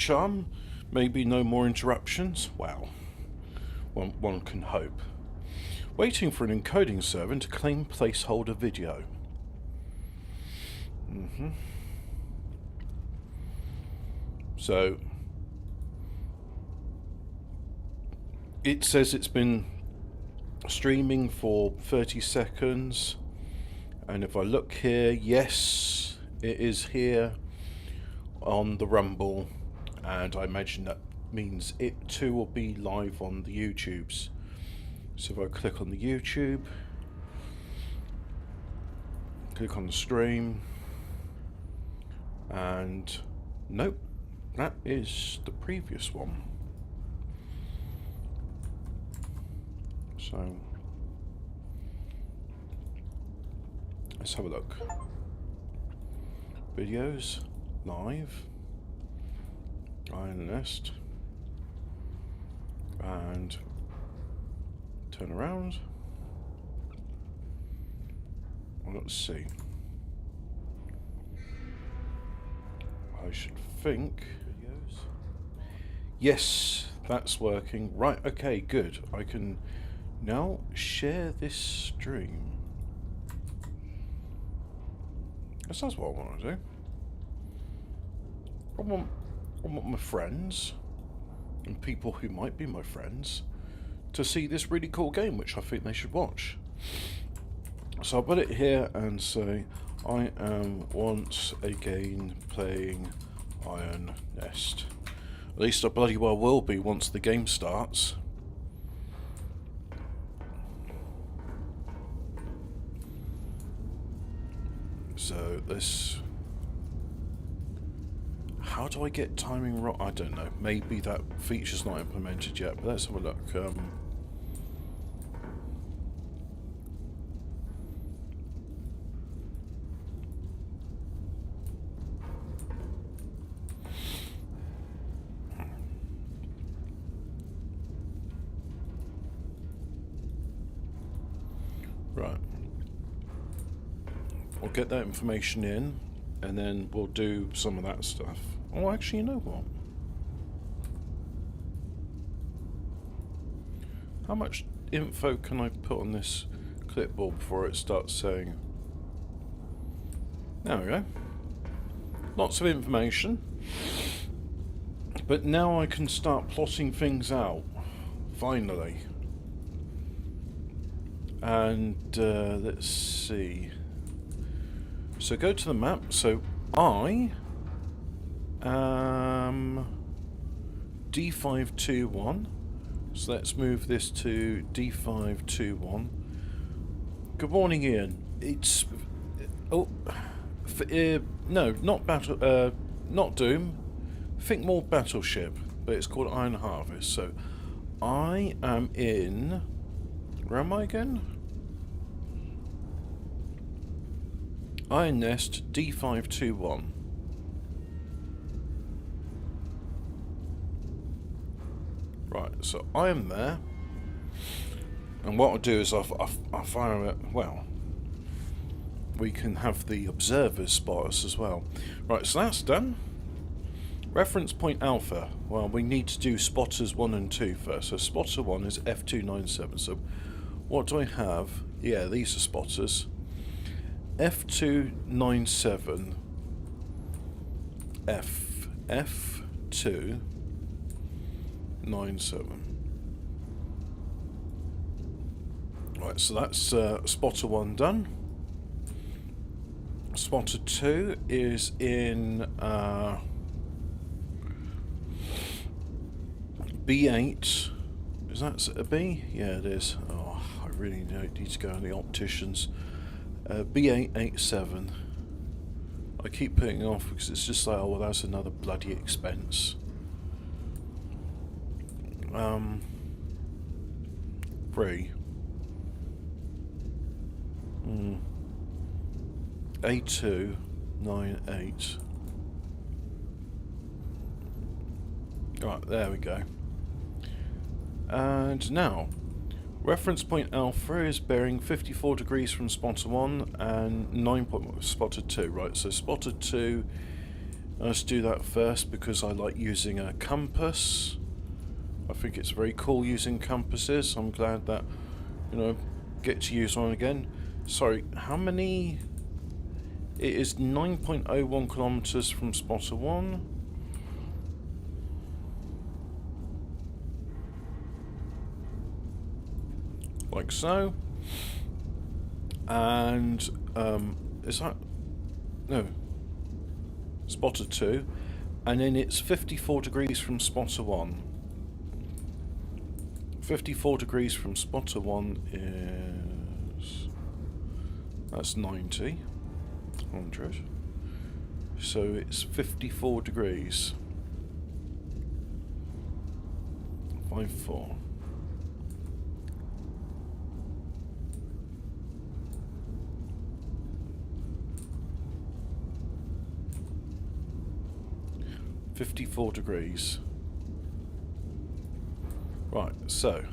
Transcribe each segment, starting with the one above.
charm. Maybe no more interruptions. Wow. One can hope. Waiting for an encoding server to claim placeholder video. So it says it's been streaming for 30 seconds, and if I look here, yes, it is here on the Rumble, and I imagine that means it too will be live on the YouTubes. So if I click on the YouTube, click on the stream, and nope, that is the previous one. So let's have a look. Videos, live, Iron Nest, and turn around. Well, let's see. I should think. Videos. Yes, that's working. Right, okay, good. I can now share this stream. That's what I want to do. I want my friends, and people who might be my friends, to see this really cool game, which I think they should watch. So I'll put it here and say, I am once again playing Iron Nest. At least I bloody well will be once the game starts. So this... How do I get timing right? I don't know. Maybe that feature's not implemented yet, but let's have a look. Right. We'll get that information in, and then we'll do some of that stuff. Oh, actually, you know what? How much info can I put on this clipboard before it starts saying... There we go. Lots of information. But now I can start plotting things out. Finally. And let's see. So go to the map. So I am D521. So let's move this to D521. Good morning, Ian. It's no, not battle. Not Doom. Think more Battleship, but it's called Iron Harvest. So I am in. Where am I again? Iron Nest D521. Right, so I am there. And what I'll do is I'll fire it. Well, we can have the observers spot us as well. Right, so that's done. Reference point alpha. Well, we need to do spotters 1 and 2 first. So spotter 1 is F297. So what do I have? Yeah, these are spotters. F297 F297. Right, so that's spotter 1 done. Spotter 2 is in B8. Is that a B? Yeah, it is. Oh, I really need to go to the opticians. B887. I keep putting it off because it's just like, oh, well, that's another bloody expense. 3. A298. Right, there we go. And now, reference point alpha is bearing 54 degrees from spotter 1 and 9 spotter 2. Right, so spotter 2 Let's do that first because I like using a compass. I think it's very cool using compasses. I'm glad that, you know, get to use one again. Sorry, how many? It is 9.01 kilometers from spotter 1. Like so. And, is that... No. Spotter 2. And then it's 54 degrees from spotter 1. 54 degrees from spotter 1 is... That's 90. 100. So it's 54 degrees. 54. $54. Right, so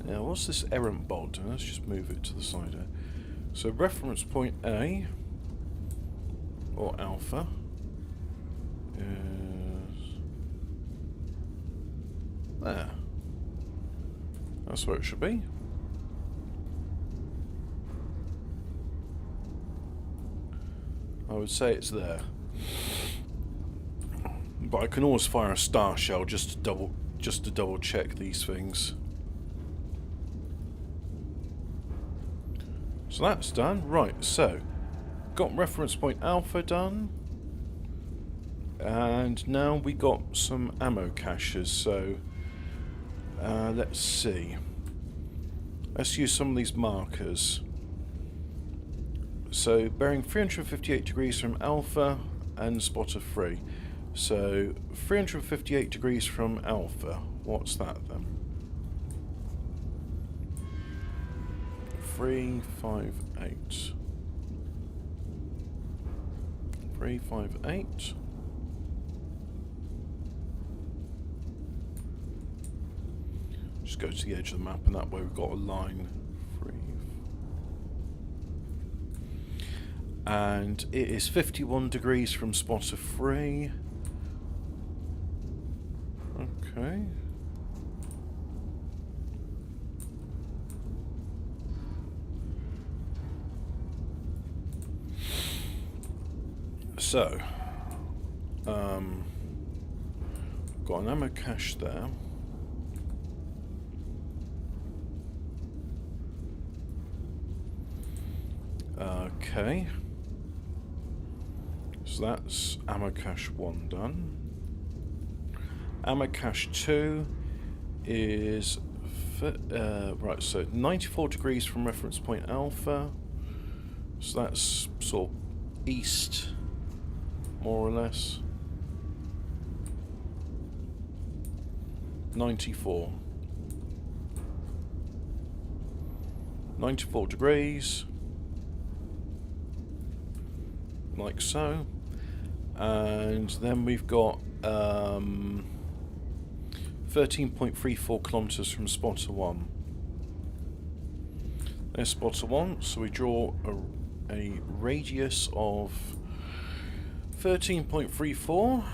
now what's this errant bod? Let's just move it to the side here. So reference point A or alpha is there. That's where it should be. I would say it's there. But I can always fire a star shell just to double check these things. So that's done. Right, so got reference point alpha done. And now we got some ammo caches, so let's see. Let's use some of these markers. So bearing 358 degrees from alpha and spotter 3. So 358 degrees from alpha. What's that then? 358. 358. Just go to the edge of the map, and that way we've got a line. And it is 51 degrees from spotter 3. Okay. So, got an ammo cache there. Okay. So that's ammo cache 1 done. Ammo cache 2 is right, so 94 degrees from reference point alpha. So that's sort of east, more or less. 94. 94 degrees. Like so. And then we've got 13.34 kilometers from spotter 1. There's spotter 1, so we draw a radius of 13.34.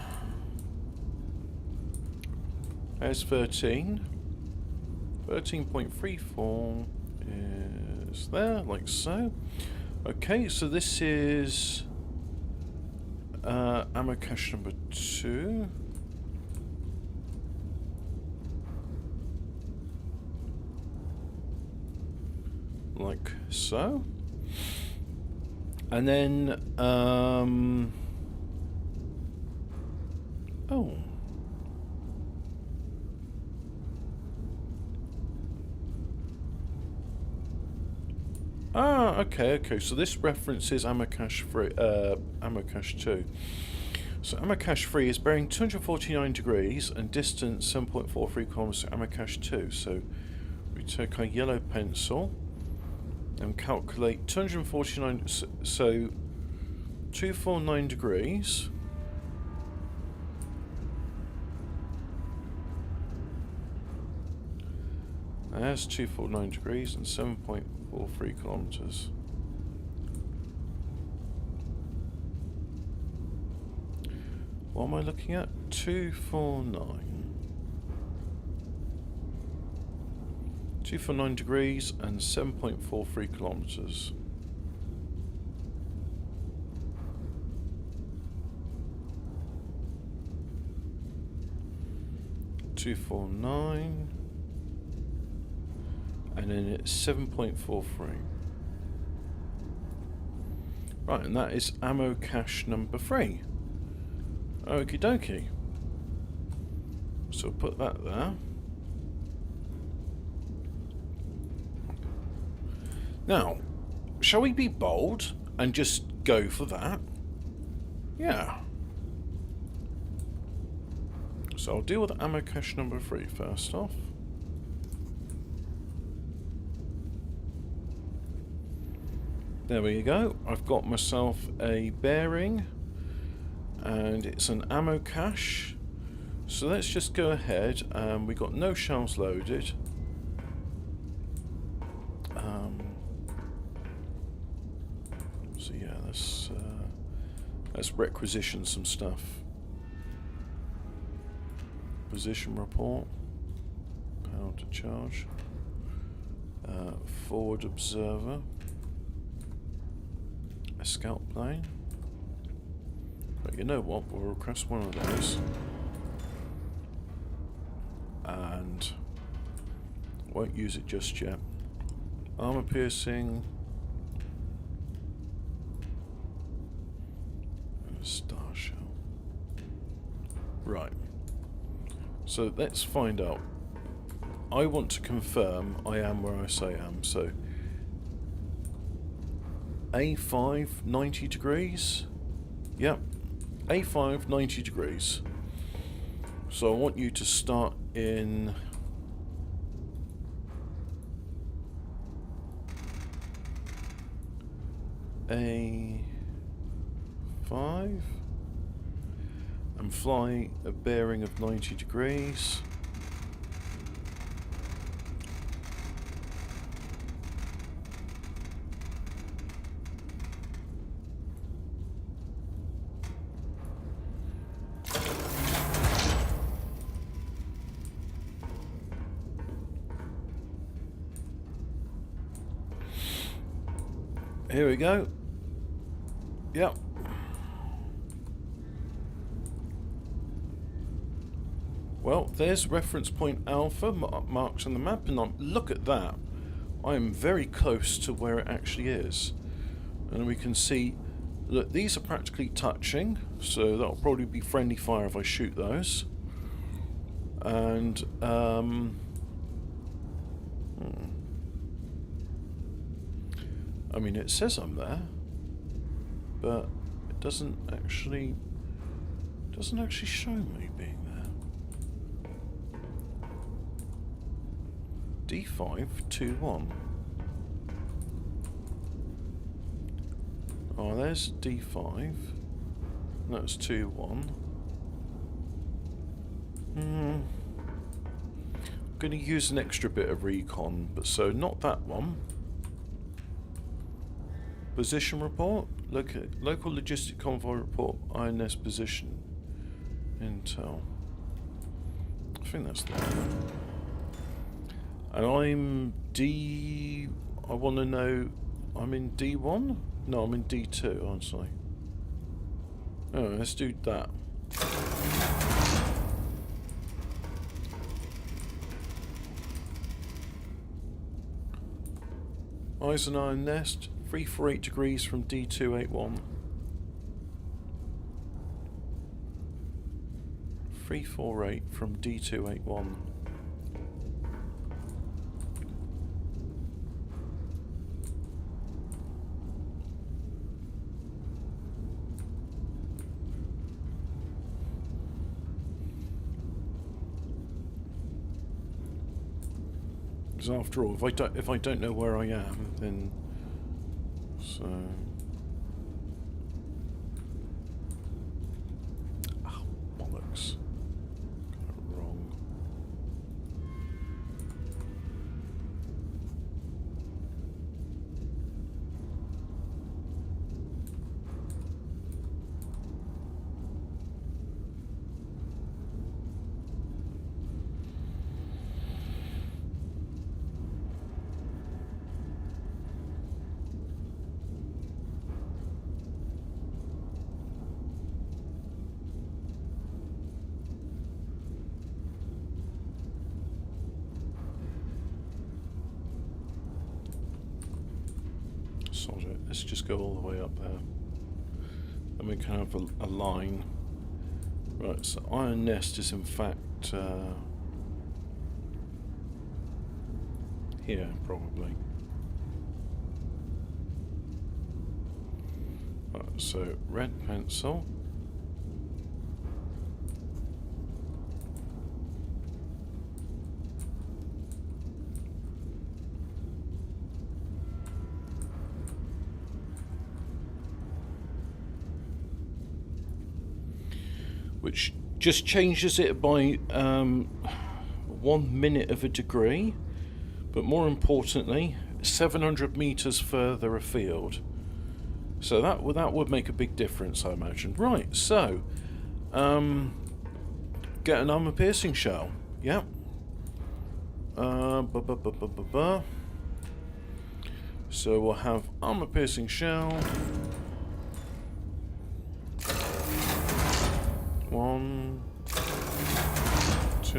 There's 13. 13.34 is there, like so. Okay, so this is ammo cache number 2. Like so. And then, oh. Ah, okay, so this references ammo cache 3, ammo cache 2. So ammo cache 3 is bearing 249 degrees and distance 7.43 kilometers to ammo cache 2. So we take our yellow pencil and calculate 249, so 249 degrees. There's 249 degrees and 7.43 kilometers. What am I looking at? 249. 249 degrees and 7.43 kilometers. $249, and then it's 7.43. Right, and that is ammo cache number 3. Okie dokie. So put that there. Now, shall we be bold and just go for that? Yeah. So I'll deal with ammo cache number 3 first off. There we go. I've got myself a bearing and it's an ammo cache. So let's just go ahead. We got no shells loaded. So yeah, let's requisition some stuff. Position report. Power to charge. Forward observer. A scout plane. But you know what? We'll request one of those. And won't use it just yet. Armor piercing. And a star shell. Right. So let's find out. I want to confirm I am where I say I am. So A5 90 degrees. Yep. A5 90 degrees. So I want you to start in A5 and fly a bearing of 90 degrees. Here we go. Yep. Well, there's reference point Alpha marked on the map, and look at that. I am very close to where it actually is. And we can see that these are practically touching, so that'll probably be friendly fire if I shoot those. And, I mean, it says I'm there, but it doesn't actually show me being there. D521. Oh, there's D5. That's 2-1. I'm going to use an extra bit of recon, but so not that one. Position report. Look at local logistic convoy report. INS position. Intel. I think that's that. And I'm D. I want to know. I'm in D1. No, I'm in D2, aren't I? Oh, let's do that. Eisenhower nest, 348 degrees from D281. 348 from D281. Because after all, if I don't know where I am, then so. Oh, bollocks! Got it wrong. sod it. Let's just go all the way up there. And we can have a line. Right, so Iron Nest is in fact here, probably. Right, so red pencil. Which just changes it by 1 minute of a degree, but more importantly, 700 meters further afield. So that would make a big difference, I imagine. Right, so get an armor-piercing shell. Yep. So we'll have armor-piercing shell. 1, 2.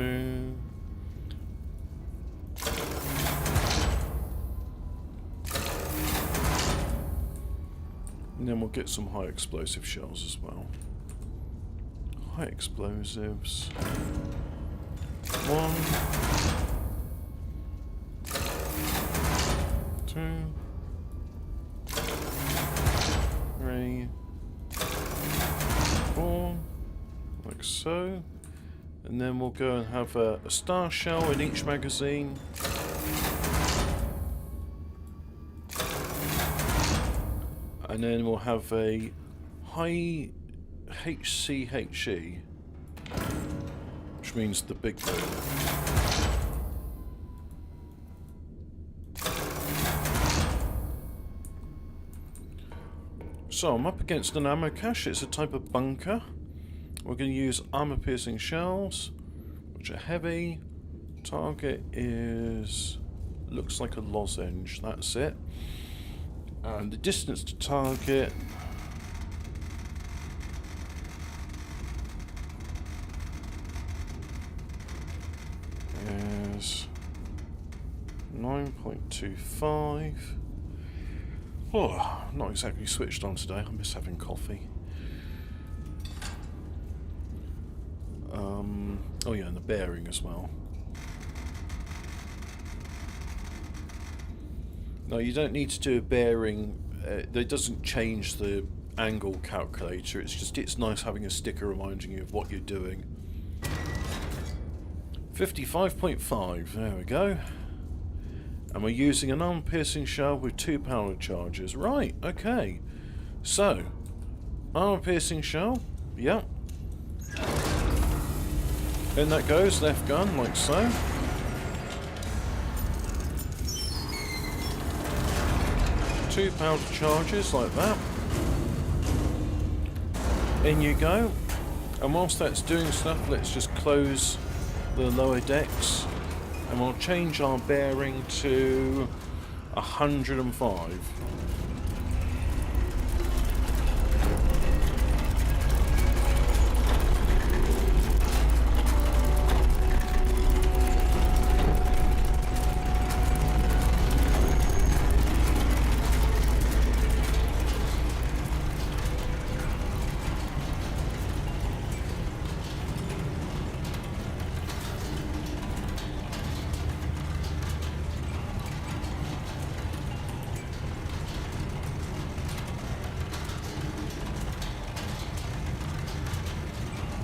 And then we'll get some high explosive shells as well. High explosives. 1, 2, 3, 4. Like so. And then we'll go and have a star shell in each magazine. And then we'll have a high HCHE, which means the big boom. So I'm up against an ammo cache. It's a type of bunker. We're going to use armor-piercing shells, which are heavy. Target looks like a lozenge. That's it. And the distance to target is 9.25. Oh, not exactly switched on today. I miss having coffee. Oh yeah, and the bearing as well. No, you don't need to do a bearing. It doesn't change the angle calculator. It's nice having a sticker reminding you of what you're doing. 55.5. There we go. And we're using an armor-piercing shell with 2 powder charges. Right. Okay. So, armor-piercing shell. Yep. In that goes, left gun, like so. Two powder charges, like that. In you go. And whilst that's doing stuff, let's just close the lower decks. And we'll change our bearing to 105.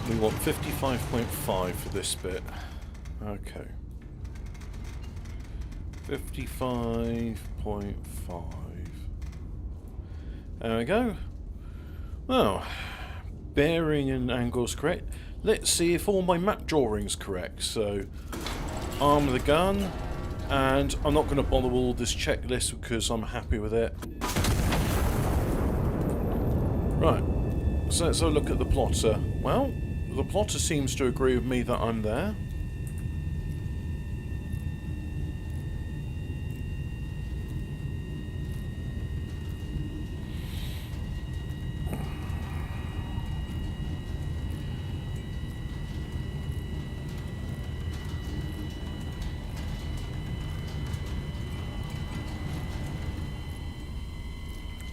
We want 55.5 for this bit. Okay. 55.5. There we go. Well, bearing and angle's correct. Let's see if all my map drawing's correct. So, arm of the gun, and I'm not going to bother with all this checklist because I'm happy with it. Right. So let's have a look at the plotter. Well, the plotter seems to agree with me that I'm there.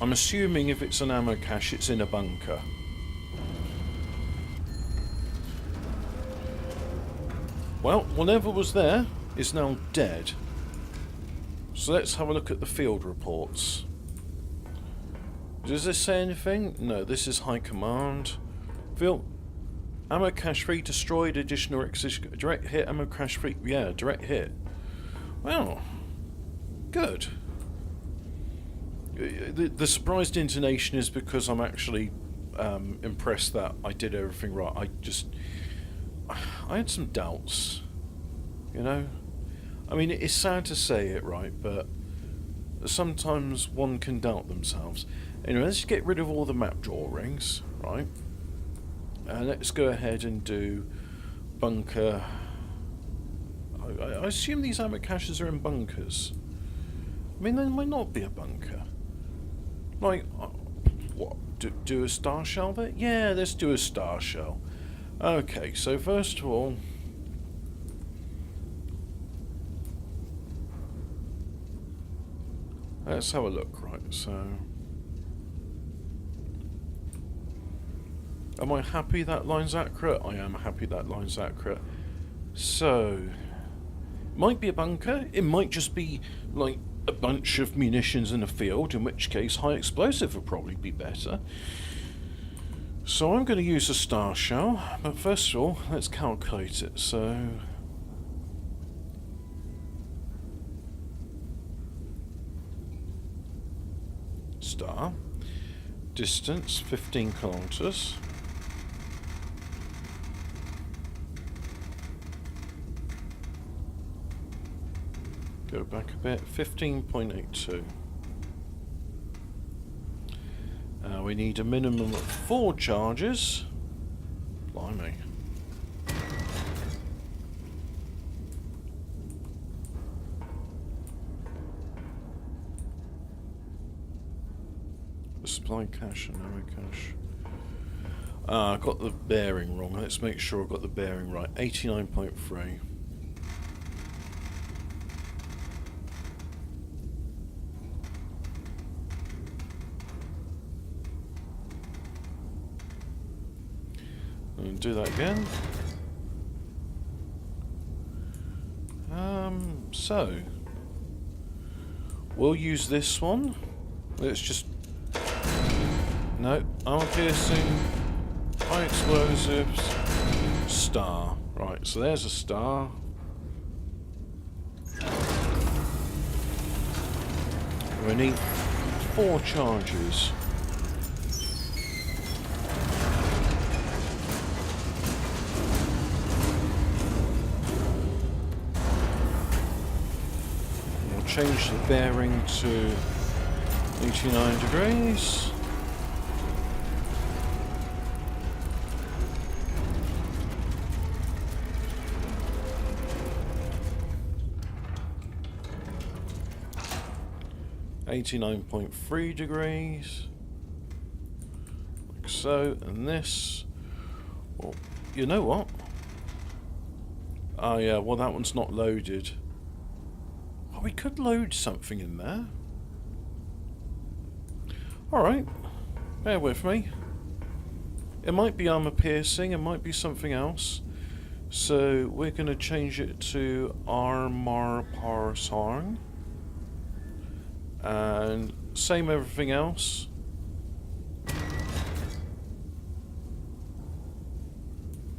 I'm assuming if it's an ammo cache, it's in a bunker. Well, whatever was there is now dead. So let's have a look at the field reports. Does this say anything? No, this is High Command. Field ammo cache 3 destroyed. Additional direct hit. Ammo cache 3. Yeah, direct hit. Well, good. The surprised intonation is because I'm actually impressed that I did everything right. I had some doubts, you know. I mean, it's sad to say it, right, but sometimes one can doubt themselves. Anyway, let's get rid of all the map drawings, right? And let's go ahead and do bunker. I assume these ammo caches are in bunkers. I mean, there might not be a bunker. Like, what? Do a star shell there? Yeah, let's do a star shell. Okay, so first of all, let's have a look, right? So, am I happy that line's accurate? I am happy that line's accurate. So, might be a bunker. It might just be like a bunch of munitions in a field, in which case high explosive would probably be better. So I'm going to use a star shell, but first of all, let's calculate it. So, star, distance 15 kilometers. Go back a bit, 15.82. We need a minimum of 4 charges. Blimey. The supply cache and ammo cache. I got the bearing wrong. Let's make sure I got the bearing right. 89.3. And do that again. So we'll use this one. Let's just armor piercing, high explosives, star. Right, so there's a star. We need 4 charges. Change the bearing to 89 degrees. .3 degrees. Like so, and this. Well, you know what? Oh yeah, well that one's not loaded. We could load something in there. Alright, bear with me. It might be armor piercing, it might be something else. So we're going to change it to armor piercing. And same everything else.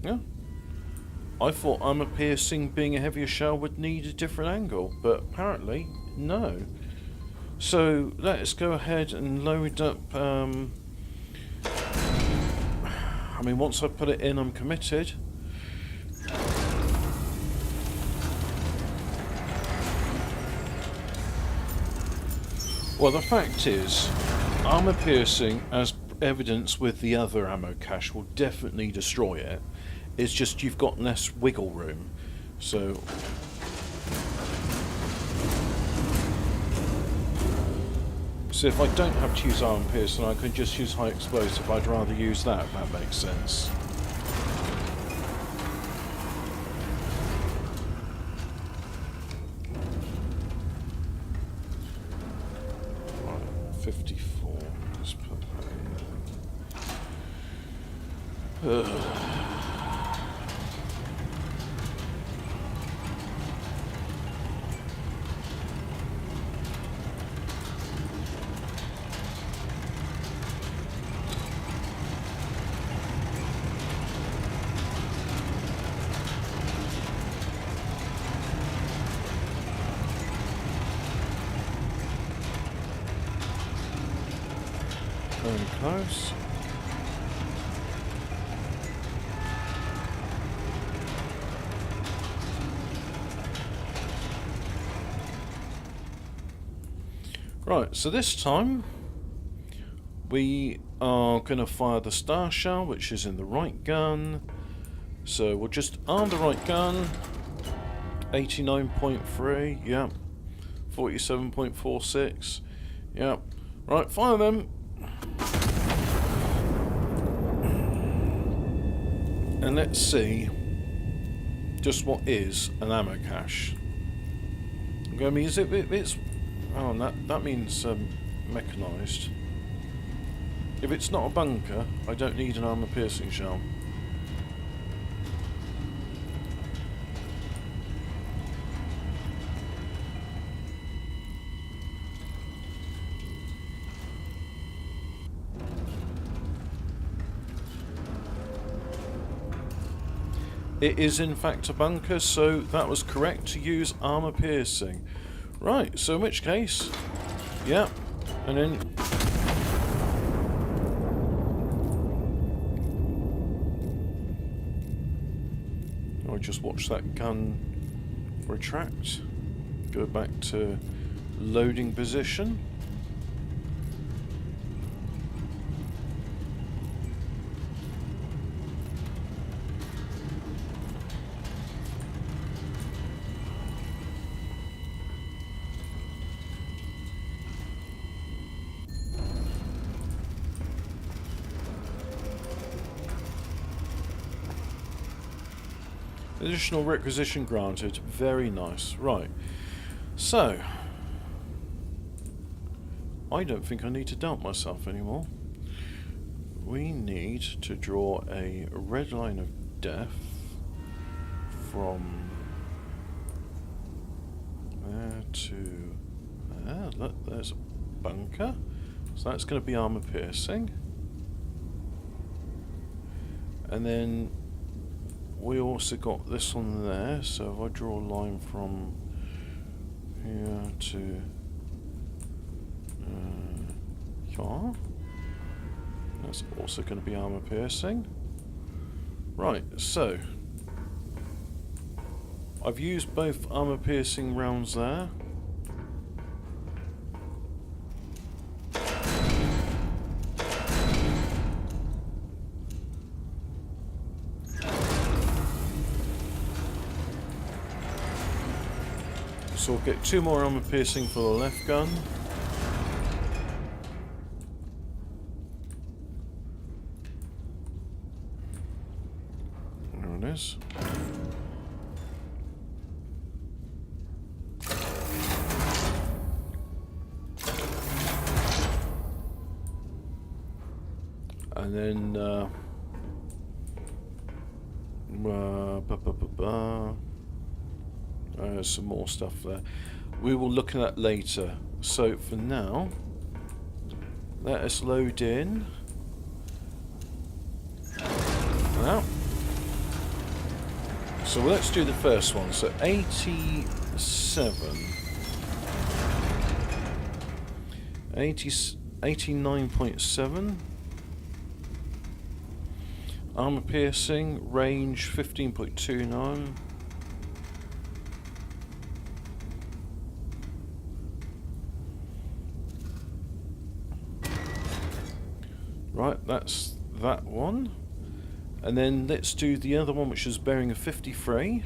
Yeah. I thought armor piercing being a heavier shell would need a different angle, but apparently no. So let's go ahead and load up. I mean, once I put it in, I'm committed. Well, the fact is, armor piercing, as evidenced with the other ammo cache, will definitely destroy it. It's just you've got less wiggle room. So if I don't have to use armor piercing, I can just use high explosive. I'd rather use that, if that makes sense. Right, 54. Very close. Right, so this time we are going to fire the Star Shell, which is in the right gun. So we'll just arm the right gun. 89.3, yep. 47.46, yep. Right, fire them. And let's see just what is an ammo cache. I'm going to use it. It's oh, that means mechanised. If it's not a bunker, I don't need an armour-piercing shell. It is in fact a bunker, so that was correct to use armour piercing. Right, so in which case, yeah, and then I just watch that gun retract, go back to loading position. Additional requisition granted. Very nice. Right. So, I don't think I need to doubt myself anymore. We need to draw a red line of death from there to there. Look, there's a bunker. So that's going to be armour piercing. And then we also got this one there, so if I draw a line from here to here, that's also going to be armour piercing. Right, so I've used both armour piercing rounds there. So we'll get 2 more armour piercing for the left gun. There it is. And then some more stuff there. We will look at that later. So for now, let us load in. Now, so let's do the first one. So 87, 89.7. Armour piercing, range 15.29. Right, that's that one. And then let's do the other one, which is bearing a 53.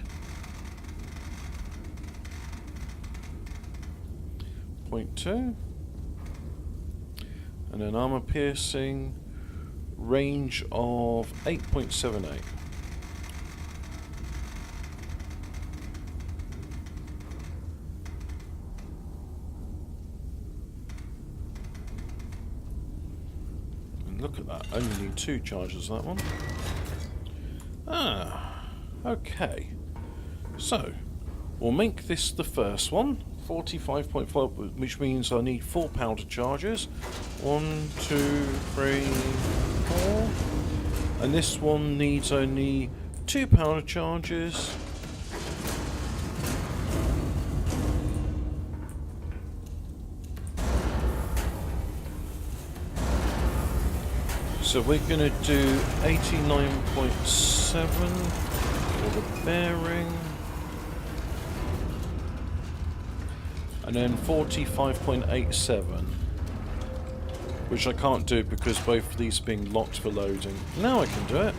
0.2. And then armour piercing, range of 8.78. And look at that, only 2 charges that one. Okay, so we'll make this the first one, 45.5, which means I need 4 powder charges. 1, 2, 3, 4. And this one needs only 2 powder charges. So we're going to do 89.7 for the bearing. And then 45.87. Which I can't do because both of these are being locked for loading. Now I can do it.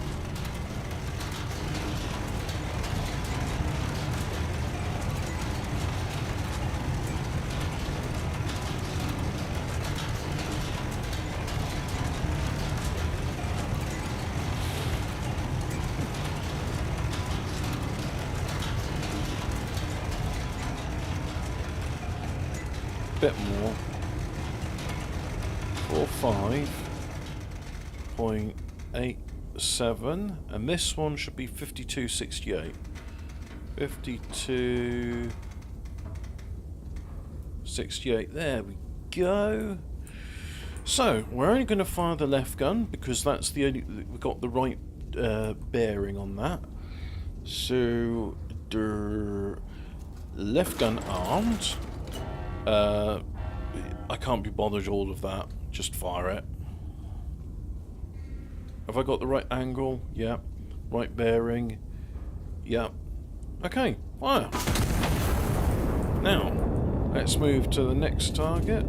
Bit more. 45.87, and this one should be 52.68. 52.68. There we go. So we're only going to fire the left gun because that's the only we've got the right bearing on that. So the left gun armed. I can't be bothered all of that. Just fire it. Have I got the right angle? Yeah. Right bearing? Yeah. Okay, fire. Now, let's move to the next target.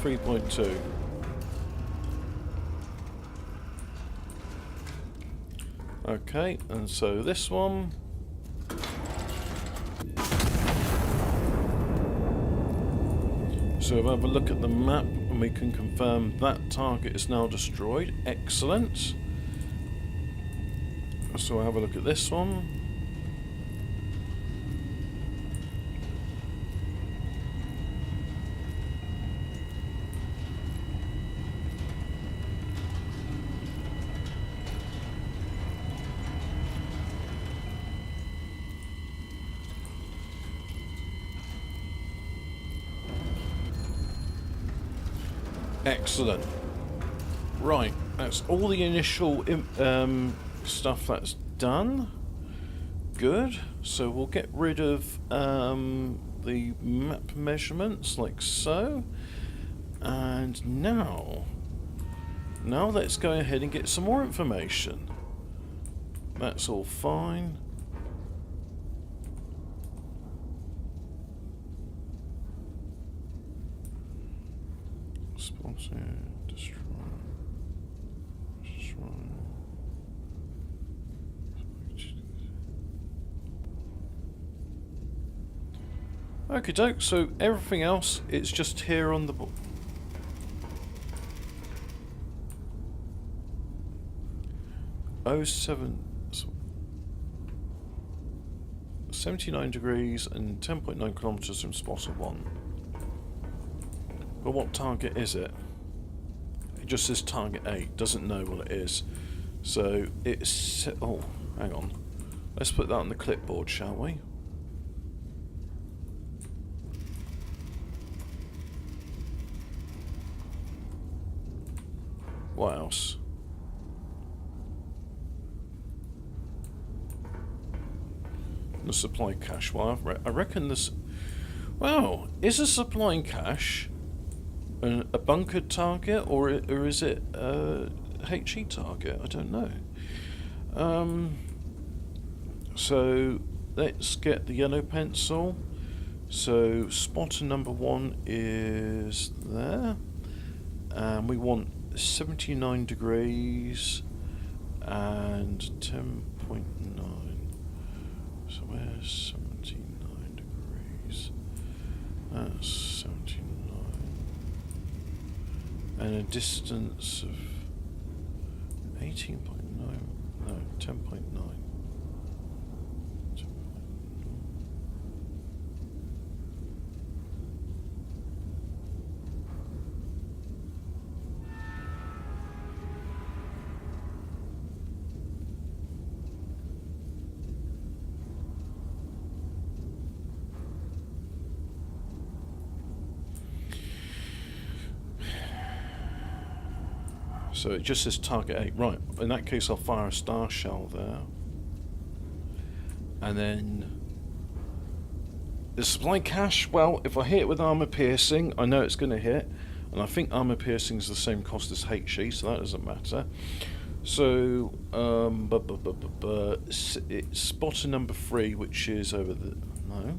.2. Okay, and so this one. So if I have a look at the map and we can confirm that target is now destroyed. Excellent. So I'll have a look at this one. Excellent. Right, that's all the initial stuff that's done. Good. So we'll get rid of the map measurements like so. And now let's go ahead and get some more information. That's all fine. Sponsor, destroy. Okie doke, so everything else it's just here on the board. 79 degrees and 10.9 kilometers from spotter 1. But what target is it? It just says target 8, doesn't know what it is. So it's... oh, hang on. Let's put that on the clipboard, shall we? What else? The supply cache. Well, I reckon this... wow, is a supply cache a bunkered target, or is it a HE target? I don't know. So let's get the yellow pencil. So spotter number 1 is there, and we want 79 degrees and 10.9. So where's 79 degrees? and a distance of 18.9, no, 10.9. So it just says target 8. Right, in that case I'll fire a star shell there. And then the supply cache, well, if I hit it with armor piercing, I know it's going to hit. And I think armor piercing is the same cost as HE, so that doesn't matter. So, it's spotter number 3, which is over the... No.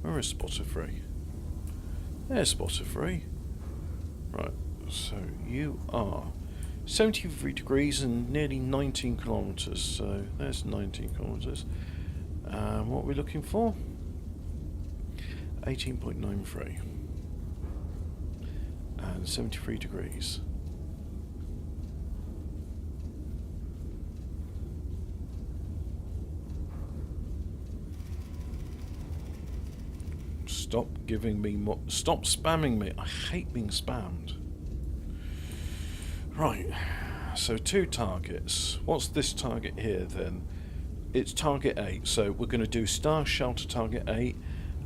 Where is spotter 3? There's spotter 3. Right, so you are 73 degrees and nearly 19 kilometers. So there's 19 kilometers. What are we looking for? 18.93 and 73 degrees. Stop giving me more. Stop spamming me. I hate being spammed. Right, so 2 targets. What's this target here then? It's target 8, so we're going to do star shell to target 8,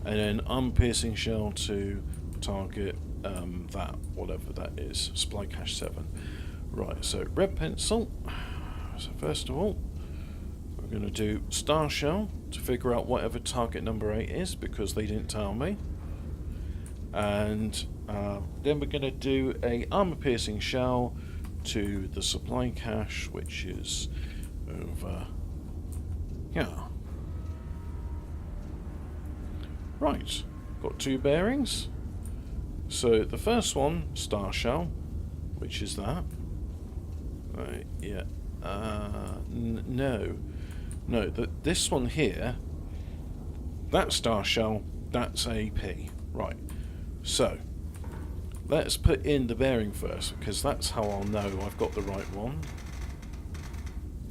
and then armor-piercing shell to target that, whatever that is, supply cache 7. Right, so red pencil. So first of all, we're going to do star shell to figure out whatever target number 8 is, because they didn't tell me. And then we're going to do a armor-piercing shell to the supply cache, which is over here. Right, got 2 bearings. So the first one, star shell, which is that. Right, yeah. No, this one here, that star shell, that's AP. Right. So let's put in the bearing first, because that's how I'll know I've got the right one.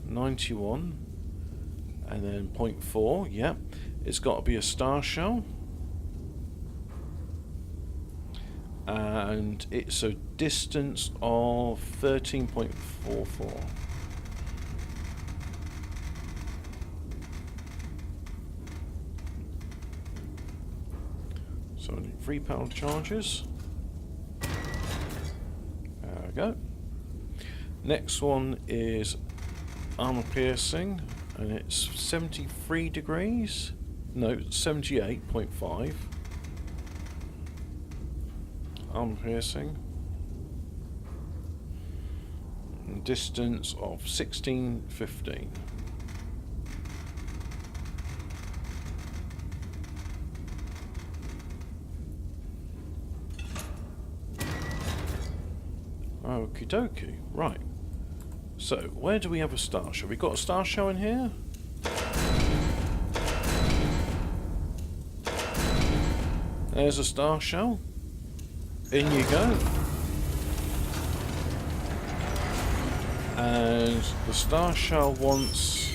91, and then 0.4, yeah. It's got to be a star shell. And it's a distance of 13.44. So I need 3 pound charges. There we go. Next one is armor piercing, and it's 73 degrees. No, 78.5. Armor piercing. And distance of 1615. Okie dokie. Right. So, where do we have a star shell? We got a star shell in here? There's a star shell. In you go. And the star shell wants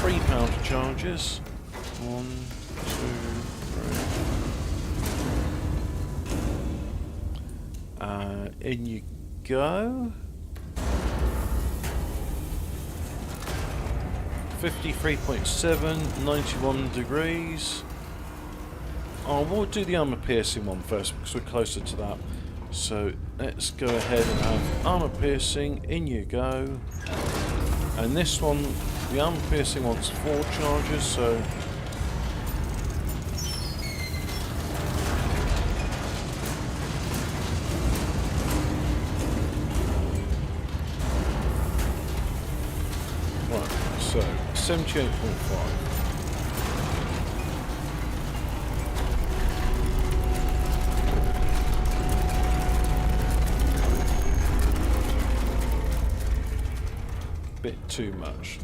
3 pound charges. 1, 2, 3. In you go. 53.7, 91 degrees. Oh, we'll do the armor piercing one first because we're closer to that. So let's go ahead and have armor piercing. In you go. And this one, the armor piercing wants 4 charges, so right, so 78.5. Bit too much.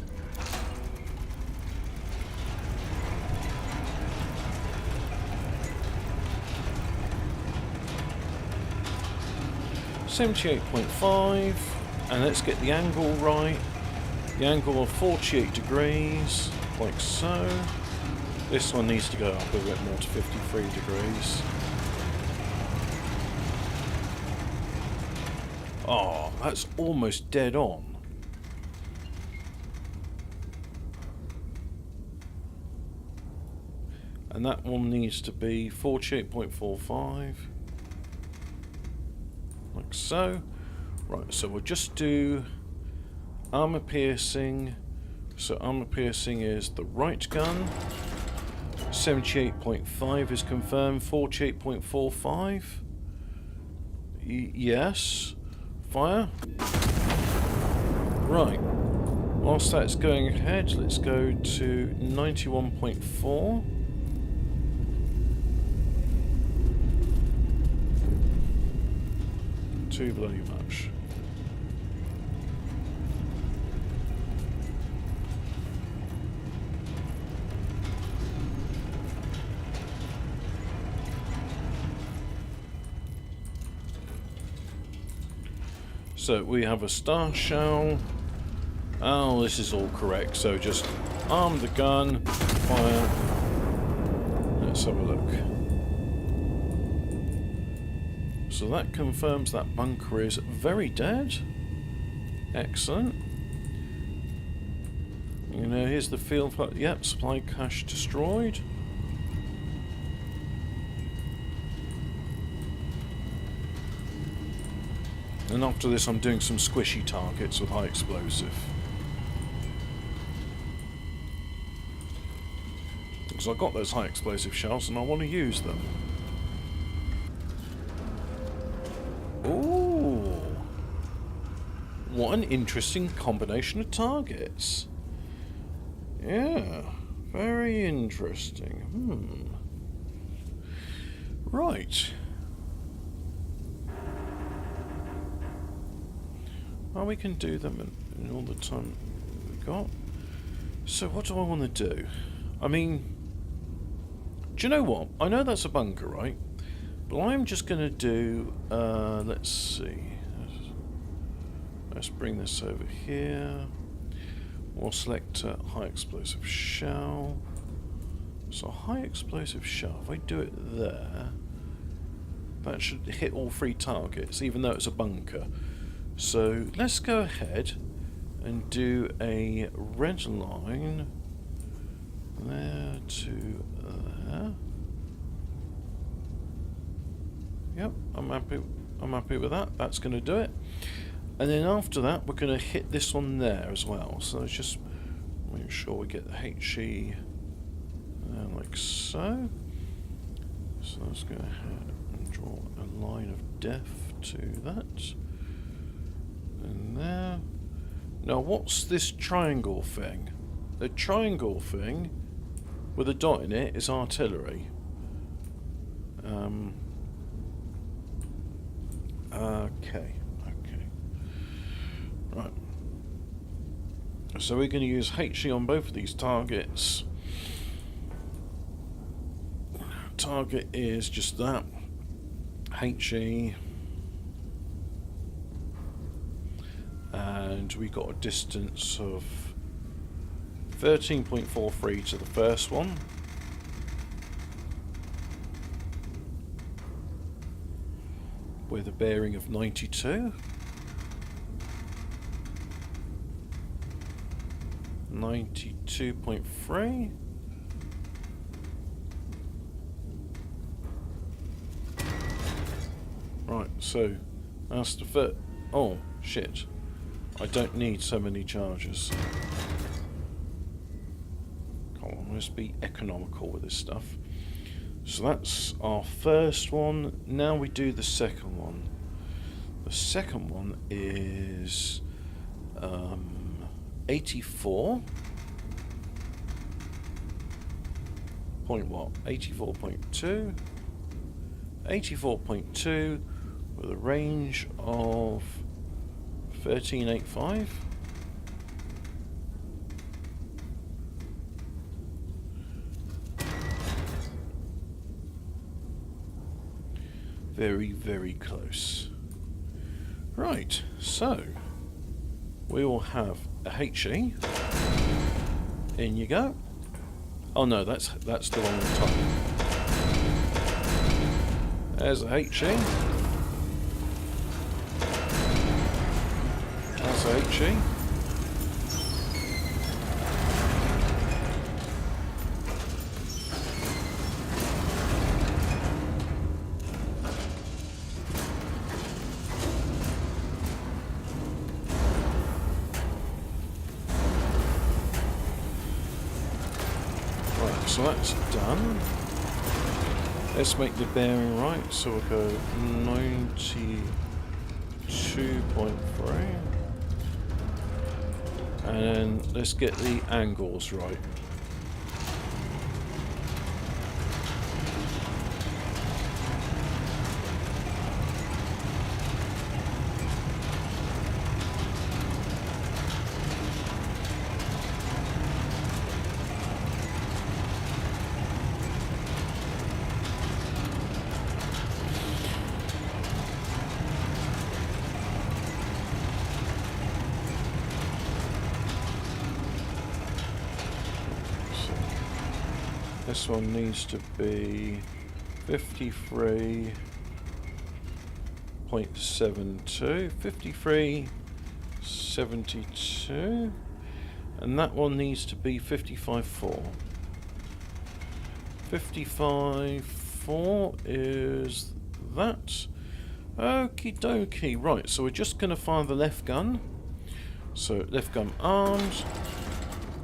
78.5, and let's get the angle right. The angle of 48 degrees, like so. This one needs to go up a bit more to 53 degrees. Oh, that's almost dead on. And that one needs to be 48.45. Like so. Right, so we'll just do armor piercing. So armor piercing is the right gun. 78.5 is confirmed. 48.45. Yes. Fire. Right. Whilst that's going ahead, let's go to 91.4. Too bloody much. So we have a star shell. Oh, this is all correct. So just arm the gun, fire. Let's have a look. So that confirms that bunker is very dead. Excellent. You know, here's the field. Yep, supply cache destroyed. And after this, I'm doing some squishy targets with high explosive. Because I got those high explosive shells and I want to use them. Ooh. What an interesting combination of targets. Yeah, very interesting. Right. Well, we can do them in all the time we've got. So what do I want to do? I mean, do you know what? I know that's a bunker, right? But I'm just going to do, let's see. Let's bring this over here. We'll select high explosive shell. So high explosive shell, if I do it there, that should hit all three targets, even though it's a bunker. So let's go ahead and do a red line there to there. Yep, I'm happy with that. That's going to do it. And then after that, we're going to hit this one there as well. So let's just make sure we get the HE like so. So let's go ahead and draw a line of death to that. And there. Now, what's this triangle thing? The triangle thing with a dot in it is artillery. Okay. Right. So we're going to use HE on both of these targets. Target is just that. HE. And we got a distance of 13.43 to the first one. With a bearing of 92. 92.3. Right, so that's the first. Oh, shit. I don't need so many charges. Come on, let's be economical with this stuff. So that's our first one. Now we do the second one. The second one is 84. Point what? 84.2. 84.2 with a range of 1385. Very, very close. Right, so we will have a HE. In you go. Oh no, that's the wrong type. There's a HE. That's a HE. So that's done. Let's make the bearing right. So we'll go 92.3. And then let's get the angles right. This one needs to be 53.72, 53.72, and that one needs to be 55.4. 55.4 is that. Okie dokie. Right, so we're just going to fire the left gun. So left gun armed.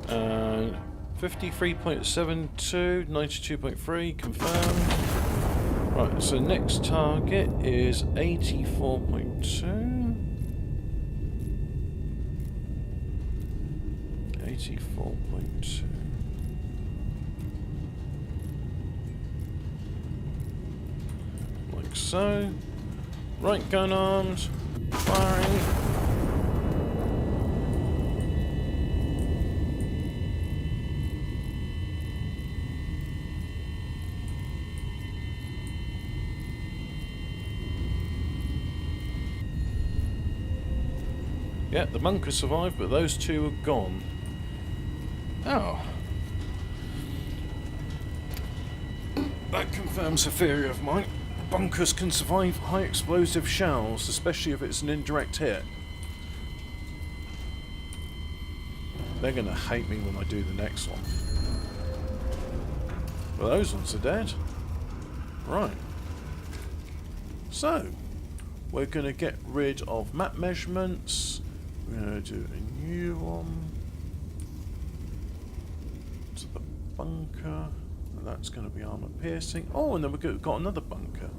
And 53.72, 92.3, confirmed. Right, so next target is 84.2. 84.2. Like so. Right gun armed. Firing. Yeah, the bunker survived, but those two are gone. Oh. That confirms a theory of mine. Bunkers can survive high explosive shells, especially if it's an indirect hit. They're going to hate me when I do the next one. Well, those ones are dead. Right. So, we're going to get rid of map measurements. We're going to do a new one. To the bunker. And that's going to be armor piercing. Oh, and then we've got another bunker.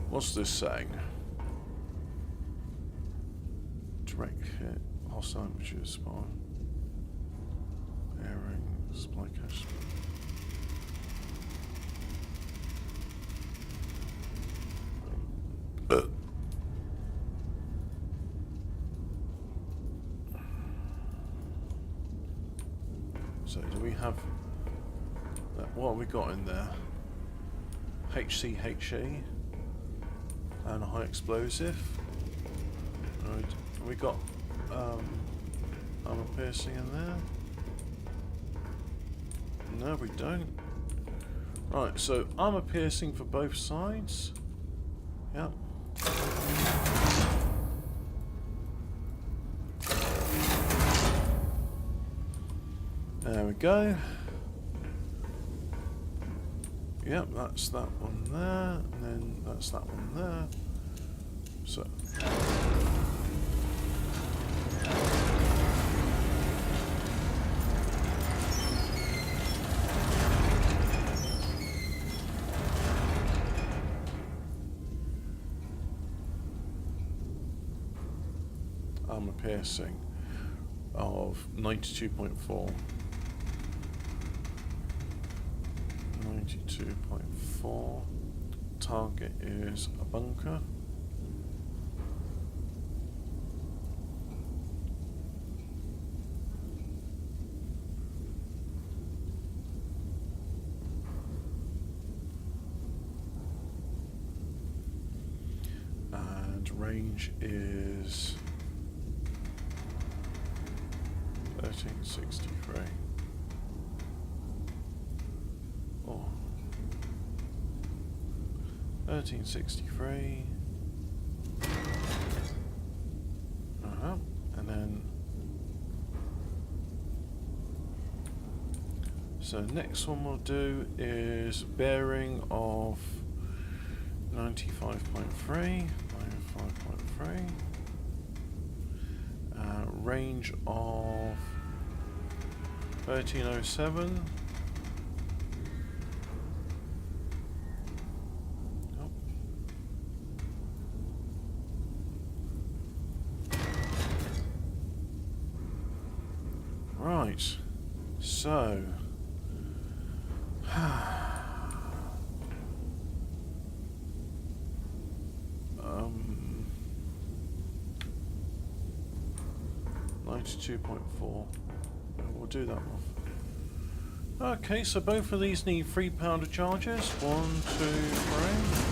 What's this saying? Direct hit. Hostile aperture spawn. Airing. Supply cache. So do we have that? What have we got in there? HCHE and a high explosive. Right, we got armor piercing in there. No, we don't. Right, so armor piercing for both sides. Yep. There we go. Yep, that's that one there, and then that's that one there. So. Armor piercing of 92.4. 92.4. Target is a bunker. range is 1363. Oh. 1363. And then so next one we'll do is bearing of 95.3, 95.3, range of 1307. Right, so 92.4. We'll do that one. Okay, so both of these need 3 pounder charges. 1, 2, 3.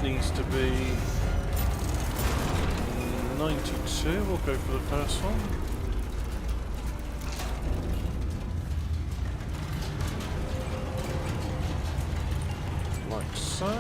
Needs to be 92. We'll go for the first one. Like so.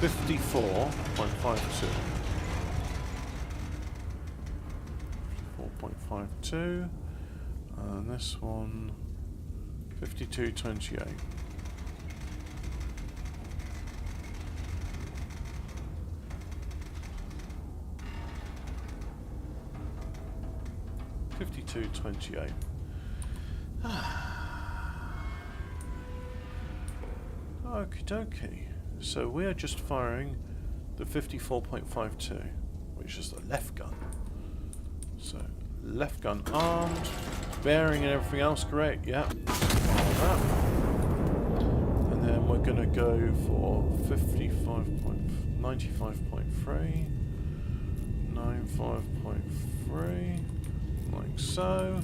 $54.52. 4.52, and this one 52.28. $52.28. Okie dokie. So we are just firing the 54.52, which is the left gun. So left gun armed, bearing and everything else correct, yeah. All that. And then we're going to go for 95.3, 95.3, like so.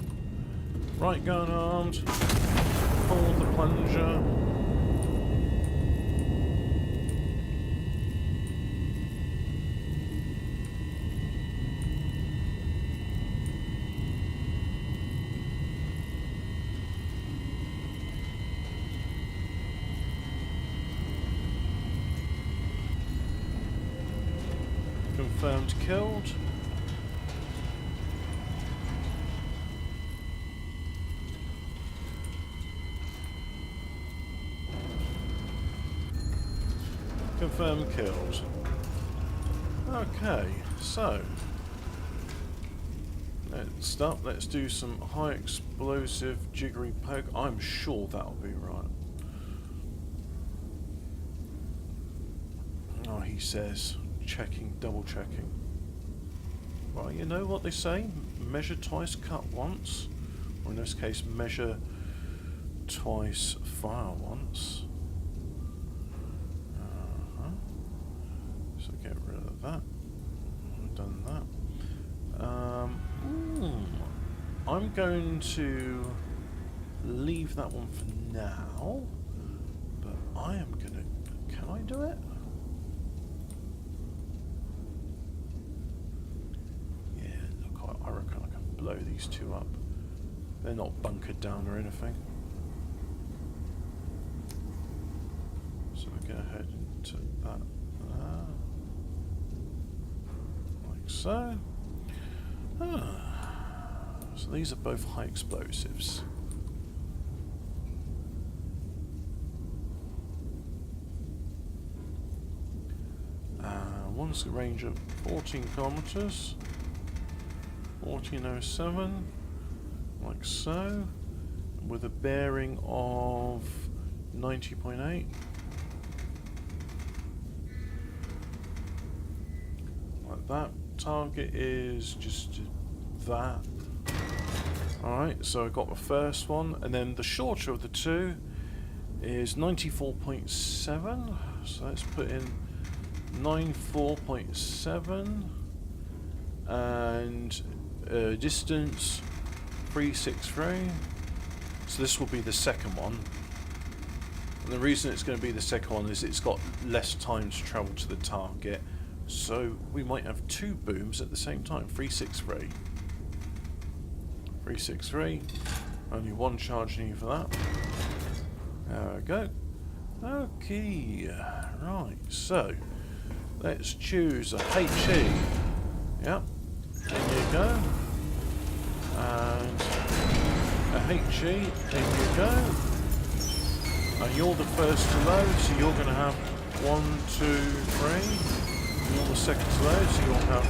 Right gun armed, pull the plunger. Confirmed killed. Confirmed killed. Okay, so next up, let's do some high explosive jiggery poke. I'm sure that'll be right. Oh, he says. Checking, double checking. Well, you know what they say? Measure twice, cut once. Or in this case, measure twice, fire once. So get rid of that. I've done that. I'm going to leave that one for now. But I am gonna... Can I do it? I reckon I can blow these two up. They're not bunkered down or anything. So we go ahead and take that like so. So these are both high explosives. One's a range of 14 kilometers. 1407, like so, with a bearing of 90.8. Like that. Target is just that. Alright, so I got the first one, and then the shorter of the two is 94.7. So let's put in 94.7 and distance 363. So this will be the second one. And the reason it's going to be the second one is it's got less time to travel to the target. So we might have two booms at the same time. 363. 363. Only one charge needed for that. There we go. Okay. Right. So let's choose a HE. Yep. There you go. And a HE. There you go. And you're the first to load, so you're going to have 1, 2, 3. You're the second to load, so you'll have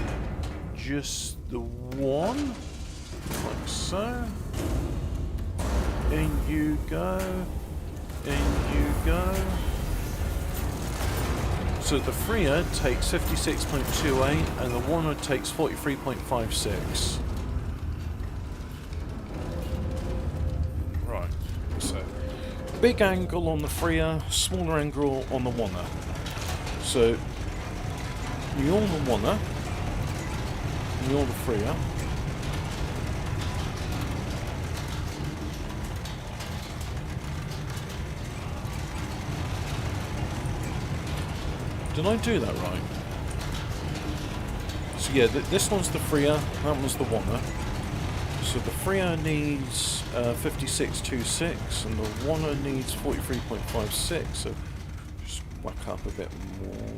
just the one, like so. In you go, in you go. So the Freya takes 56.28 and the Warner takes 43.56. Right, so big angle on the Freya, smaller angle on the Warner. So you're the Warner, you're the Freya. Did I do that right? So yeah, this one's the Freya, that one's the Warner. So the Freya needs 56.26 and the Warner needs 43.56. So just whack up a bit more.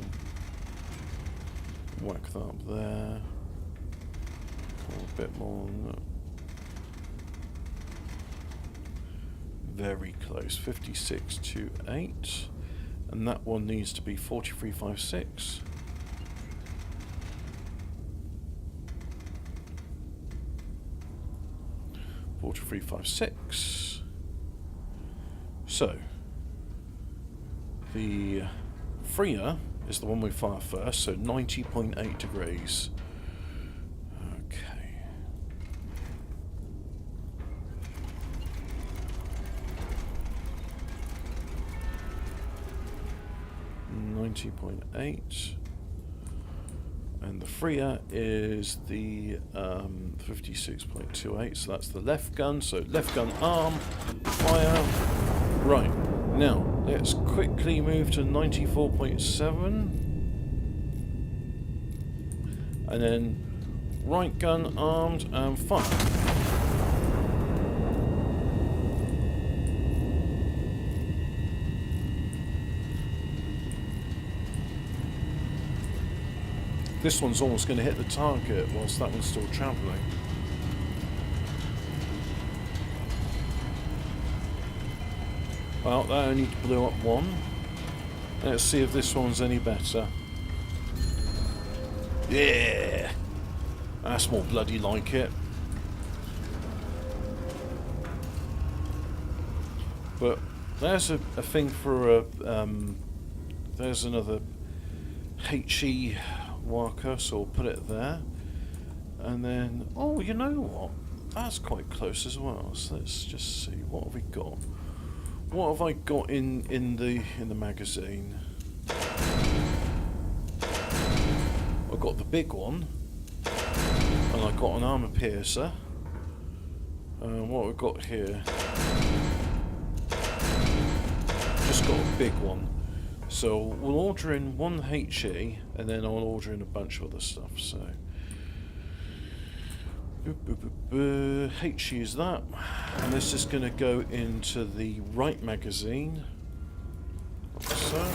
Whack that up there. A bit more on that. Very close. 56.28. And that one needs to be 43.56. So the Freya is the one we fire first, so 90.8 degrees. Okay. .8, and the Freya is the 56.28, so that's the left gun. So left gun arm, fire. Right, now let's quickly move to 94.7, and then right gun armed and fire. This one's almost going to hit the target whilst that one's still travelling. Well, that only blew up one. Let's see if this one's any better. Yeah! That's more bloody like it. But there's a thing for a... there's another HE marker, so we'll put it there. And then... oh, you know what? That's quite close as well. So let's just see. What have we got? What have I got in the magazine? I got the big one, and I got an armor piercer. What have we got here? Just got a big one. So we'll order in one HE, and then I'll order in a bunch of other stuff. So HE is that, and this is going to go into the right magazine, like so.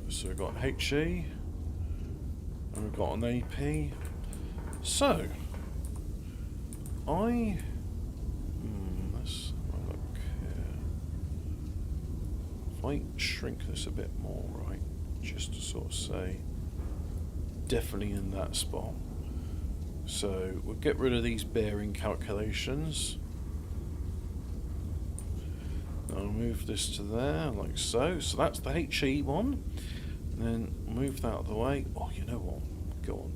So we've got HE, and we've got an AP. So let's have a look here. If I shrink this a bit more, right, just to sort of say, definitely in that spot. So we'll get rid of these bearing calculations. I'll move this to there, like so. So that's the HE one. And then move that out of the way. Oh, you know what? Go on.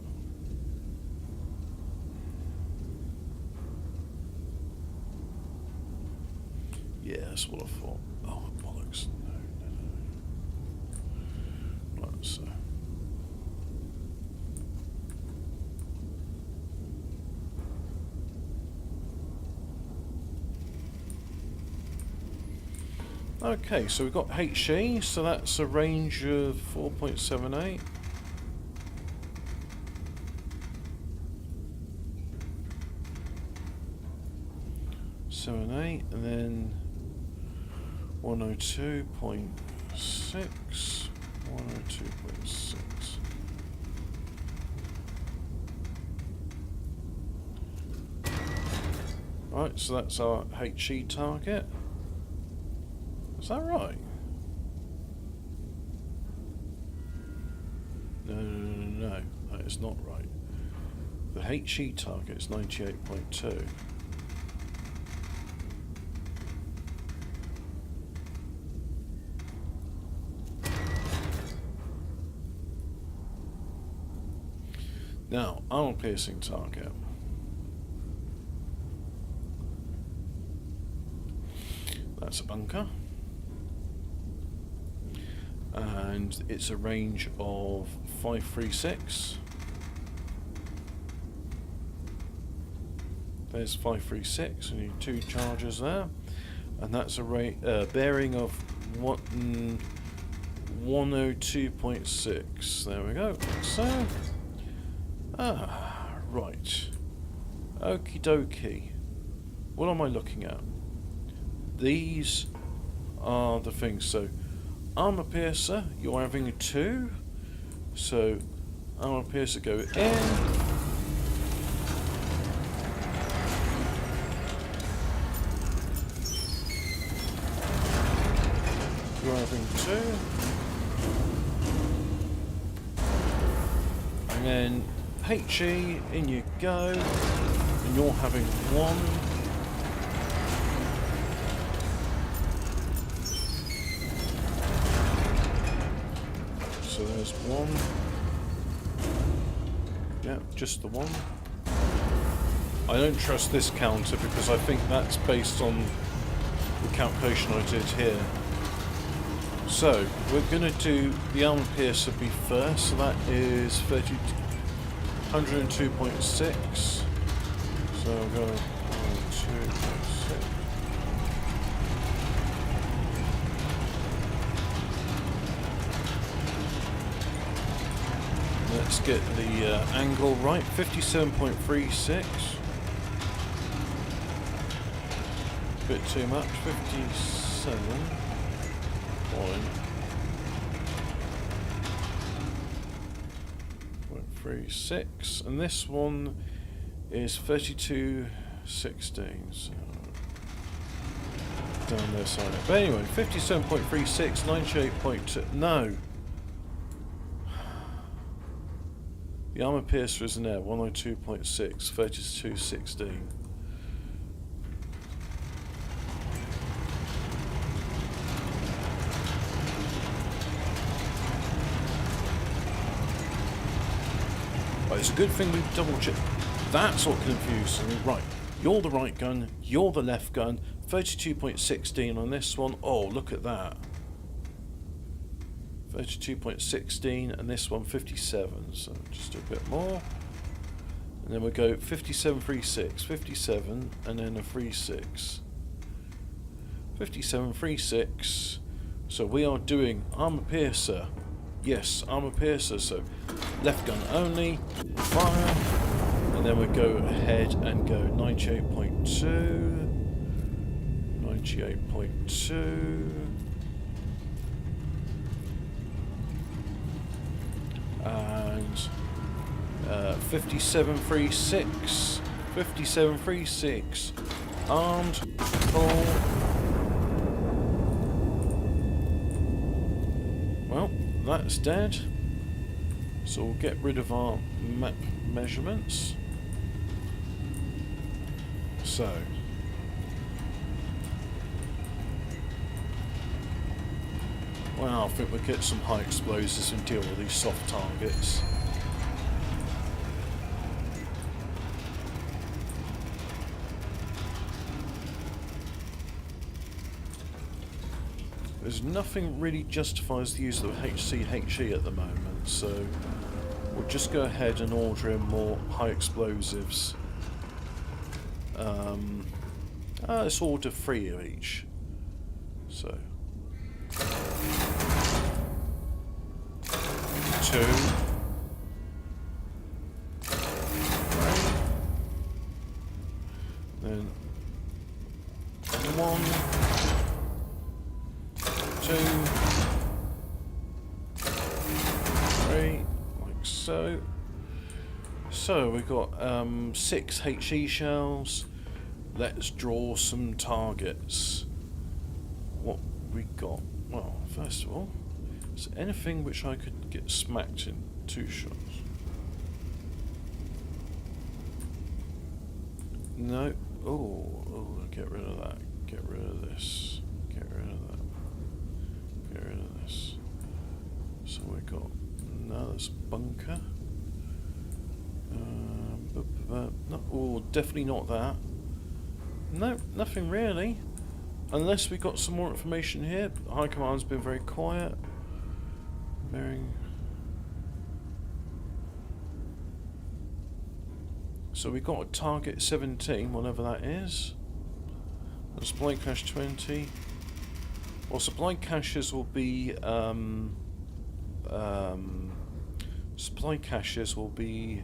Yeah, that's what I thought. Oh, bollocks. No. Right, so. Okay, so we've got HE, so that's a range of 4.78. And then 102.6, 102.6. Right, so that's our HE target. Is that right? No, that is not right. The HE target is 98.2. Now, armor piercing target. That's a bunker. And it's a range of 536. There's 536, we need 2 charges there. And that's a bearing of 102.6. There we go, like so. Right. Okie dokie. What am I looking at? These are the things. So, armor piercer, you're having a 2. So, armor piercer go in. You're having 2. And then HE, in you go. And you're having 1. So there's 1. Yeah, just the 1. I don't trust this counter because I think that's based on the calculation I did here. So, we're going to do the armor piercer be first, so that is 102.6. So I'm going 102.6. Let's get the angle right, 57.36. Bit too much, 57.36, and this one is 32.16. So down there side. But anyway, 57.36, 98.2. No. The armor piercer is in there, 102.6, 32.16. But it's a good thing we double check. That's what confused me. Right, you're the right gun, you're the left gun, 32.16 on this one. Oh, look at that. 32.16, and this one 57, so just do a bit more. And then we go 57.36, 57, and then a 36. 57.36, so we are doing armor piercer. Yes, armor piercer, so left gun only, fire, and then we go ahead and go 98.2, 98.2, and 57.36, 57.36, armed, full. Well, that's dead. So we'll get rid of our map measurements. So well, I think we'll get some high explosives and deal with these soft targets. There's nothing really justifies the use of HCHE at the moment, so we'll just go ahead and order in more high explosives. Let's order 3 of each. So 2, then 1, 2, 3, like so. So we've got 6 HE shells. Let's draw some targets. What we got? Well, first of all, is there anything which I could get smacked in 2 shots? No. Oh, get rid of that. Get rid of this. Get rid of that. Get rid of this. So we got another bunker. No, oh, definitely not that. No, nothing really. Unless we got some more information here. High Command's been very quiet. Bearing. So we got a target 17, whatever that is. A supply cache 20. Well, supply caches will be supply caches will be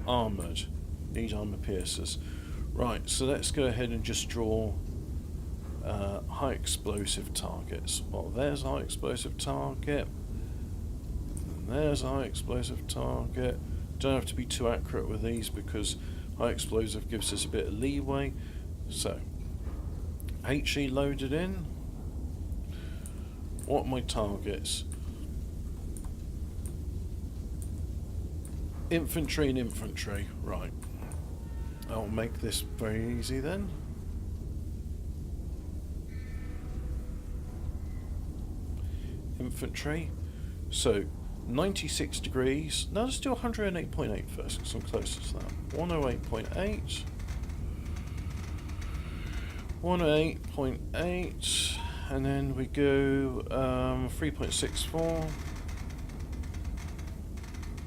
armoured. Need armour piercers. Right, so let's go ahead and just draw high explosive targets. Well, there's a high explosive target. And there's a high explosive target. Don't have to be too accurate with these because high explosive gives us a bit of leeway. So, HE loaded in. What are my targets? Infantry and infantry. Right. I'll make this very easy then. Infantry. So, 96 degrees. No, let's do 108.8 first, because I'm closest to that. 108.8. 108.8. And then we go 3.64.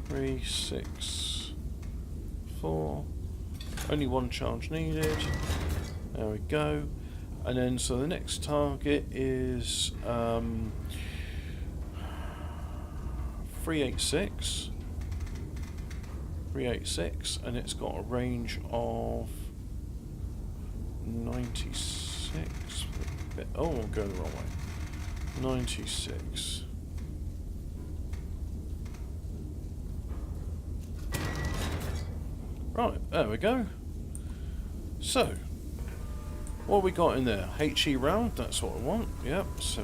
364. Only 1 charge needed. There we go. And then so the next target is 386. 386, and it's got a range of 96. Oh, I'm going the wrong way. 96. Right, there we go. So, what have we got in there? HE round, that's what I want. Yep, so.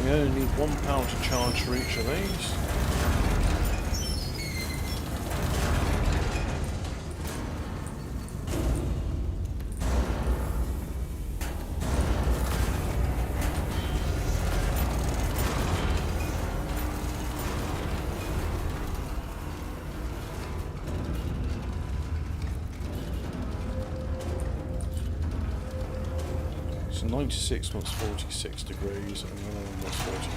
We only need 1 power to charge for each of these. So 96 wants 46 degrees, and the other one wants 43.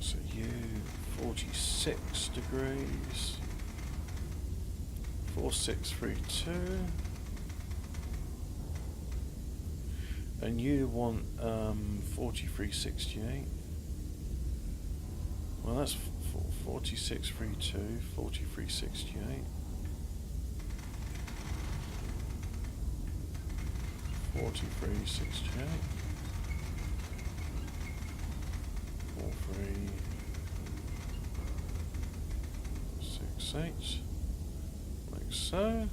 So you 46 degrees, 4632, and you want 4368. Well, that's 4632, 4368. 4368. 4368. Like so.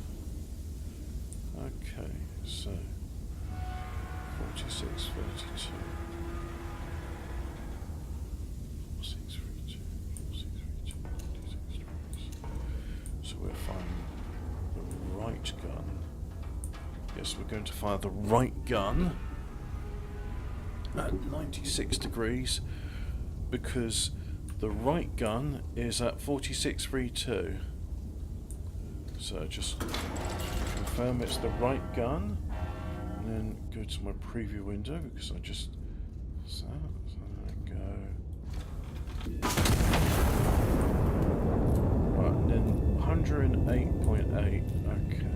Okay, so 4632. 4632. 4632. 4632. So we're firing the right gun. Yes, we're going to fire the right gun at 96 degrees because the right gun is at 4632. So just confirm it's the right gun, and then go to my preview window because I just so there we go. Right, and then 108.8. Okay.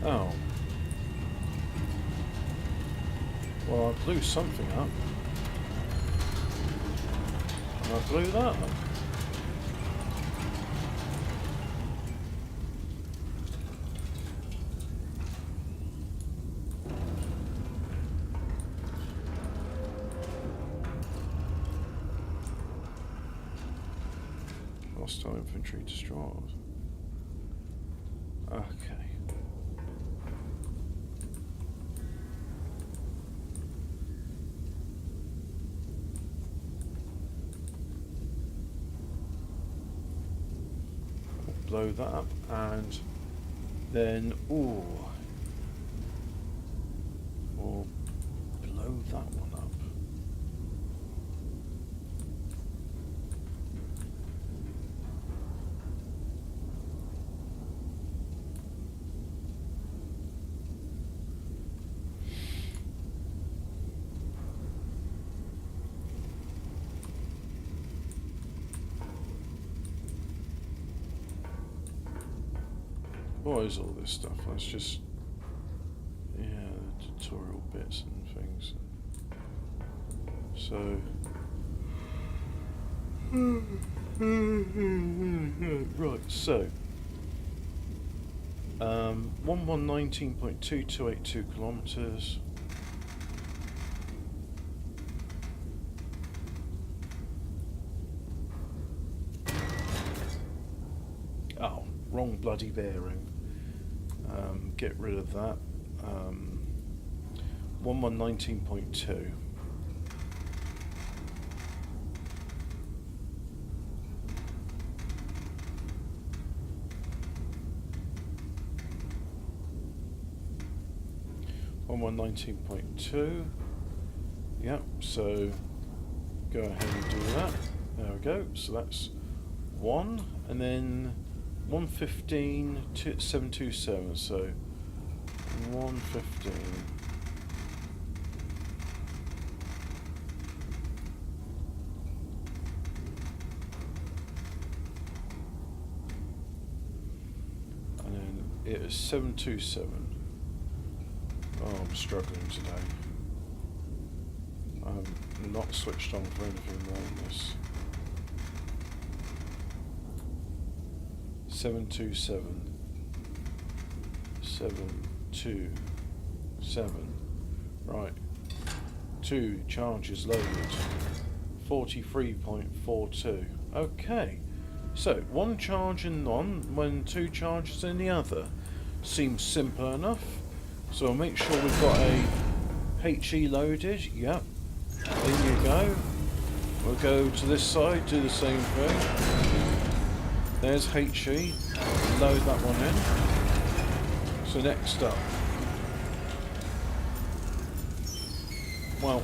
Oh. Well, I blew something up. And I blew that up. Hostile infantry destroyed. Okay. Blow that up, and then we'll blow that one up. What is all this stuff? That's just, yeah, the tutorial bits and things. So, right, so, 1119.2282 kilometers. Oh, wrong bloody bearing. Get rid of that. 1119.2. One 19.2. Yep, so go ahead and do that. There we go. So that's 1, and then 115.727. So 115. And then it is 727. Oh, I'm struggling today. I'm not switched on for anything more than this. 727. 727. Right. 2 charges loaded. 43.42. Okay. So 1 charge in one when 2 charges in the other. Seems simple enough. So we'll make sure we've got a HE loaded. Yep. There you go. We'll go to this side, do the same thing. There's HE. Load that one in. So next up. Well,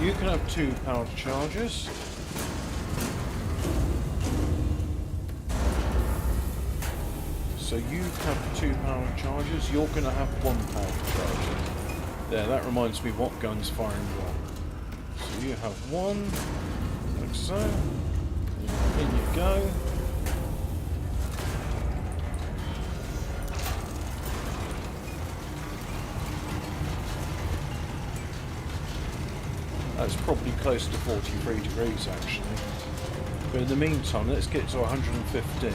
you can have 2 power charges. So you have 2 powder charges, you're going to have 1 powder charge. There, that reminds me what gun's firing what. So you have 1, like so. In you go. That's probably close to 43 degrees actually. But in the meantime, let's get to 115.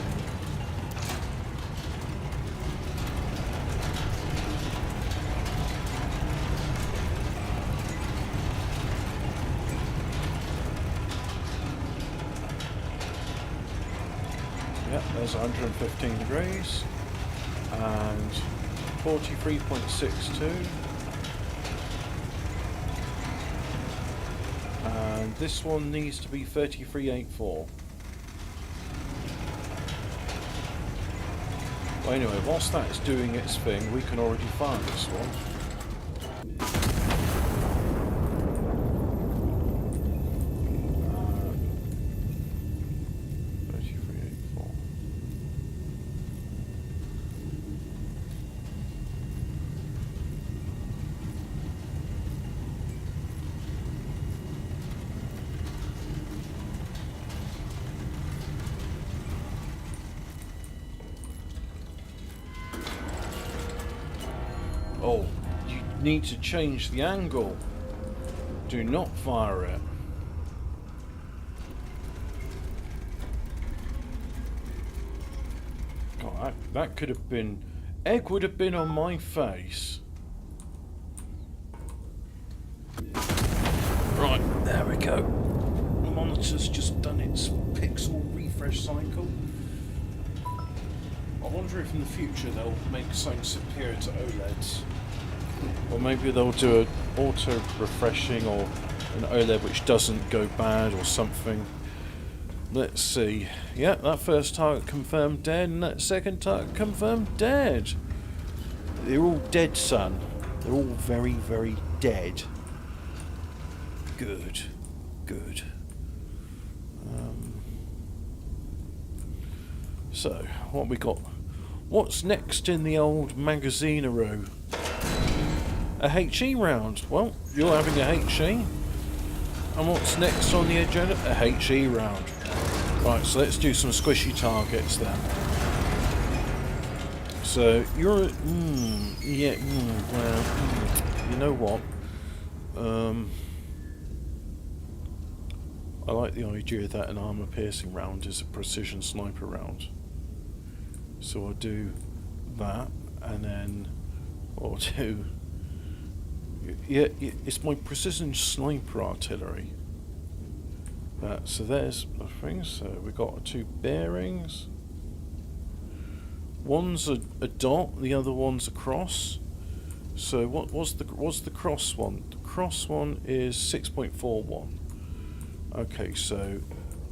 Yep, there's 115 degrees. And 43.62. And this one needs to be 33.84. Well, anyway, whilst that's doing its thing, we can already fire this one. Oh, you need to change the angle. Do not fire it. God, that could have been... Egg would have been on my face. Right, there we go. The monitor's just done its pixel refresh cycle. I wonder if in the future they'll make something superior to OLEDs. Or maybe they'll do an auto-refreshing or an OLED which doesn't go bad or something. Let's see. Yeah, that first target confirmed dead and that second target confirmed dead. They're all dead, son. They're all very, very dead. Good. Good. So, what have we got? What's next in the old magazine-a-roo? A HE round. Well, you're having a HE. And what's next on the agenda? A HE round. Right, so let's do some squishy targets then. So, you're... well, you know what? I like the idea that an armor-piercing round is a precision sniper round. So I'll do that, and then I'll do... Yeah, it's my precision sniper artillery. So there's the thing. So we got 2 bearings. One's a dot, the other one's a cross. So what's the cross one? The cross one is 6.41. Okay, so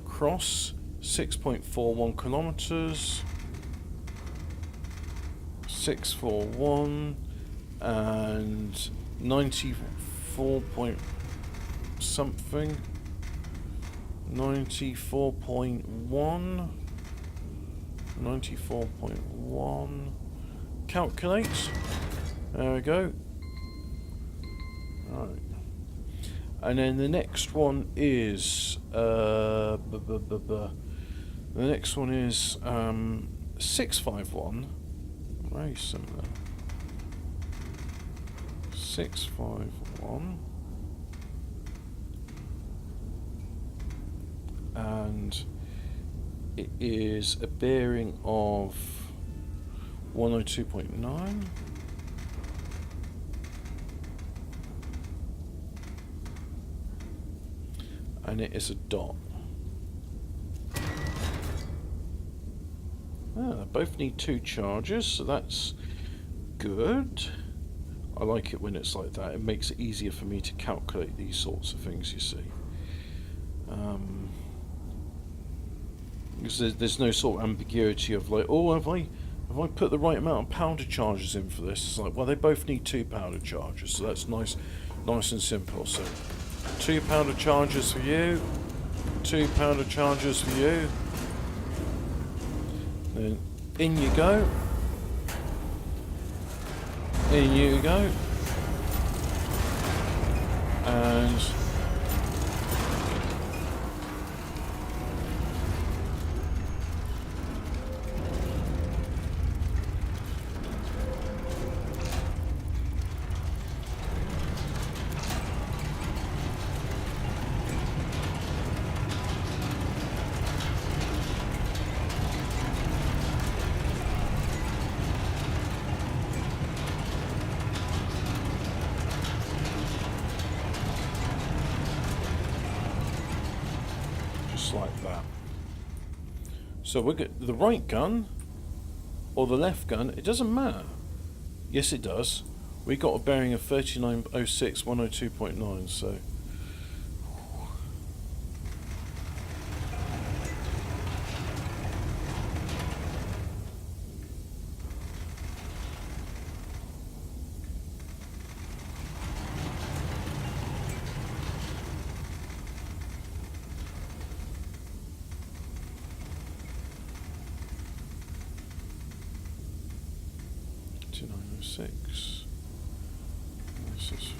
cross 6.41 kilometers. 641 and 94 point something. 94.1. 94.1. Calculate. There we go. Right. And then the next one is the next one is 651. Very similar. 651. And it is a bearing of 102.9. And it is a dot. They both need 2 charges, so that's good. I like it when it's like that. It makes it easier for me to calculate these sorts of things, you see. Because there's no sort of ambiguity of like, oh, have I put the right amount of powder charges in for this? It's like, well, they both need 2 powder charges, so that's nice and simple. So 2 powder charges for you, 2 powder charges for you. Then in you go. In you go. And like that. So we're good. The right gun or the left gun, it doesn't matter. Yes, it does. We got a bearing of 3906, 102.9, so. Six. This is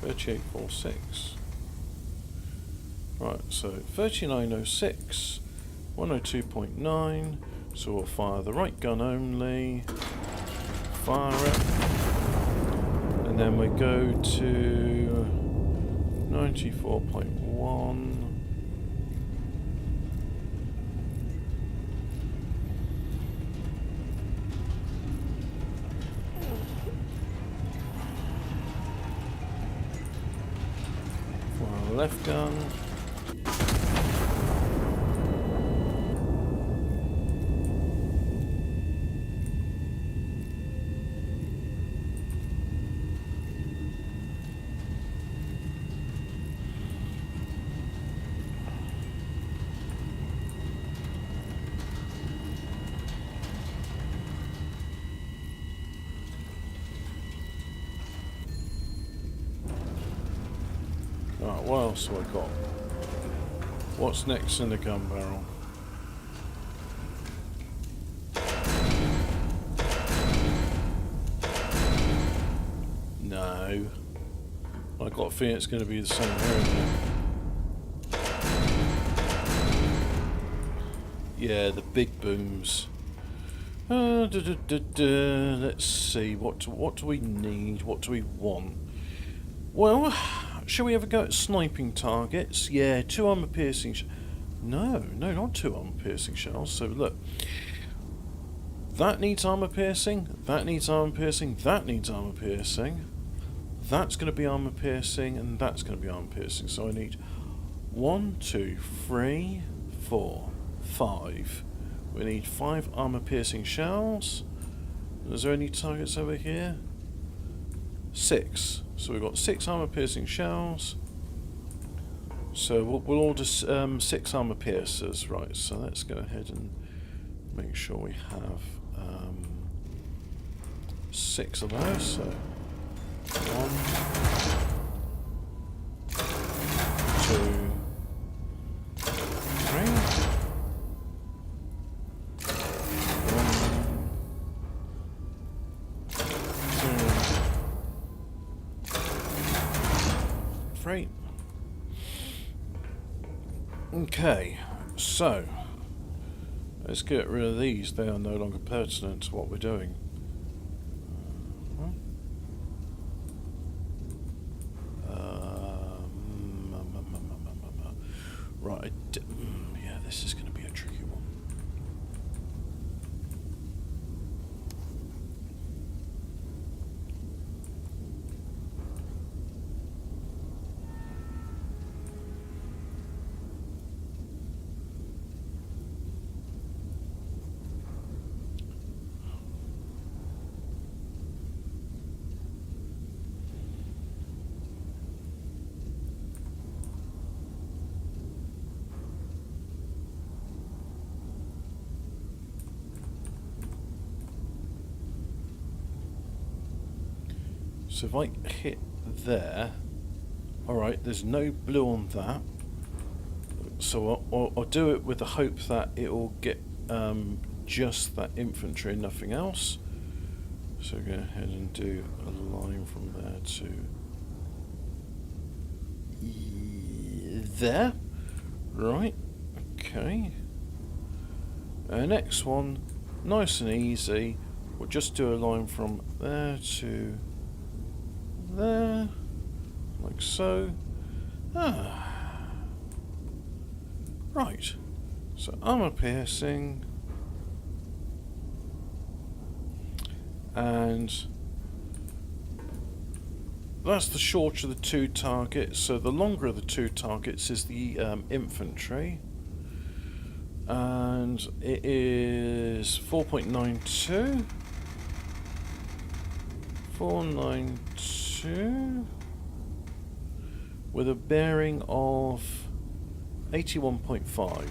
38.6. Right, so 3906, 102.9. So we'll fire the right gun only. Fire it. And then we go to 94.1. Left gun. Right, what else have I got? What's next in the gun barrel? No. I got a feeling it's going to be the same area. Yeah, the big booms. Let's see. What do we need? What do we want? Well, shall we ever go at sniping targets? Yeah, 2 armor piercing. No, not 2 armor piercing shells. So look, that needs armor piercing. That needs armor piercing. That needs armor piercing. That's going to be armor piercing, and that's going to be armor piercing. So I need 1, 2, 3, 4, 5. We need 5 armor piercing shells. Is there any targets over here? 6. So we've got 6 armor piercing shells. So we'll order 6 armor piercers, right? So let's go ahead and make sure we have 6 of those. So 1, 2, 3. 3. Okay, so let's get rid of these. They are no longer pertinent to what we're doing. Right, yeah, this is going to be a tricky one. So if I hit there, alright, there's no blue on that. So I'll do it with the hope that it will get just that infantry and nothing else. So go ahead and do a line from there to there. Right, okay. Next one, nice and easy. We'll just do a line from there to there, like so. Right, so armor piercing, and that's the shorter of the two targets. So the longer of the two targets is the infantry, and it is 4.92. 492 with a bearing of 81.5.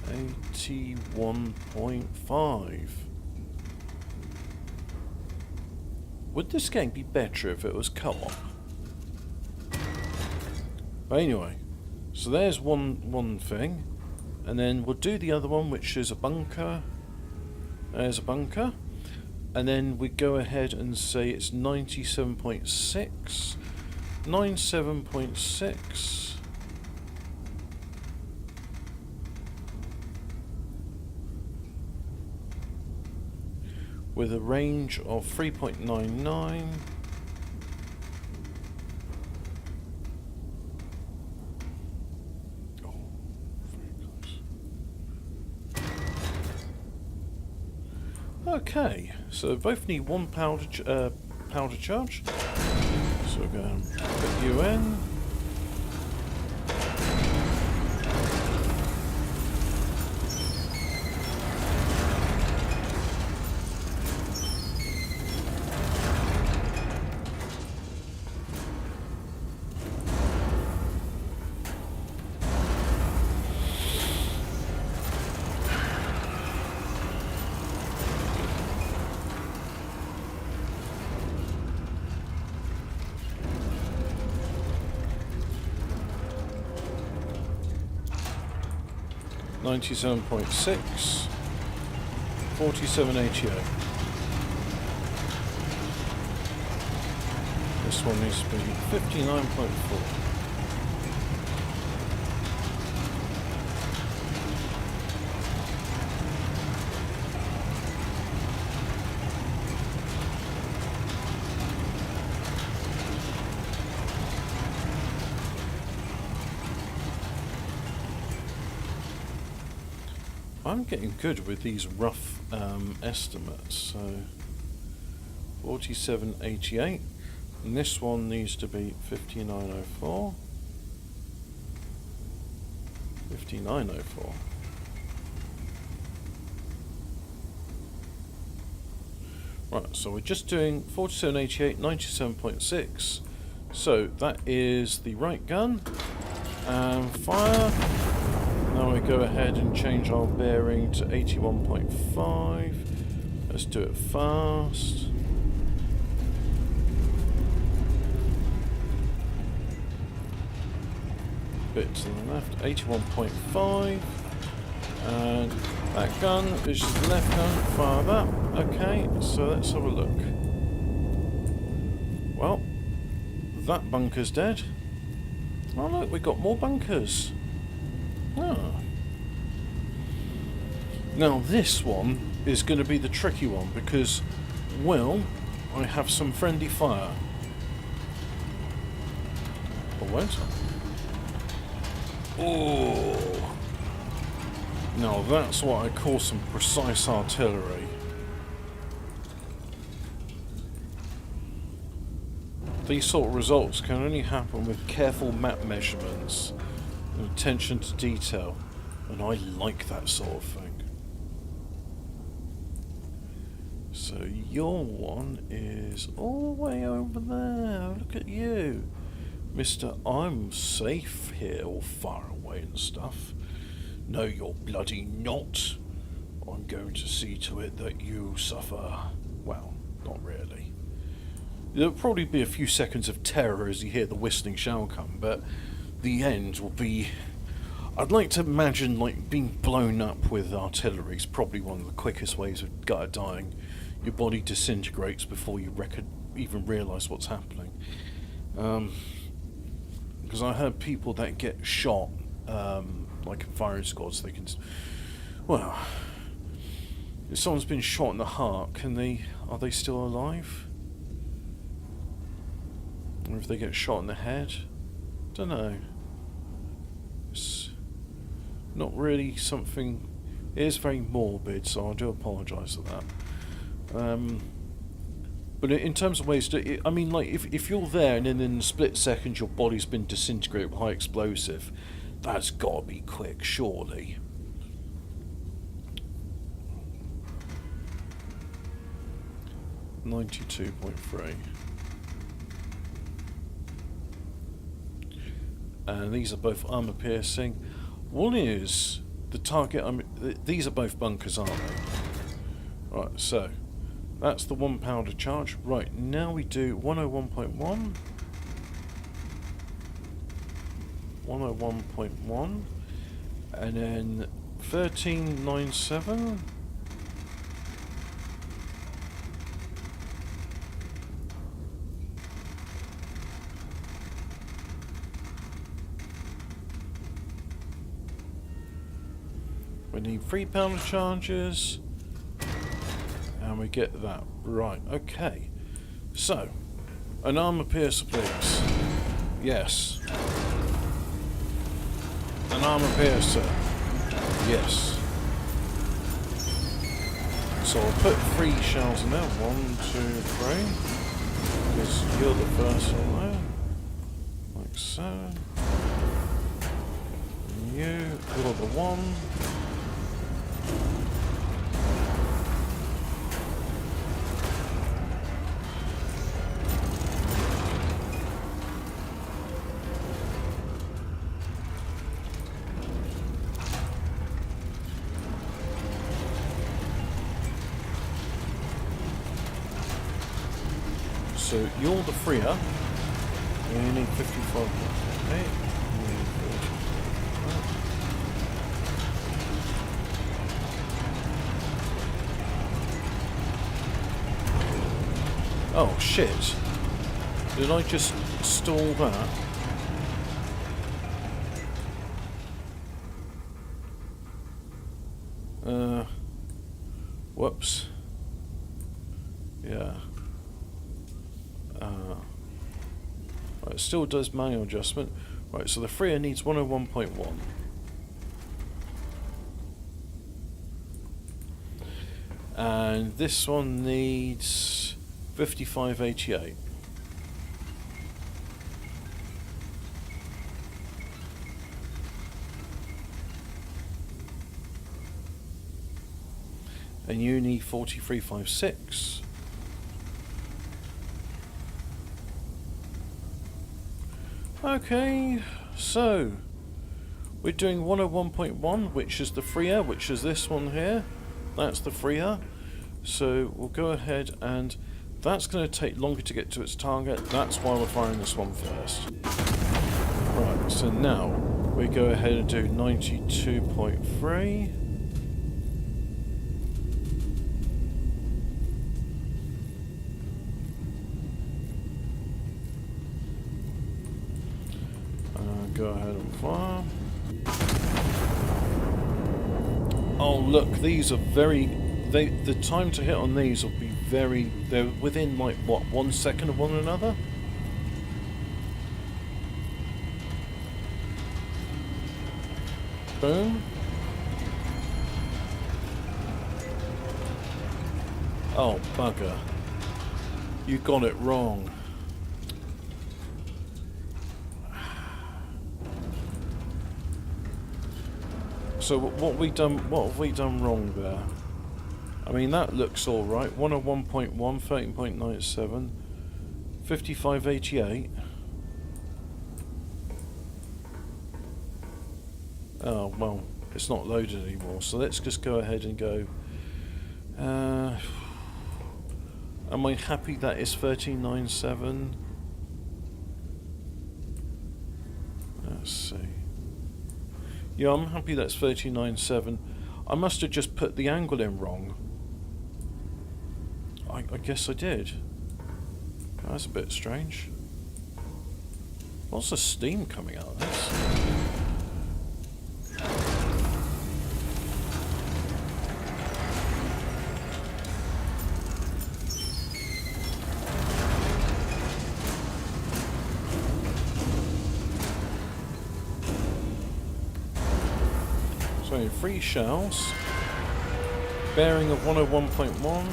81.5. Would this game be better if it was co-op? But anyway, so there's one thing, and then we'll do the other one, which is a bunker. There's a bunker, and then we go ahead and say it's 97.6. 97.6. With a range of 3.99. Oh, very close. Okay, so both need one powder charge. So we're going to put you in. $97.6, 47.88. This one needs to be 59.4. I'm getting good with these rough estimates. So 47.88, and this one needs to be 59.04. 59.04. Right, so we're just doing 47.88, 97.6. So that is the right gun. And fire. Now we go ahead and change our bearing to 81.5. Let's do it fast. Bit to the left, 81.5. And that gun is just the left gun, fire that. Okay, so let's have a look. Well, that bunker's dead. Oh look, we got more bunkers. Oh. Now this one is going to be the tricky one because, well, I have some friendly fire. Or won't I? Oh. Now that's what I call some precise artillery. These sort of results can only happen with careful map measurements and attention to detail, and I like that sort of thing. So your one is all the way over there. Look at you, Mr. I'm safe here, all far away and stuff. No, you're bloody not. I'm going to see to it that you suffer. Well, not really. There'll probably be a few seconds of terror as you hear the whistling shell come, but the end will be I'd like to imagine like being blown up with artillery is probably one of the quickest ways of dying. Your body disintegrates before you even realise what's happening. Because I heard people that get shot, like in firing squads, they can. Well, if someone's been shot in the heart, are they still alive? Or if they get shot in the head? Don't know. It's not really something. It is very morbid, so I do apologise for that. But in terms of ways to, I mean, like if you're there and then in a split second your body's been disintegrated with high explosive, that's got to be quick, surely. .3. And these are both armor piercing. One is the target. These are both bunkers, aren't they? Right, so that's the 1 powder charge. Right, now we do 101.1. 101.1. And then 1397. We need 3 powder charges. And we get that. Right, okay. So, an armor piercer, please. Yes. An armor piercer. Yes. So I'll put 3 shells in there. 1, 2, 3. Because you're the first one there. Like so. And you're the one. So you're the freer. You need 55. Okay. Oh shit. Did I just stall that? Whoops. Yeah. Right, it still does manual adjustment. Right, so the freer needs 101.1. And this one needs 5588. And you need 4356. Okay, so we're doing 101.1, which is the freer, which is this one here. That's the freer. So we'll go ahead and that's going to take longer to get to its target. That's why we're firing this one first. Right, so now we go ahead and do 92.3. Go ahead and fire. Oh look, these are very... the time to hit on these will be very... They're within like, what, 1 second of one another? Boom. Oh, bugger. You got it wrong. So what have we done wrong there? I mean, that looks alright. 101.1, 13.97, 5588. Oh, well, it's not loaded anymore, so let's just go ahead and go. Am I happy that it's 1397? Let's see. Yeah, I'm happy that's 39.7. I must have just put the angle in wrong. I guess I did. That's a bit strange. What's the steam coming out of this? So 3 shells. Bearing of 101.1.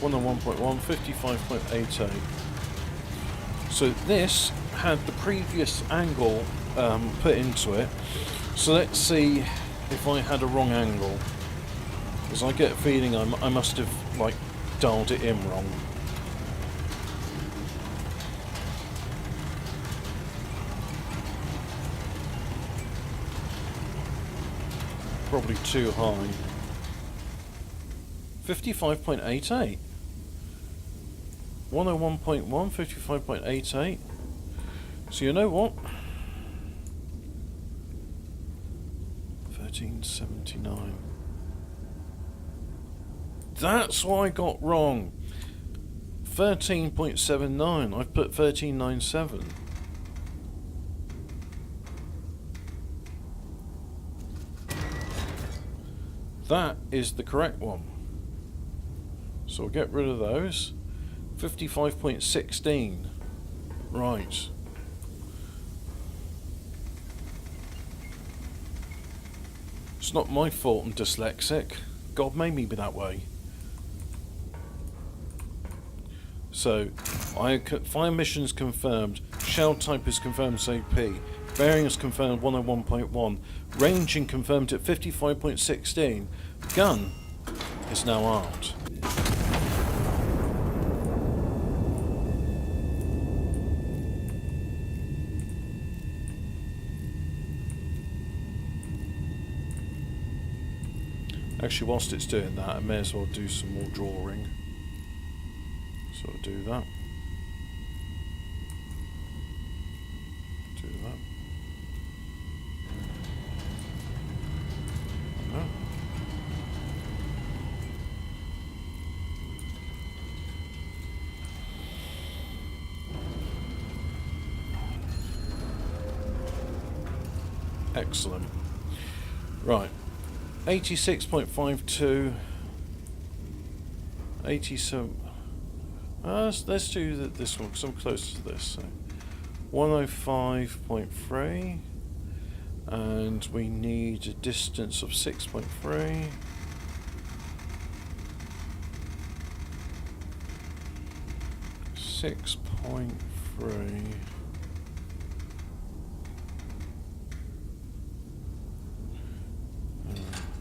One on 1.1, 55.88. So this had the previous angle put into it. So let's see if I had a wrong angle. Because I get a feeling I must have like dialed it in wrong. Probably too high. 55.88. 101.1, 55.88. So you know what? 1379. That's what I got wrong. 13.79. I've put 1397. That is the correct one. So we'll get rid of those. 55.16. Right. It's not my fault I'm dyslexic. God made me be that way. So, fire missions confirmed. Shell type is confirmed as AP. Bearing is confirmed 101.1. Ranging confirmed at 55.16. Gun is now armed. Actually, whilst it's doing that, I may as well do some more drawing. So I'll do that. Do that. No. Excellent. Right. 86.52. 87. Let's do this one because I'm closer to this. So 105.3, and we need a distance of 6.3.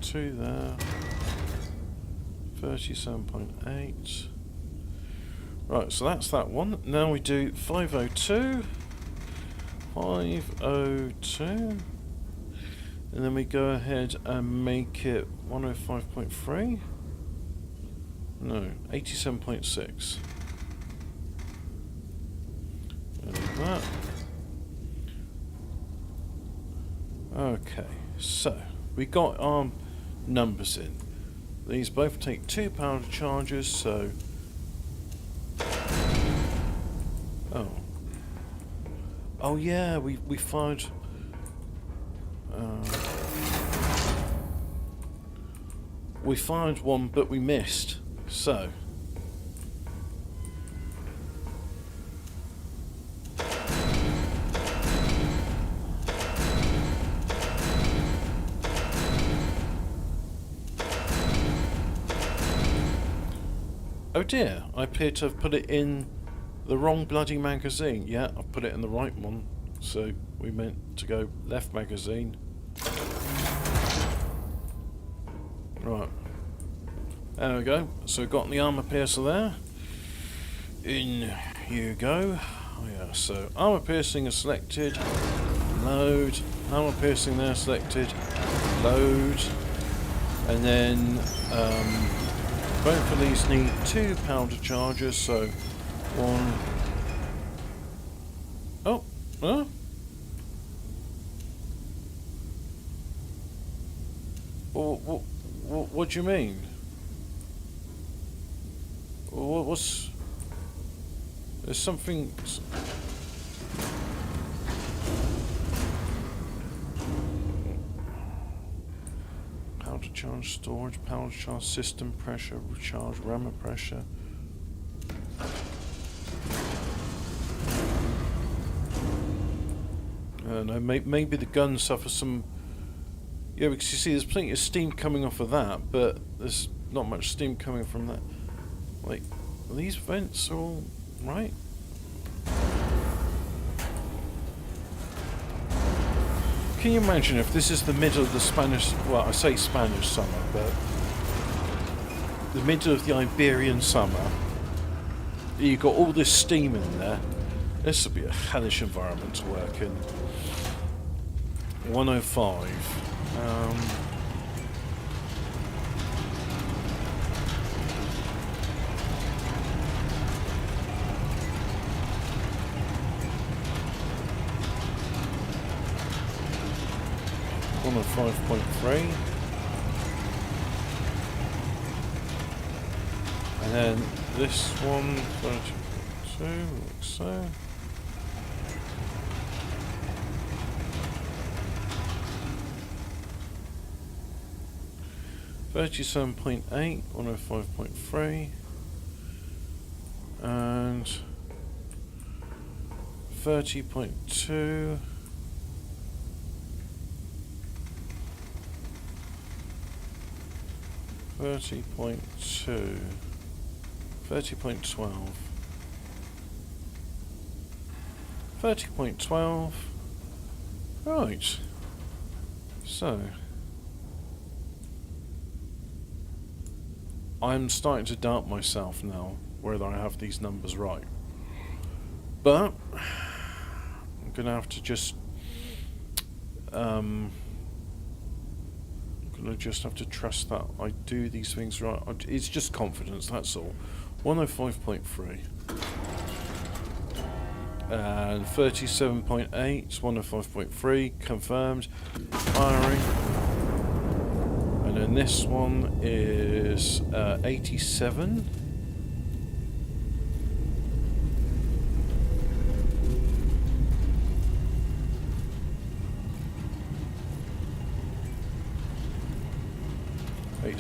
Two there. 37.8. Right, so that's that one. Now we do 502. 502. And then we go ahead and make it 105.3. No, 87.6. And that. Okay, so we got our numbers in. These both take 2 power charges, so... Oh yeah, we fired... we fired one, but we missed, so... Oh dear, I appear to have put it in the wrong bloody magazine. Yeah, I've put it in the right one. So we meant to go left magazine. Right. There we go. So we've got the armor piercer there. In you go. Oh yeah, so armor piercing is selected. Load. armor piercing there selected. Load. And then both of these need 2 powder charges, so 1. Oh, huh? What do you mean? What's... There's something... Powder charge storage, powder charge system pressure, recharge rammer pressure. No, maybe the gun suffers some... Yeah, because you see there's plenty of steam coming off of that, but there's not much steam coming from that. Like, are these vents all right? Can you imagine if this is the middle of the Spanish... Well, I say Spanish summer, but... The middle of the Iberian summer. You've got all this steam in there. This would be a hellish environment to work in. 105. On 5.3, and then this one 30.2, like so. $37.8, 105.3, and 30.2. 30.2, 30.12, 30.12, right, so, I'm starting to doubt myself now, whether I have these numbers right, but, I'm going to have to just, I just have to trust that I do these things right. It's just confidence, that's all. 105.3 and 37.8, 105.3 confirmed. Firing, and then this one is 87.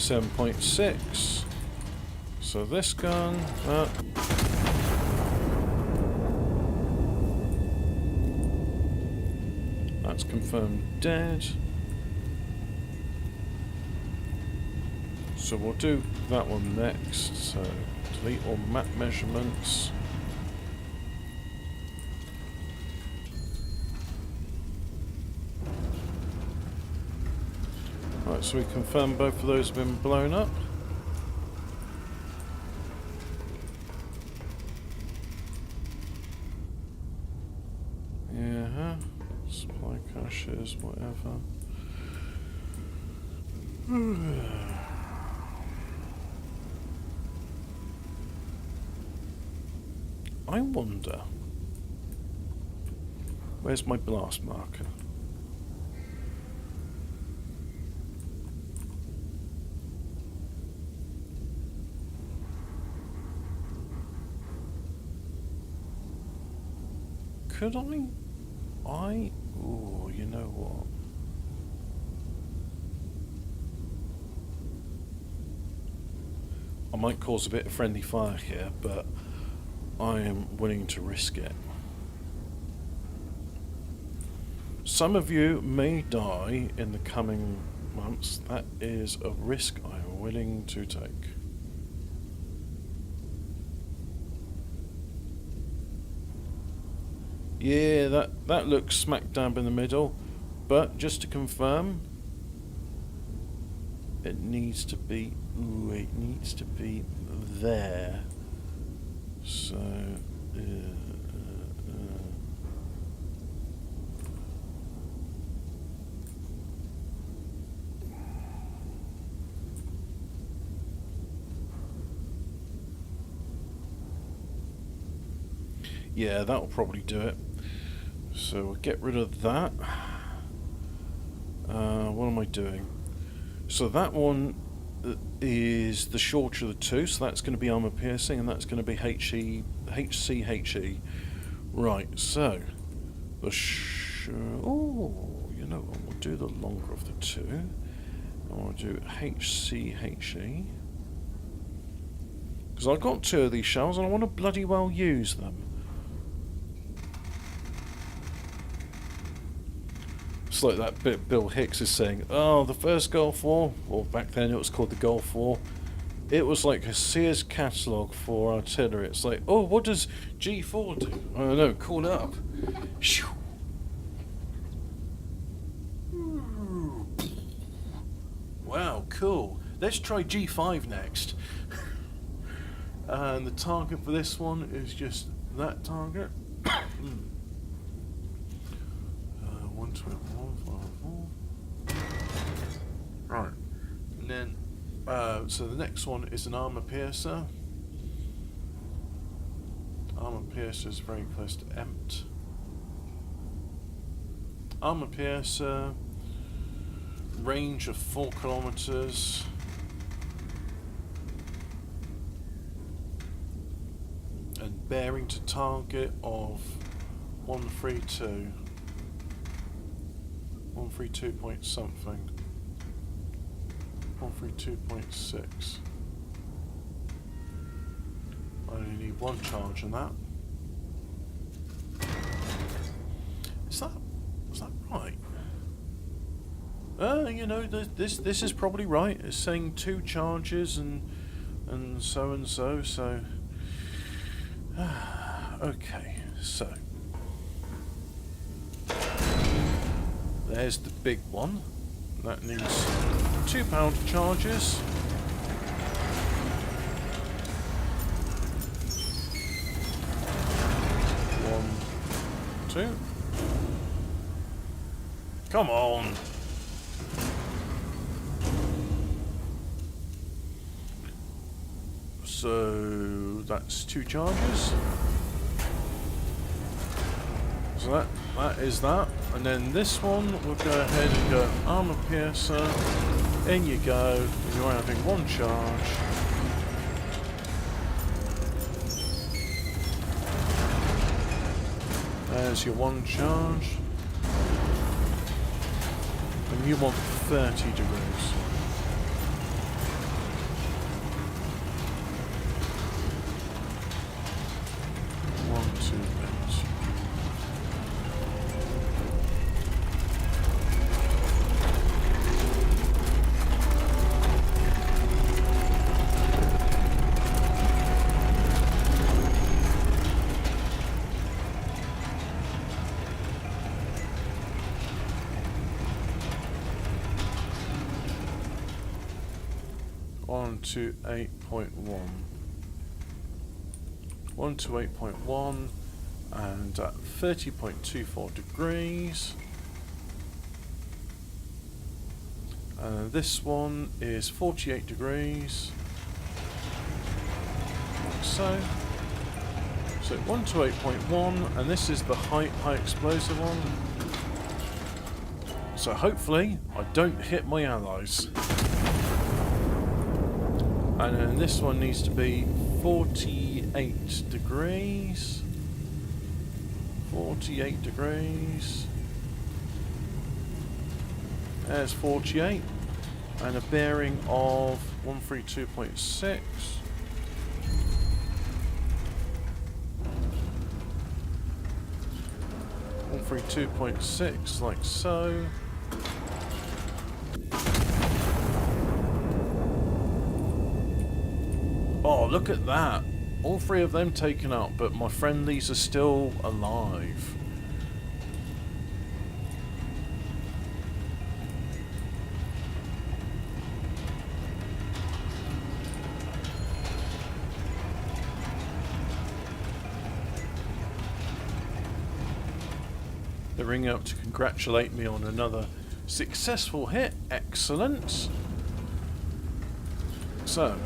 .6. So this gun, that's confirmed dead. So we'll do that one next. So delete all map measurements. Right, so we confirm both of those have been blown up. Yeah, supply caches, whatever. I wonder, where's my blast marker? Could I? Ooh, you know what? I might cause a bit of friendly fire here, but I am willing to risk it. Some of you may die in the coming months. That is a risk I am willing to take. Yeah, that looks smack dab in the middle, but just to confirm, it needs to be, it needs to be there. So, Yeah, that'll probably do it. So we'll get rid of that. What am I doing? So that one is the shorter of the two, so that's going to be armor piercing, and that's going to be HCHE. Right, so oh, you know what? We'll do the longer of the two. I want to do HCHE because I've got two of these shells, and I want to bloody well use them. It's like that bit Bill Hicks is saying, oh, the first Gulf War, or back then it was called the Gulf War, it was like a Sears catalogue for artillery. It's like, oh, what does G4 do? I don't know, call it up. Wow, cool. Let's try G5 next. And the target for this one is just that target. 1, 2, 1, 5, 4. Right. And then, so the next one is an armor piercer. Armor piercer is very close to empt. Armor piercer, range of 4 kilometers. And bearing to target of 132. 132 point something. 132.6. I only need one charge on that. Is that right? You know, this is probably right. It's saying 2 charges and so. Okay, so there's the big one. That needs 2 powder charges. One, 2. Come on. So that's 2 charges. So that is that. And then this one, we'll go ahead and go armor piercer. In you go. You're having 1 charge. There's your 1 charge. And you want 30 degrees. To 8.1. 1 to 8.1 and at 30.24 degrees. This one is 48 degrees. Like so. So 1 to 8.1, and this is the high explosive one. So hopefully I don't hit my allies. And then this one needs to be 48 degrees. 48 degrees. There's 48. And a bearing of 132.6. .6, like so. Oh, look at that. All 3 of them taken out, but my friendlies are still alive. They're ringing up to congratulate me on another successful hit. Excellent. So,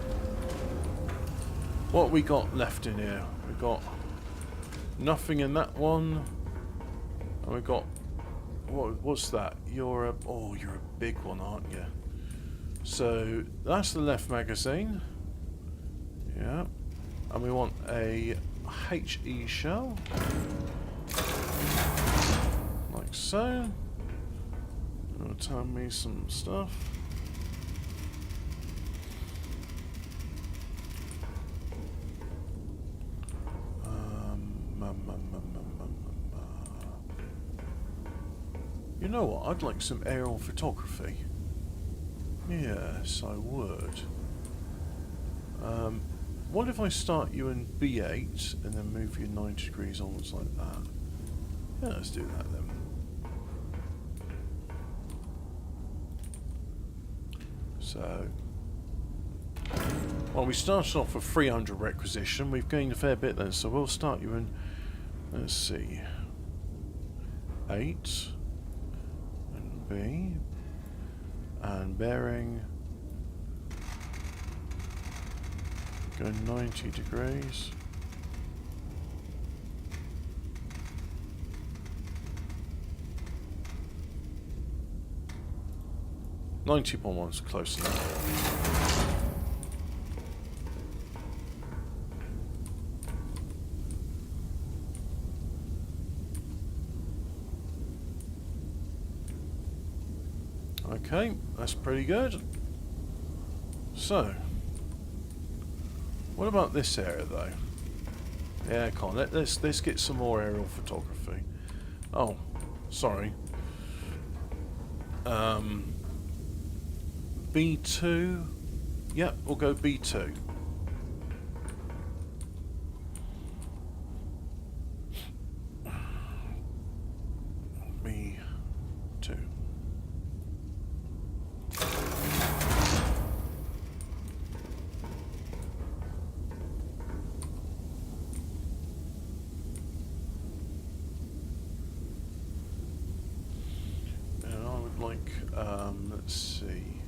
what we got left in here? We got Nothing in that one. And we got... What's that? You're a... Oh, you're a big one, aren't you? So, that's the left magazine. Yeah. And we want a HE shell. Like so. It'll tell me some stuff. You know what? I'd like some aerial photography. Yes, I would. What if I start you in B8 and then move you 90 degrees onwards like that? Yeah, let's do that then. So, well, we started off with 300 requisition. We've gained a fair bit then, so we'll start you in, let's see, 8 and B and bearing. Go 90 degrees. .1's close enough. Okay, that's pretty good. So, what about this area though? Yeah, come on, let's get some more aerial photography. Oh, sorry. B2. Yep, we'll go B2. B2. Let's see,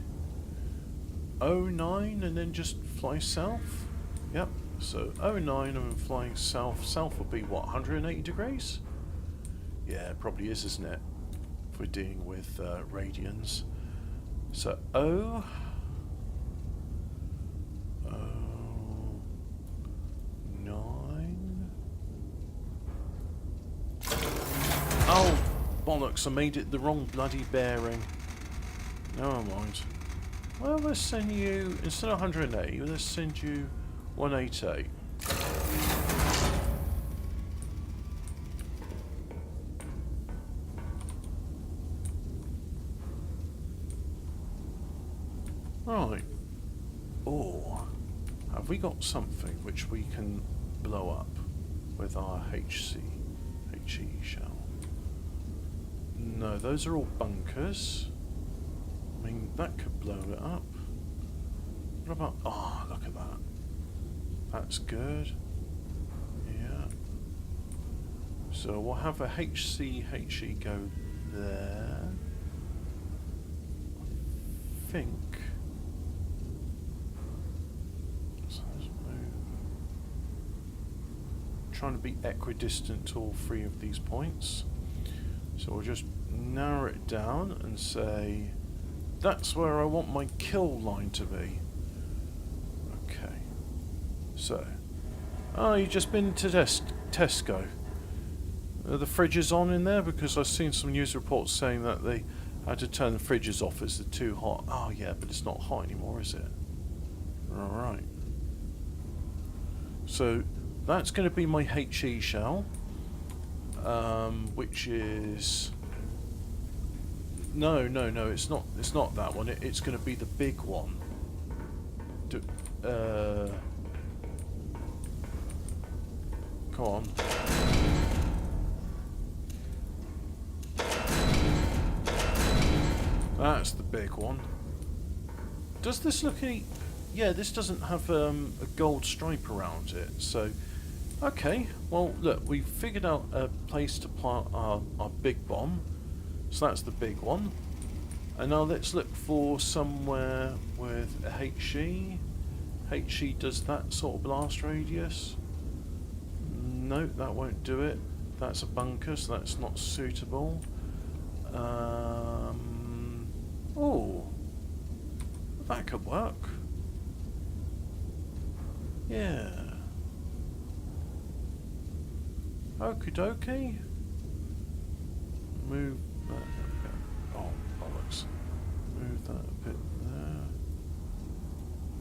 09 and then just fly south. Yep, so 09 and then flying south. South will be what, 180 degrees? Yeah, it probably is, isn't it? If we're dealing with radians. So O 09. Oh, bollocks, I made it the wrong bloody bearing. Never mind. Well, let's send you, instead of 180, let's send you 188. Right. Oh, have we got something which we can blow up with our HE shell? No, those are all bunkers. I mean, that could blow it up. What about... Oh, look at that. That's good. Yeah. So we'll have a HE go there. I think. So let's move. Trying to be equidistant to all three of these points. So we'll just narrow it down and say... That's where I want my kill line to be. Okay. So. Oh, you've just been to Tesco. Are the fridges on in there? Because I've seen some news reports saying that they had to turn the fridges off as they're too hot. Oh yeah, but it's not hot anymore, is it? Alright. So, that's going to be my HE shell. Which is... No, it's not. It's not that one. It's going to be the big one. Come on. That's the big one. Does this look any... Yeah, this doesn't have a gold stripe around it. So, okay. Well, look, we've figured out a place to plant our big bomb. So that's the big one. And now let's look for somewhere with a HE. HE does that sort of blast radius? No, that won't do it. That's a bunker, so that's not suitable. Oh, that could work. Yeah. Okie dokie. Move that a bit. Oh, bollocks. Move that a bit there.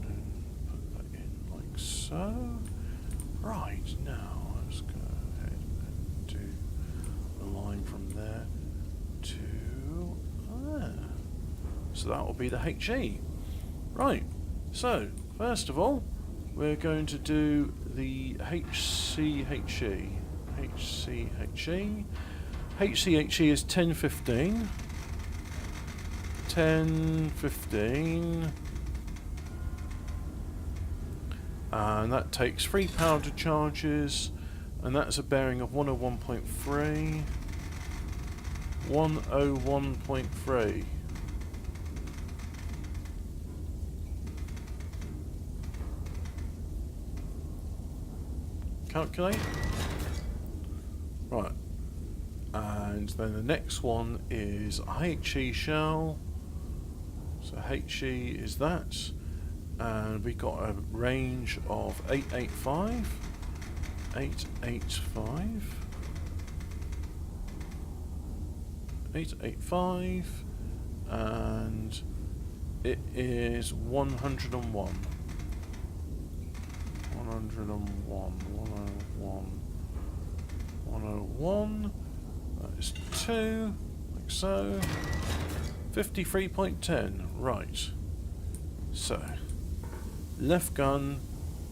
And put that in like so. Right, now let's go ahead and do a line from there to there. So that will be the HE. Right, so first of all, we're going to do the HCHE. HCHE. HCHE is 1015. 1015. And that takes 3 powder charges, and that's a bearing of 101.3. 101.3. Calculate. Right. And then the next one is a HE shell. So HE is that. And we got a range of 885. 885. 885. And it is 101. 101. 101. That is 2. Like so. 53.10. Right. So. Left gun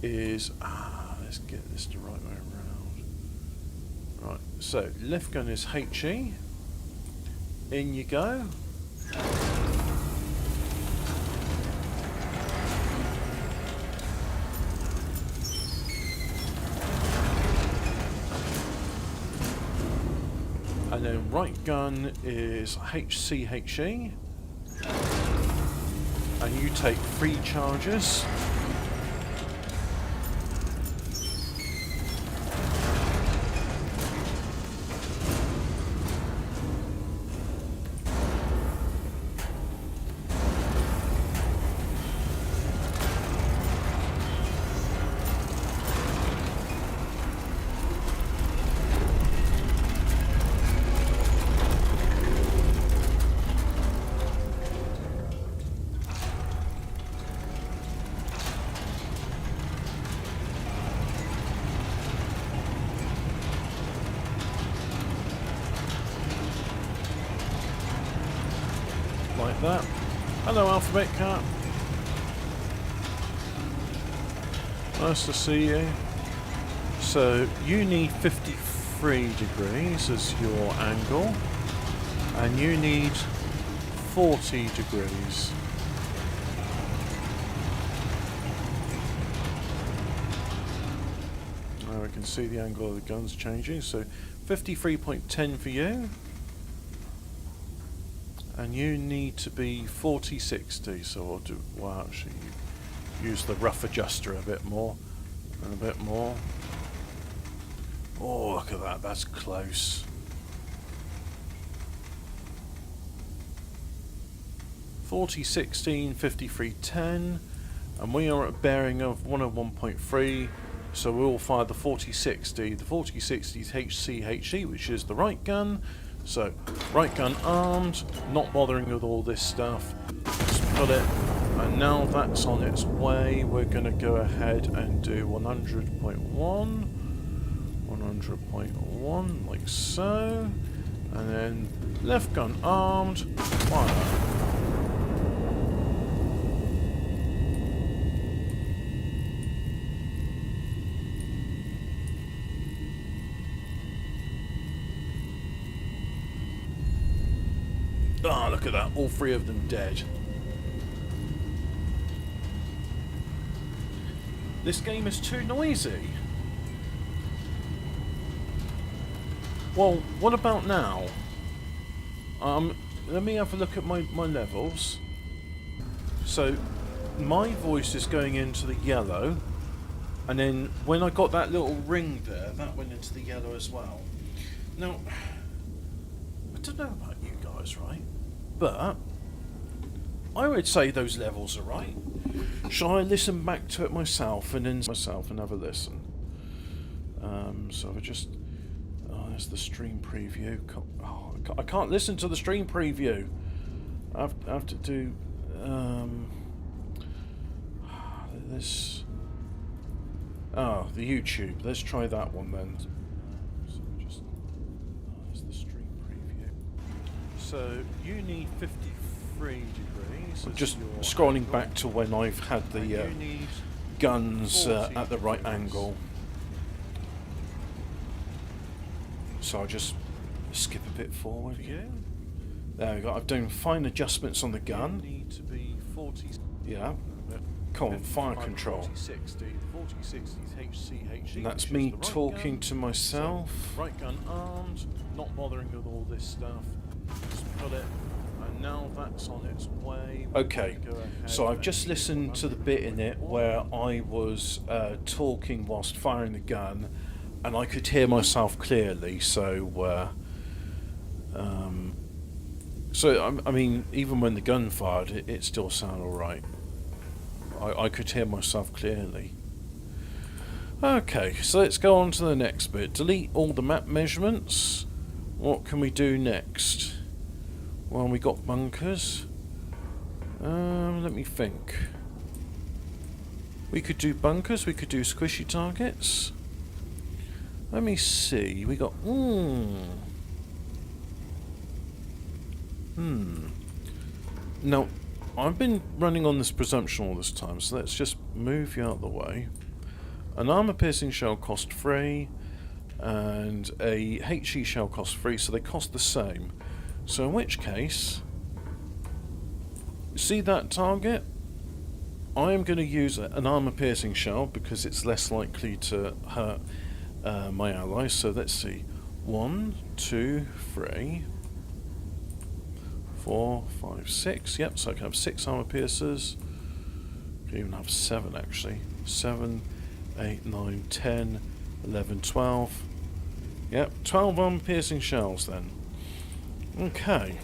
is... let's get this the right way around. Right, so left gun is HE. In you go. And then right gun is HCHE. And you take 3 charges. Like that. Hello, Alphabet Cat. Nice to see you. So you need 53 degrees as your angle, and you need 40 degrees. Now we can see the angle of the guns changing. So 53.10 for you. And you need to be 40-60, so I'll do, well actually use the rough adjuster a bit more, and a bit more. Oh, look at that, that's close. 40-16, 53-10, and we are at a bearing of 101.3, so we'll fire the 40-60. The 40-60 is HCHE, which is the right gun. So, right gun armed, not bothering with all this stuff, just put it, and now that's on its way, we're going to go ahead and do 100.1, 100.1, like so, and then left gun armed, fire. Ah, look at that, all 3 of them dead. This game is too noisy. Well, what about now? Let me have a look at my levels. So, my voice is going into the yellow. And then when I got that little ring there, that went into the yellow as well. Now, I don't know about you guys, right? But I would say those levels are right. Shall I listen back to it myself and have a listen? So I just... Oh, there's the stream preview. I can't listen to the stream preview. I have to do... this... Ah, the YouTube. Let's try that one then. So just... there's the stream preview. So you need 53 degrees. I'm just scrolling angle. Back to when I've had the guns at the right angle. So I'll just skip a bit forward. Yeah. There we go. I've done fine adjustments on the gun. You need to be 40. Yeah. Come on, fire control. 4060, 4060 HCHE. And that's me talking to myself. Right gun armed, not bothering with all this stuff. Just put it, and now that's on its way. Okay, so I've just listened to the bit in it where I was talking whilst firing the gun, and I could hear myself clearly. So, I mean, even when the gun fired, it still sounded all right. I could hear myself clearly. Okay, so let's go on to the next bit. Delete all the map measurements. What can we do next? Well, we got bunkers. Let me think. We could do bunkers, we could do squishy targets. Let me see. We got... Now, I've been running on this presumption all this time, so let's just move you out of the way. An armor-piercing shell cost free, and a HE shell cost free, so they cost the same. So in which case, see that target? I am going to use an armor-piercing shell because it's less likely to hurt my allies. So let's see. 1, 2, 3... 4, 5, 6. Yep, so I can have 6 armor piercers. I can even have 7 actually. 7, 8, 9, 10, 11, 12. Yep, 12 armor piercing shells then. Okay.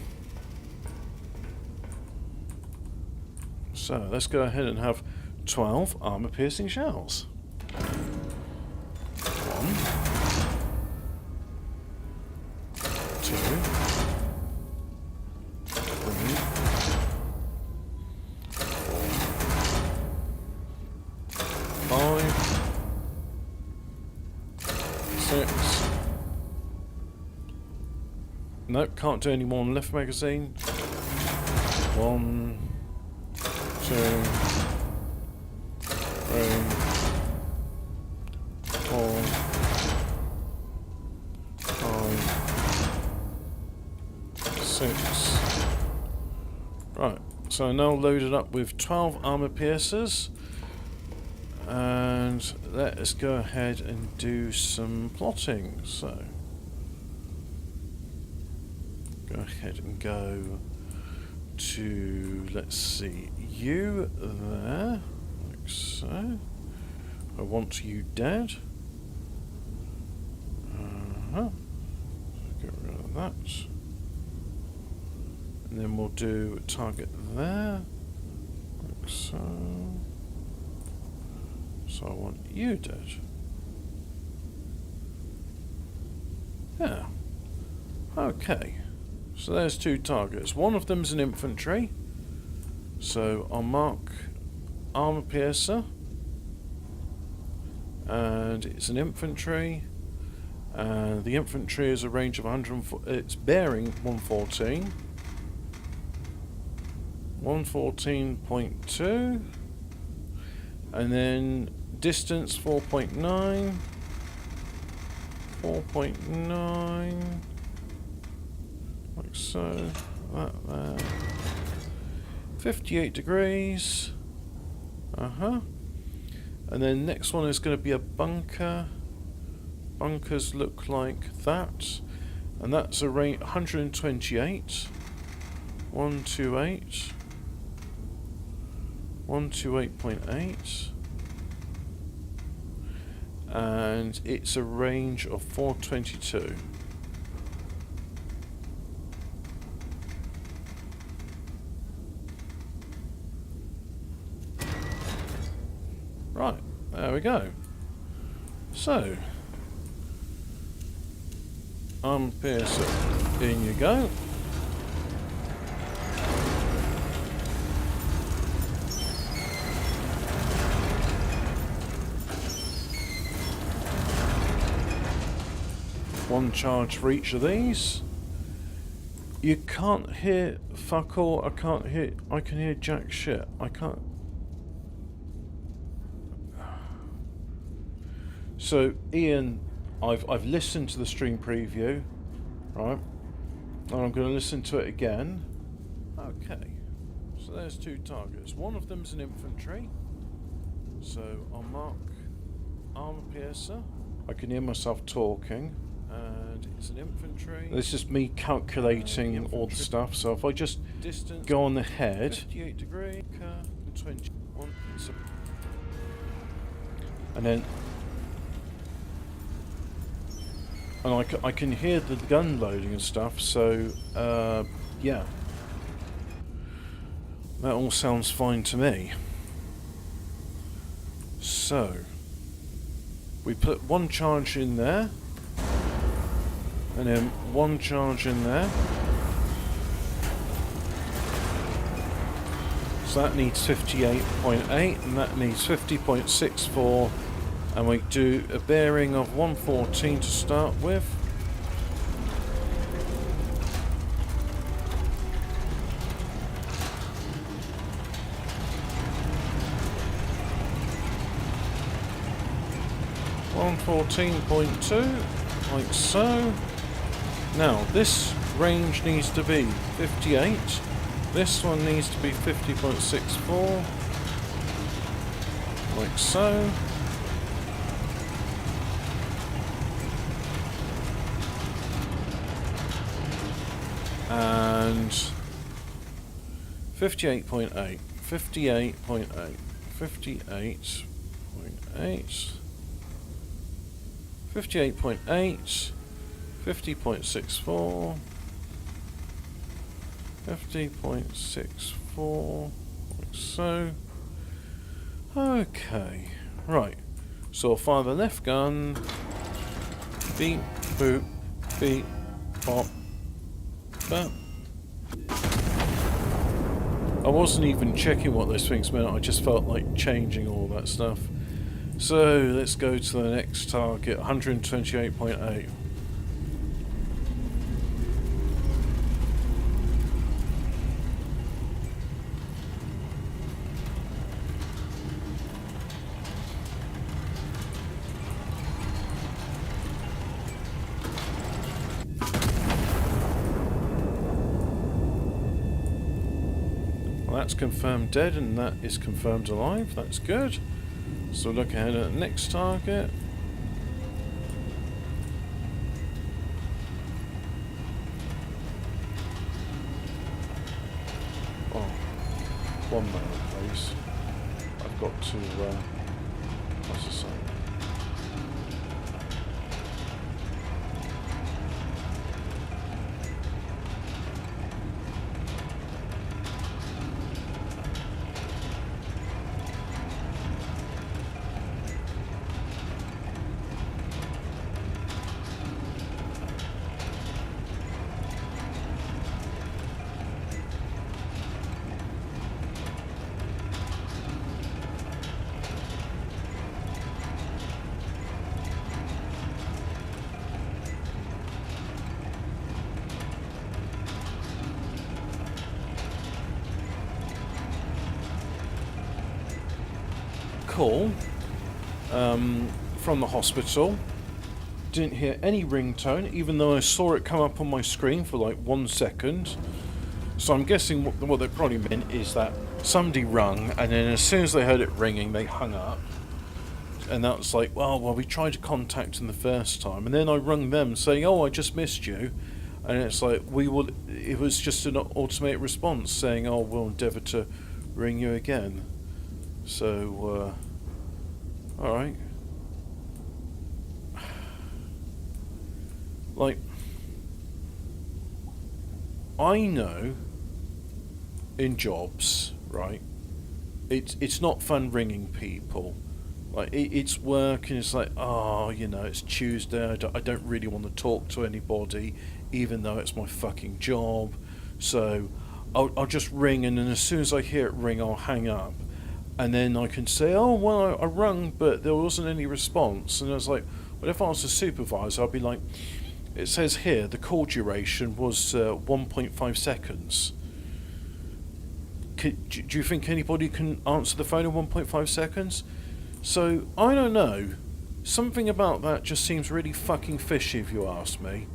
So let's go ahead and have 12 armor piercing shells. 1, 2, 6. Nope, can't do any more on left magazine. 1, 2, 3, 4, 5, 6. Right, so now loaded up with 12 armor piercers. And let us go ahead and do some plotting. So, go ahead and go to, let's see, you there, like so. I want you dead. Get rid of that. And then we'll do a target there, like so. So I want you dead. Yeah. Okay. So there's 2 targets. One of them's an infantry. So I'll mark armor piercer. And it's an infantry. And the infantry is a range of 104. It's bearing 114. 114.2. And then distance 4.9, 4.9, like so, that there, 58 degrees, and then next one is going to be a bunker. Bunkers look like that, and that's a range 128, 128, 128.8, and it's a range of 422. Right, there we go. So, Pearson, in you go. One charge for each of these. You can't hear fuck all. I can hear jack shit. I can't. So Ian, I've listened to the stream preview, right? And I'm going to listen to it again. Okay. So there's two targets. One of them's an infantry. So I'll mark armor piercer. I can hear myself talking. And it's an infantry. This is me calculating all the stuff. So if I just distance, go on ahead. 58 degree, 21. And then, and I can hear the gun loading and stuff. So yeah, that all sounds fine to me. So we put one charge in there. And then one charge in there. So that needs 58.8 and that needs 50.64. And we do a bearing of 114 to start with. $114.2, like so. Now, this range needs to be 58. This one needs to be 50.64. Like so. And 58.8. 58.8. 58.8. 58.8. 50.64, 50.64, like so. Okay, right. So I'll fire the left gun. Beep, boop, beep, pop, bop. I wasn't even checking what those things meant. I just felt like changing all that stuff. So let's go to the next target, 128.8. That's confirmed dead and that is confirmed alive. That's good. So look ahead at the next target. Oh, 1 moment please. I've got to, what's the saying? Call from the hospital. Didn't hear any ringtone, even though I saw it come up on my screen for like 1 second. So I'm guessing what they probably meant is that somebody rung, and then as soon as they heard it ringing, they hung up. And that was like, well, we tried to contact them the first time, and then I rung them saying, oh, I just missed you. And it's like, it was just an automated response saying, oh, we'll endeavour to ring you again. So, alright. Like, I know in jobs, right? It's not fun ringing people. Like it's work, and it's like, oh, it's Tuesday. I don't really want to talk to anybody, even though it's my fucking job. So I'll just ring, and then as soon as I hear it ring, I'll hang up, and then I can say, oh well, I rung, but there wasn't any response. And I was like, well, if I was a supervisor, I'd be like, it says here the call duration was 1.5 seconds. Do you think anybody can answer the phone in 1.5 seconds? So, I don't know. Something about that just seems really fucking fishy, if you ask me.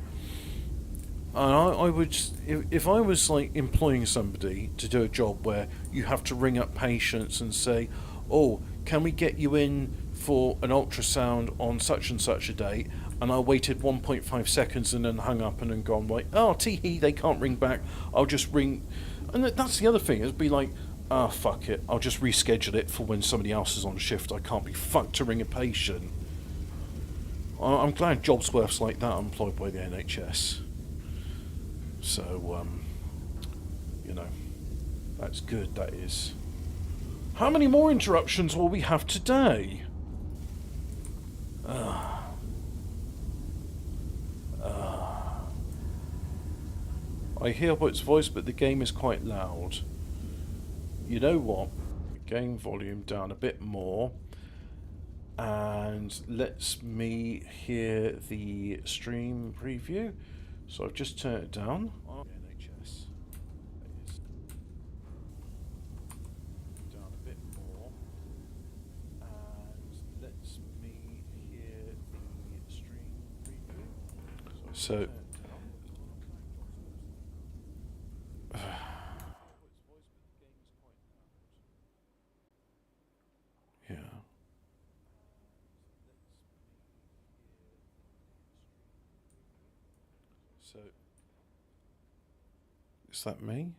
And I would, if I was like employing somebody to do a job where you have to ring up patients and say, oh, can we get you in for an ultrasound on such and such a date? And I waited 1.5 seconds and then hung up and then gone, like, oh, tee-hee, they can't ring back. I'll just ring. And that's the other thing. It'd be like, ah, fuck it. I'll just reschedule it for when somebody else is on shift. I can't be fucked to ring a patient. I'm glad Jobsworth's like that employed by the NHS. So, that's good, that is. How many more interruptions will we have today? I hear its voice, but the game is quite loud. You know what? Game volume down a bit more. And lets me hear the stream preview. So I've just turned it down. NHS. Down a bit more. And lets me hear the stream preview. So yeah. So, is that me?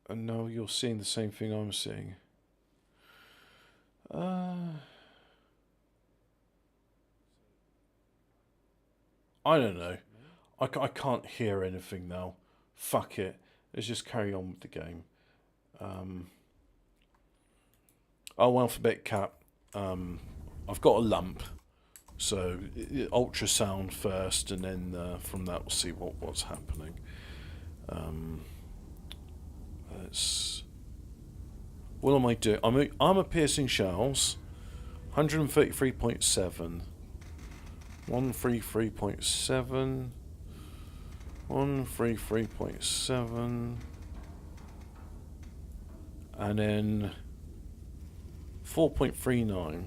And no, you're seeing the same thing I'm seeing. I don't know. I can't hear anything now. Fuck it. Let's just carry on with the game. Alphabet Cap. I've got a lump. So, ultrasound first, and then from that we'll see what's happening. What am I doing? I'm a piercing shells. 133.7. 133.7. 133.7. And then 4.39.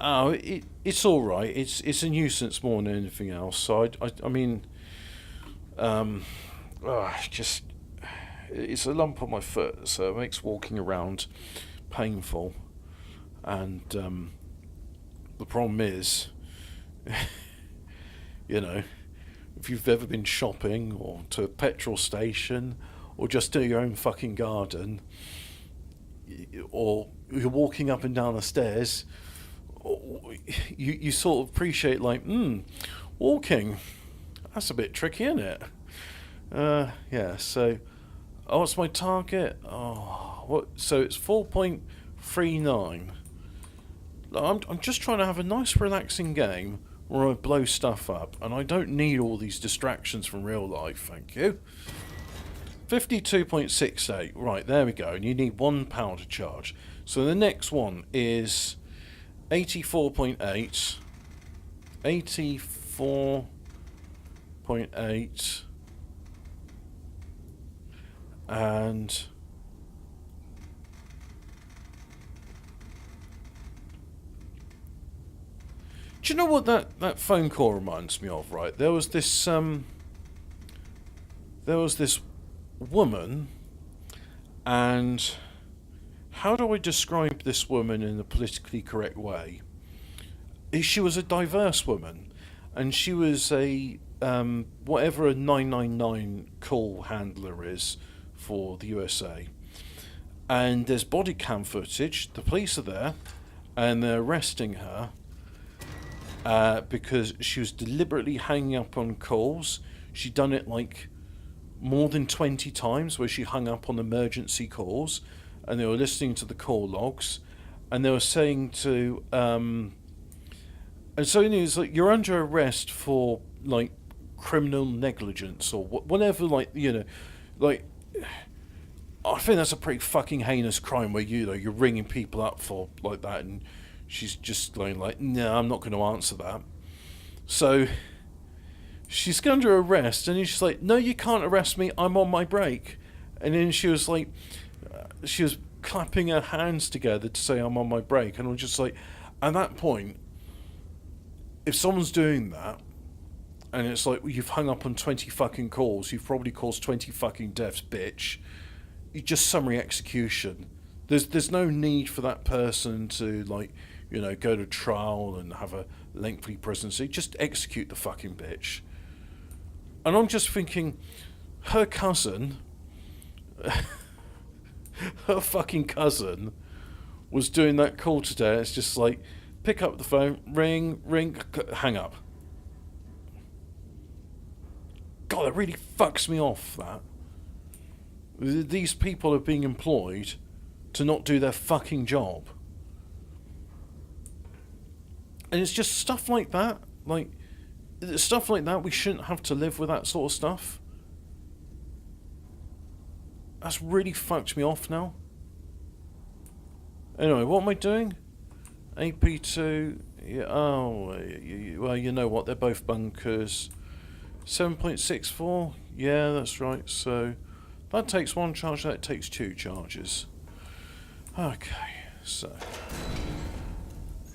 Oh, it's all right. It's a nuisance more than anything else. So I mean, just it's a lump on my foot, so it makes walking around painful. And the problem is, if you've ever been shopping or to a petrol station or just to your own fucking garden, or you're walking up and down the stairs, you sort of appreciate, like, walking, that's a bit tricky, isn't it? Yeah, so, what's my target? So it's 4.39. I'm just trying to have a nice relaxing game where I blow stuff up, and I don't need all these distractions from real life, thank you. 52.68, right, there we go, and you need £1 to charge. So the next one is 84.8, 84.8, and do you know what that phone call reminds me of, right? There was this woman, and how do I describe this woman in a politically correct way? She was a diverse woman, and she was a whatever a 999 call handler is for the USA. And there's body cam footage. The police are there, and they're arresting her because she was deliberately hanging up on calls. She'd done it like more than 20 times, where she hung up on emergency calls, and they were listening to the call logs, and they were saying to and so it was like, you're under arrest for like criminal negligence or whatever, like, you know, like, I think that's a pretty fucking heinous crime where, you know, you're ringing people up for like that, and she's just like, no, I'm not going to answer that. So she's under arrest, and she's like, no, you can't arrest me, I'm on my break. And then she was like, she was clapping her hands together to say, I'm on my break. And I'm just like, at that point, if someone's doing that, and it's like, well, you've hung up on 20 fucking calls, you've probably caused 20 fucking deaths, bitch, you just summary execution. There's no need for that person to, like, you know, go to trial and have a lengthy presidency. Just execute the fucking bitch. And I'm just thinking, her cousin, her fucking cousin, was doing that call today. It's just like, pick up the phone, ring, hang up. God, that really fucks me off, that. These people are being employed to not do their fucking job. And it's just stuff like that. Like, stuff like that, we shouldn't have to live with that sort of stuff. That's really fucked me off now. Anyway, what am I doing? AP2, yeah, oh, well, you know what, they're both bunkers. 7.64, yeah, that's right, so that takes one charge, that takes two charges. Okay, so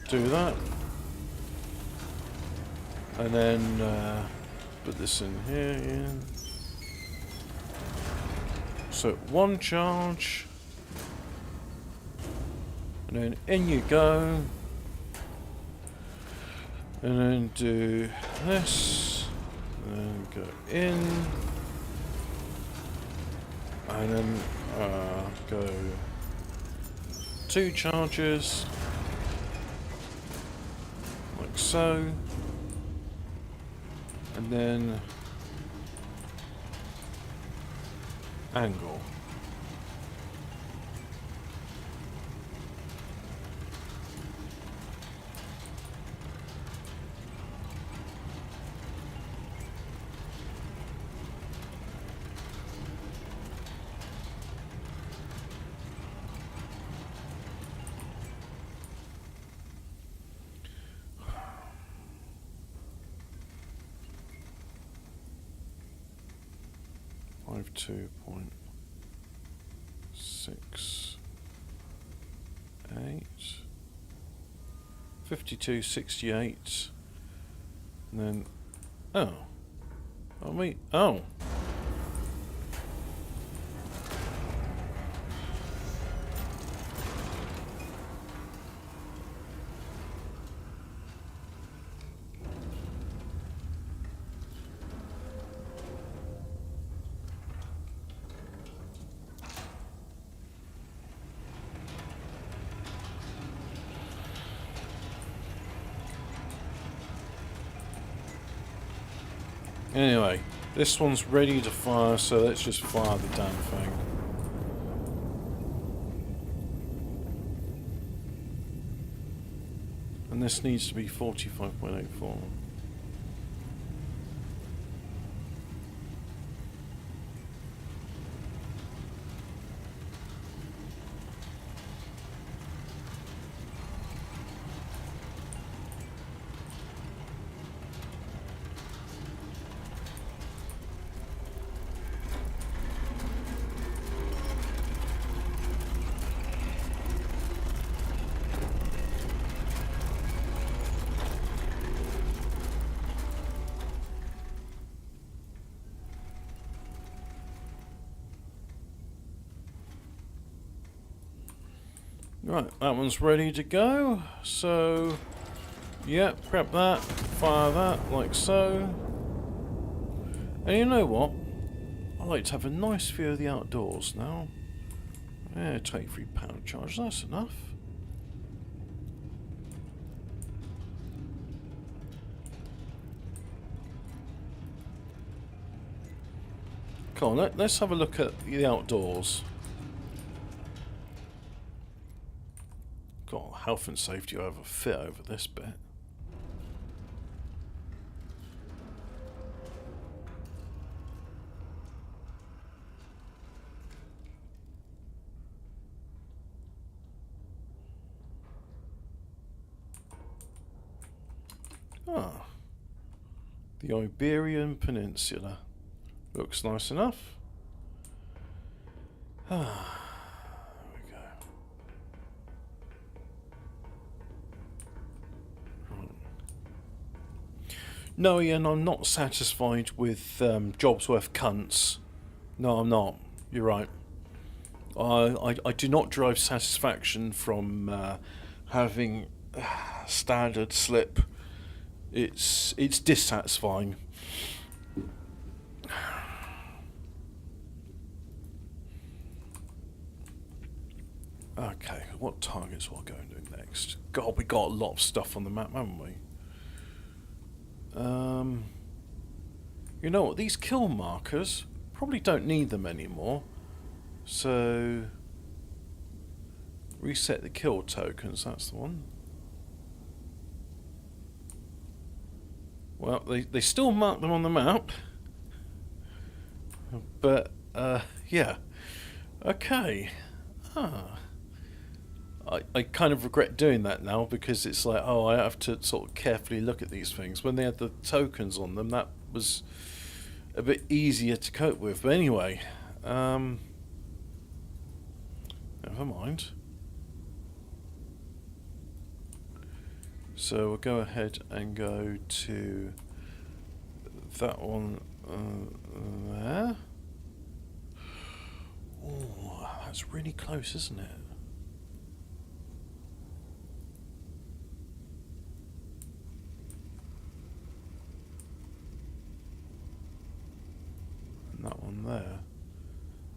do that. And then put this in here, yeah. So one charge. And then in you go. And then do this. And then go in. And then go two charges. Like so. And then angle. Five 2.68 52.68 and then oh anyway, this one's ready to fire, so let's just fire the damn thing. And this needs to be 45.84. Right, that one's ready to go, so Yeah, prep that, fire that, like so. And you know what? I like to have a nice view of the outdoors now. Yeah, take 3 power charge, that's enough. Come on, let's have a look at the outdoors. God, health and safety over fit over this bit. Ah, the Iberian Peninsula. Looks nice enough. Ah, there we go. Right. No, Ian, I'm not satisfied with jobs worth cunts. No, I'm not. You're right. I do not derive satisfaction from having standard slip. It's dissatisfying. Okay, what targets will I go and do next? God, we got a lot of stuff on the map, haven't we? You know what? These kill markers, probably don't need them anymore. So, reset the kill tokens, that's the one. Well, they still mark them on the map. But, yeah. Okay. Ah. I kind of regret doing that now because it's like, oh, I have to sort of carefully look at these things. When they had the tokens on them, that was a bit easier to cope with. But anyway, never mind. So we'll go ahead and go to that one there. Oh, that's really close, isn't it? That one there.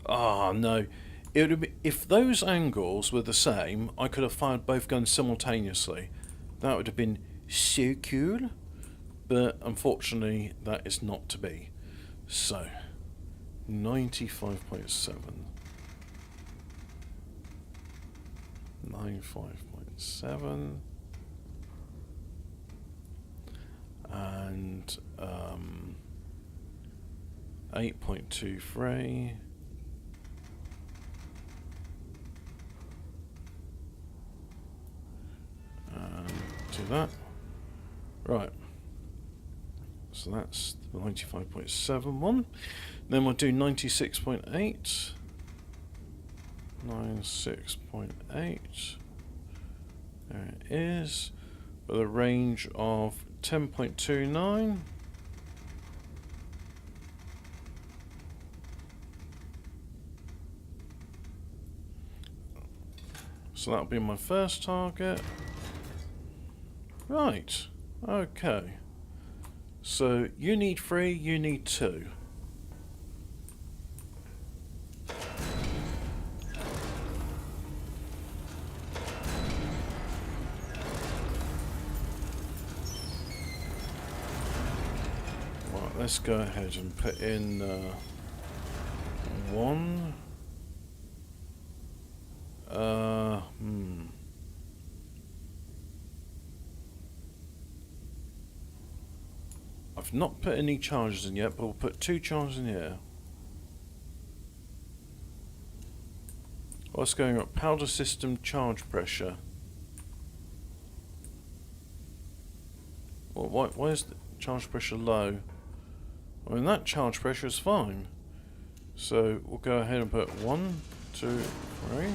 Ah, no. It would have been, if those angles were the same, I could have fired both guns simultaneously. That would have been so cool. But unfortunately, that is not to be. So, 95.7. 95.7. And 8.23. And do that. Right. So that's the 95.7 one. Then we'll do 96.8. 96.8. There it is. With a range of 10.29. So that'll be my first target. Right. Okay. So you need 3, you need 2. Right, let's go ahead and put in 1. I've not put any charges in yet, but we'll put 2 charges in here. What's going on? Powder system charge pressure. Well, why is the charge pressure low? I mean, that charge pressure is fine. So we'll go ahead and put 1, 2, 3.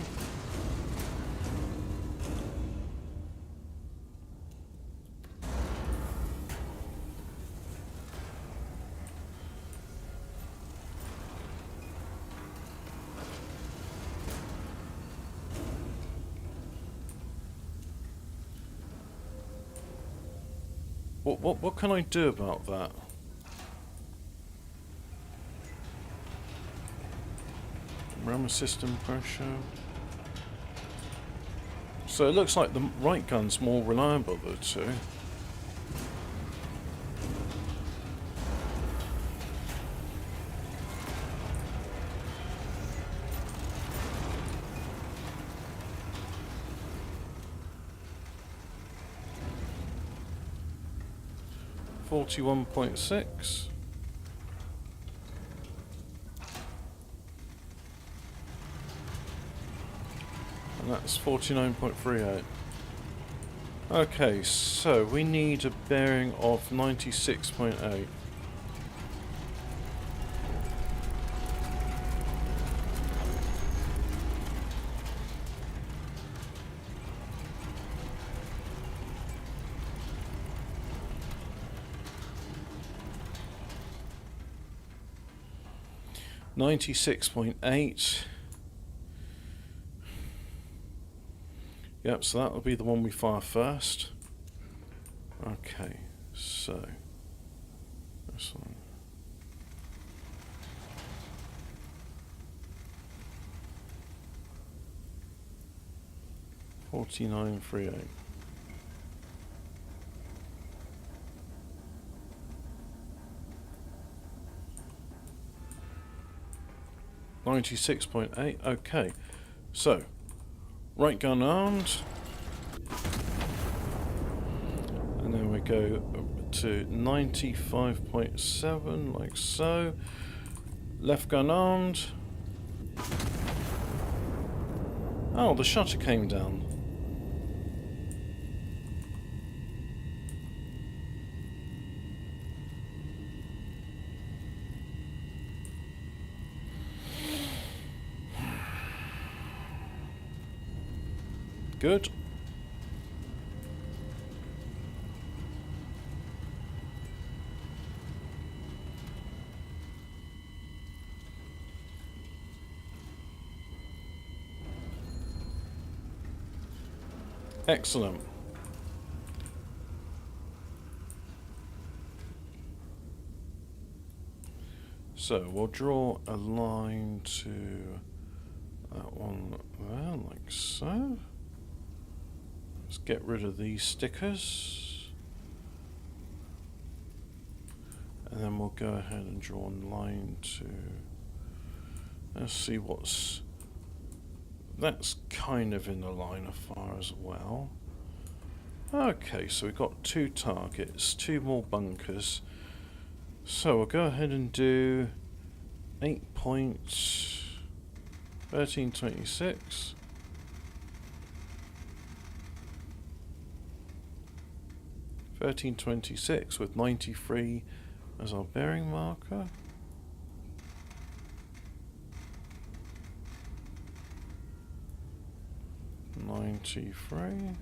What can I do about that? Rammer system pressure. So it looks like the right gun's more reliable of the two. $41.6. And that's 49.38. Okay, so we need a bearing of 96.8. $96.8. Yep, so that'll be the one we fire first. Okay, so this one. $49.38. $96.8. Okay, so right gun armed, and then we go to 95.7, like so. Left gun armed. Oh, the shutter came down. Good. Excellent. So we'll draw a line to that one there, like so. Let's get rid of these stickers. And then we'll go ahead and draw a line to... Let's see what's... That's kind of in the line of fire as well. Okay, so we've got two targets, two more bunkers. So we'll go ahead and do 8 points, 1326. $13.26 with 93 as our bearing marker. $93.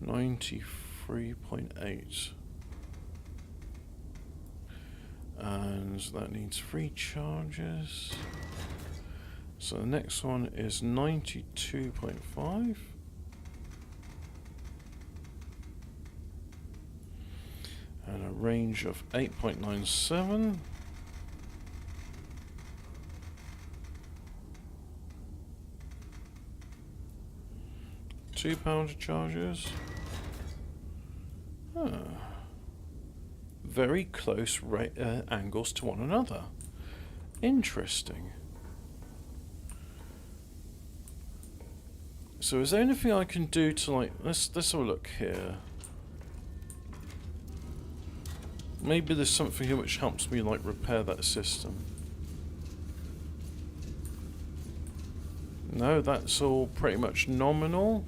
93.8. And that needs 3 charges. So the next one is 92.5. And a range of 8.97. £2 charges. Very close angles to one another. Interesting. So is there anything I can do to, like, let's have a look here. Maybe there's something here which helps me, like, repair that system. No, that's all pretty much nominal.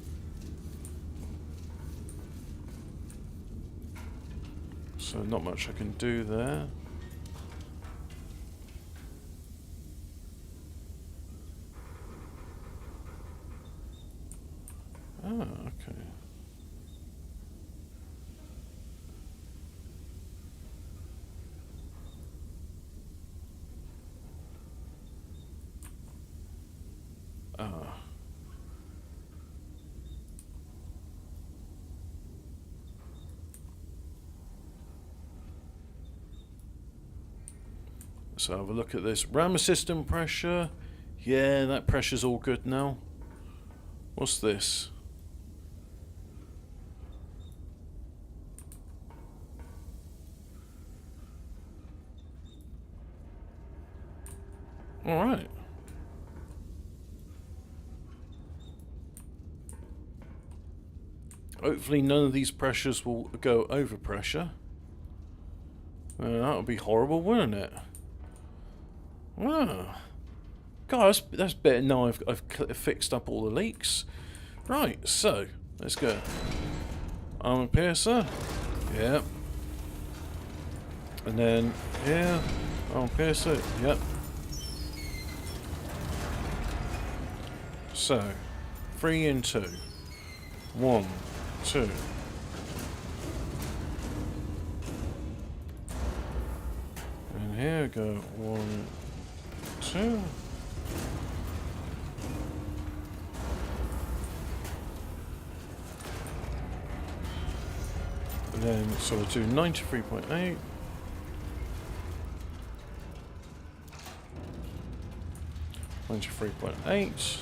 So not much I can do there. Ah, okay. Ah. So have a look at this. Ram assistant pressure. Yeah, that pressure's all good now. What's this? Alright. Hopefully none of these pressures will go over pressure. That would be horrible, wouldn't it? Wow. God, that's better now I've fixed up all the leaks. Right, so, let's go. Armor piercer. Yep. And then, here. Armor piercer. Yep. So, 3 and 2. 1, 2. And here we go. 1, 2. And then, so we'll do 93.8. 93.8.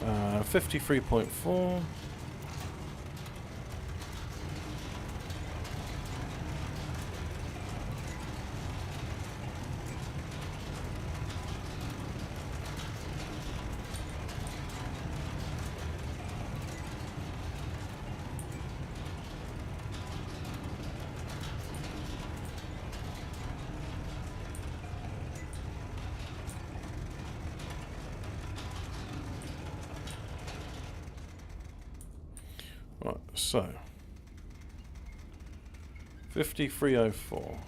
53.4. Right, so 5304.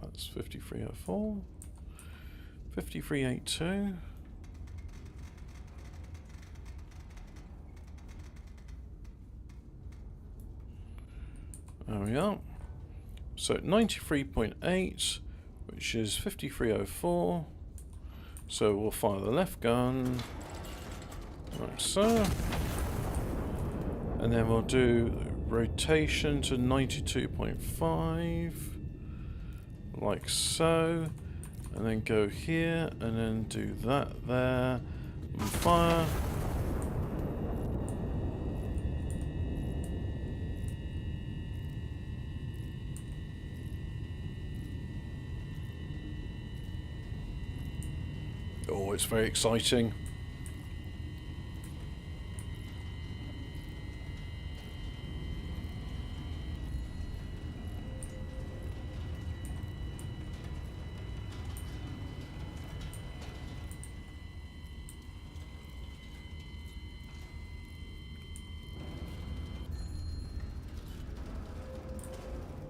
That's 5304. 5382. There we are. So 93.8, which is 5304. So we'll fire the left gun, like so, and then we'll do rotation to 92.5, like so, and then go here, and then do that there, and fire. Oh, it's very exciting.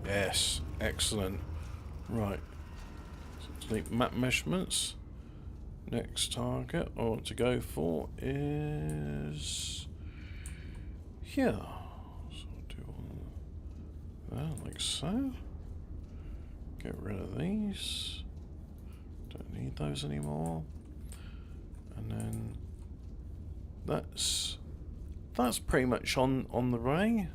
Yes, excellent. Right. So delete map measurements. Next target I want to go for is here. So I'll do one there, like so. Get rid of these. Don't need those anymore. And then that's pretty much on the ray.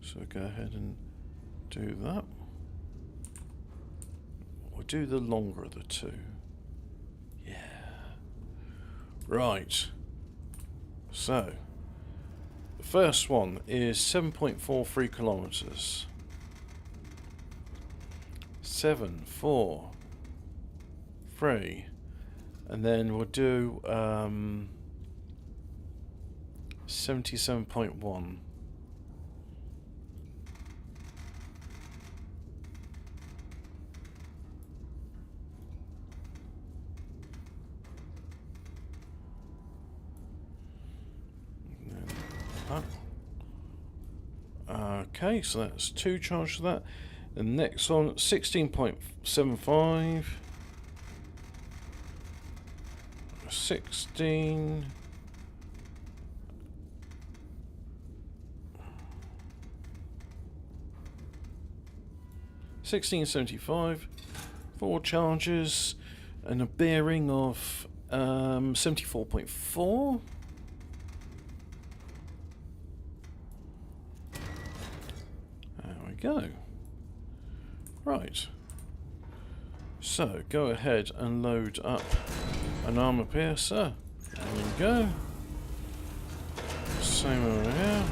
So go ahead and do that. We'll do the longer of the two. Yeah. Right. So, the first one is 7.43 kilometers. 7, 4, 3. And then we'll do 77.1. Okay, so that's 2 charges for that. The next one, 16.75. 16. $16.75. 4 charges and a bearing of 74.4. There we go. Right. So, go ahead and load up an armor piercer. There we go. Same over here.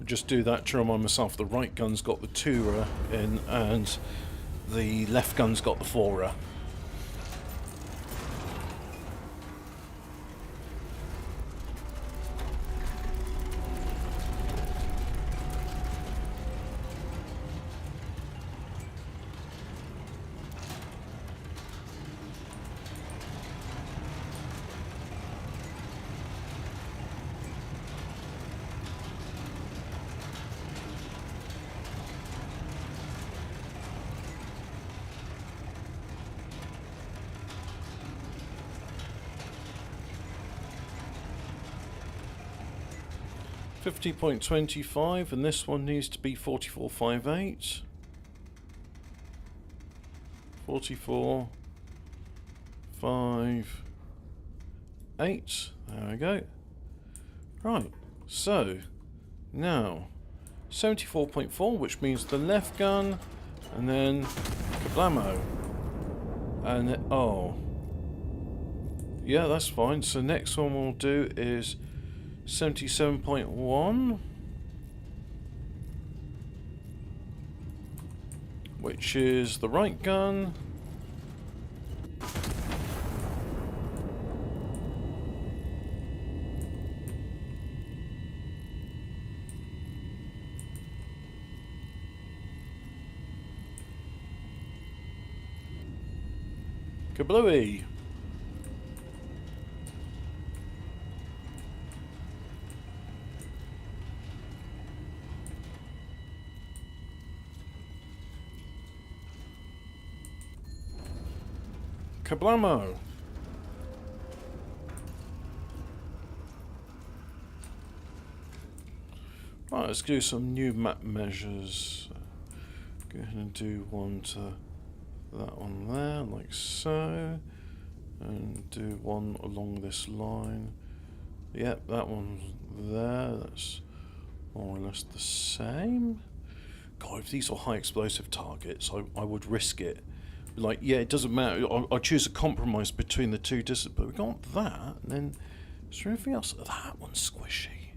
Just do that to remind myself the right gun's got the 2 in and the left gun's got the 4. $50.25, and this one needs to be 44.58. 44.58. There we go. Right, so now 74.4, which means the left gun, and then kablamo. And oh, yeah, that's fine. So next one we'll do is 77.1, which is the right gun. Kablooey! Kablamo! Right, let's do some new map measures. Go ahead and do one to that one there, like so. And do one along this line. Yep, that one's there. That's more or less the same. God, if these are high explosive targets, I would risk it. Like, yeah, it doesn't matter. I choose a compromise between the two disciplines. But we got that, and then is there anything else? That one's squishy.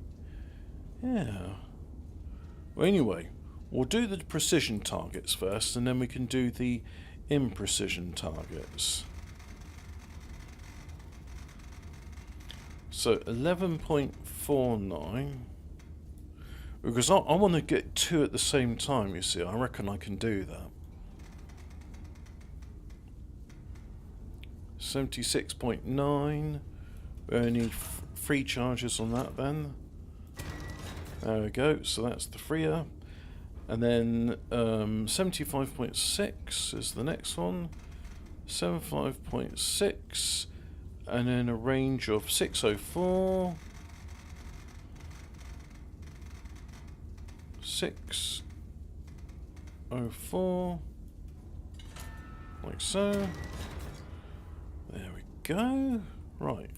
Yeah. Well, anyway, we'll do the precision targets first, and then we can do the imprecision targets. So 11.49. Because I want to get 2 at the same time, you see. I reckon I can do that. 76.9. We only need 3 charges on that then. There we go, so that's the freer. And then 75.6 is the next one. 75.6. And then a range of 604. 604. Like so. There we go. Right.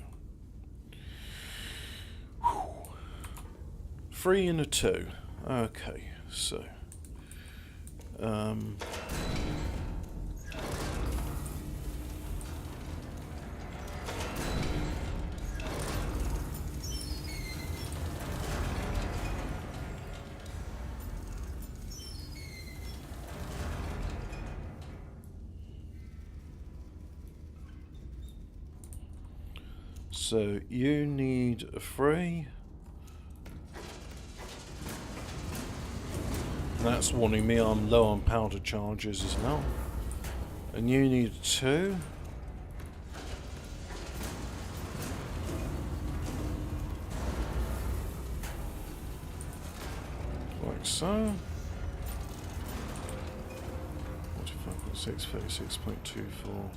3 and a 2. Okay, so. So you need a 3. That's warning me I'm low on powder charges as well. And you need a 2. Like so. 36.24.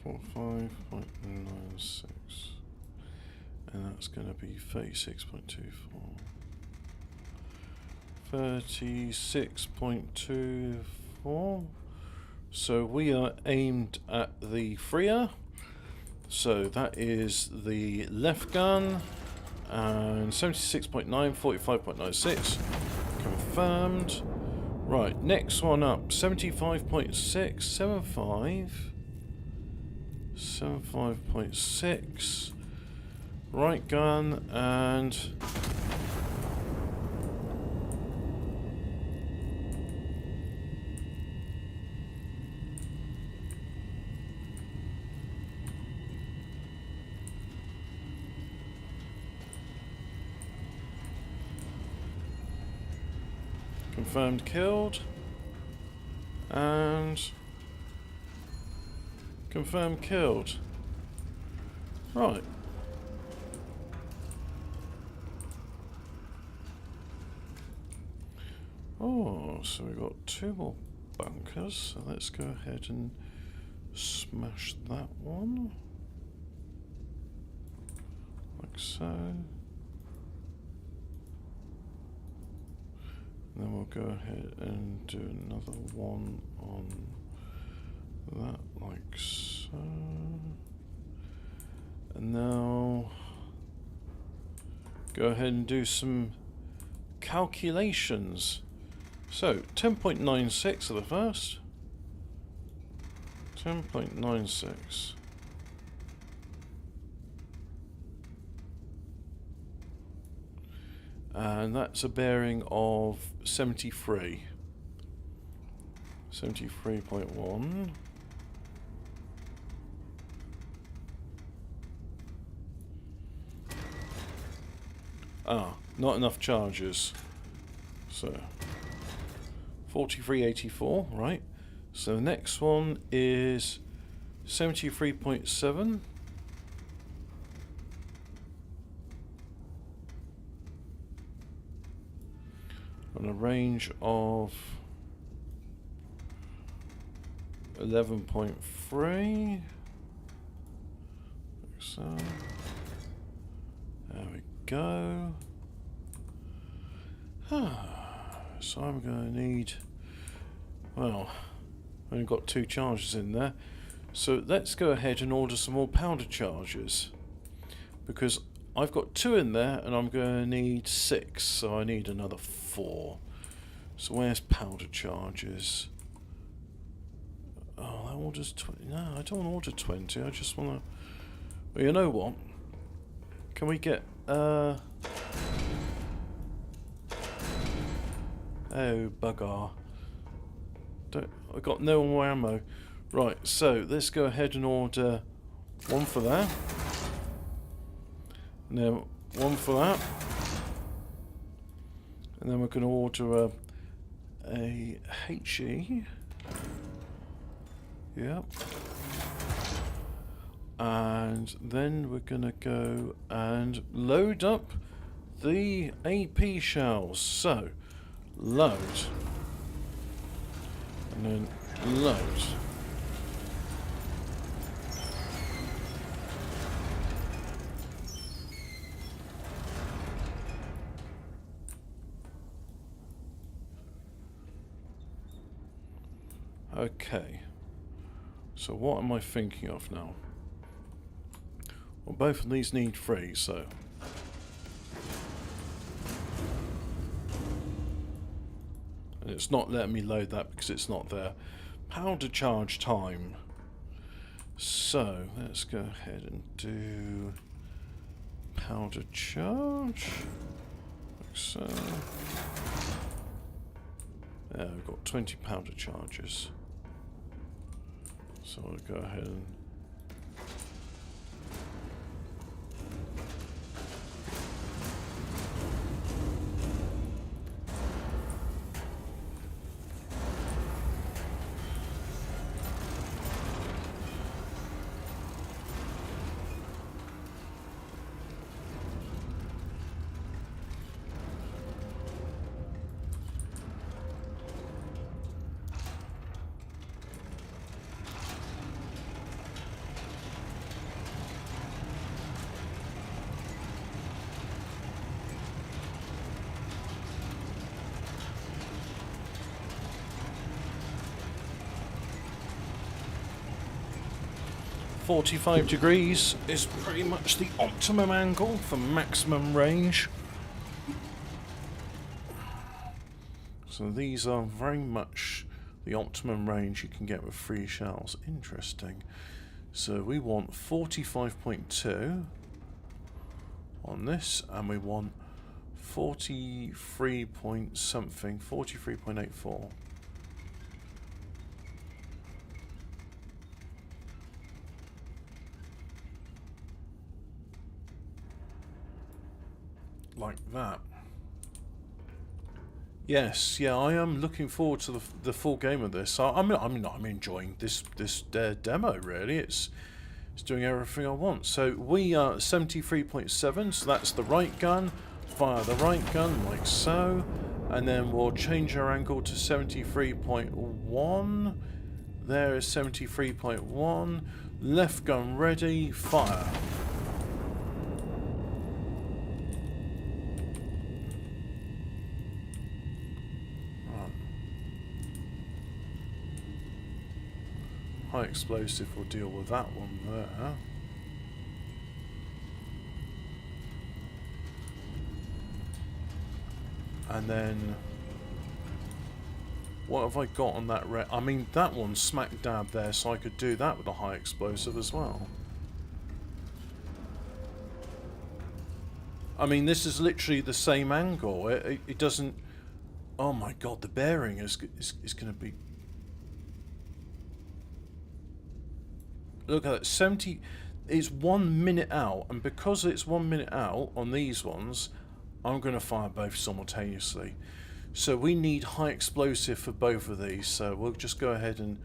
Four 5.96, and that's going to be 36.24. 36.24. So we are aimed at the Freya. So that is the left gun, and 76.9, 45.96. Confirmed. Right, next one up, 75.6, 75. 75.6. Right gun and confirmed killed and confirmed killed. Right. Oh, so we've got 2 more bunkers. So let's go ahead and smash that one. Like so. And then we'll go ahead and do another one on that, like so. And now go ahead and do some calculations. So 10.96 are the first. 10.96. And that's a bearing of 73. 73.1. Ah, not enough charges. So 43.84, right? So the next one is 73.7. On a range of 11.3. So there we go. So I'm going to need, well, I've only got 2 charges in there. So let's go ahead and order some more powder charges, because I've got 2 in there and I'm going to need 6, so I need another 4. So where's powder charges? Oh, that orders 20. No, I don't want to order 20. I just want to. Well, you know what? Can we get oh, bugger. I've got no more ammo. Right, so let's go ahead and order 1 for that. And then 1 for that. And then we're going to order a HE. Yep. And then we're going to go and load up the AP shells. So, load. And then load. Okay. So what am I thinking of now? Well, both of these need 3, so... And it's not letting me load that because it's not there. Powder charge time. So, let's go ahead and do... powder charge. Like so. There, we've got 20 powder charges. So I'll go ahead and... .45 degrees is pretty much the optimum angle for maximum range. So these are very much the optimum range you can get with 3 shells. Interesting. So we want 45.2 on this, and we want 43 point something, 43.84. Like that. Yes, yeah, I am looking forward to the full game of this. I'm enjoying this demo. Really, it's doing everything I want. So we are 73.7. So that's the right gun. Fire the right gun like so, and then we'll change our angle to 73.1. There is 73.1. Left gun ready. Fire. High explosive will deal with that one there. And then what have I got on that I mean, that one's smack dab there, so I could do that with a high explosive as well. I mean, this is literally the same angle. It doesn't... Oh my god, the bearing is going to be... Look at that, 70... It's 1 minute out, and because it's 1 minute out on these ones, I'm going to fire both simultaneously. So we need high explosive for both of these, so we'll just go ahead and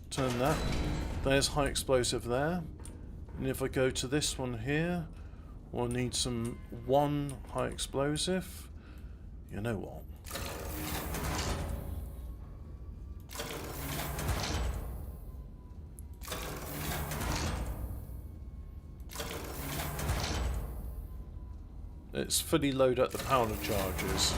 turn that. There's high explosive there. And if I go to this one here, we'll need some 1 high explosive. You know what? Let's fully load up the powder charges.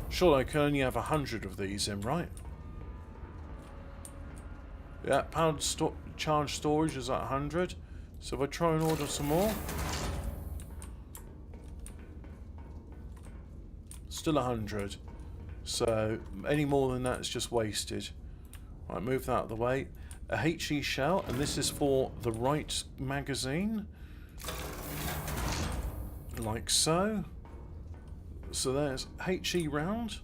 Sure, I can only have 100 of these in, right? Yeah, powder charge storage is at 100. So if I try and order some more, still 100. So any more than that is just wasted. Right, move that out of the way. A HE shell, and this is for the right magazine. Like so. So there's HE round.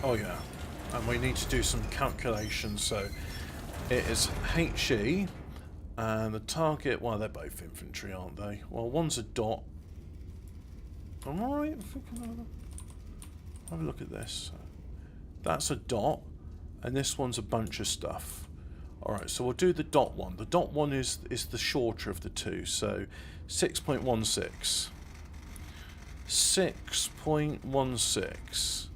Oh yeah, and we need to do some calculations. So it is HE, and the target, well, they're both infantry, aren't they? Well, one's a dot. I'm alright. Have a look at this. That's a dot, and this one's a bunch of stuff. Alright, so we'll do the dot one. The dot one is the shorter of the two, so 6.16. 6.16.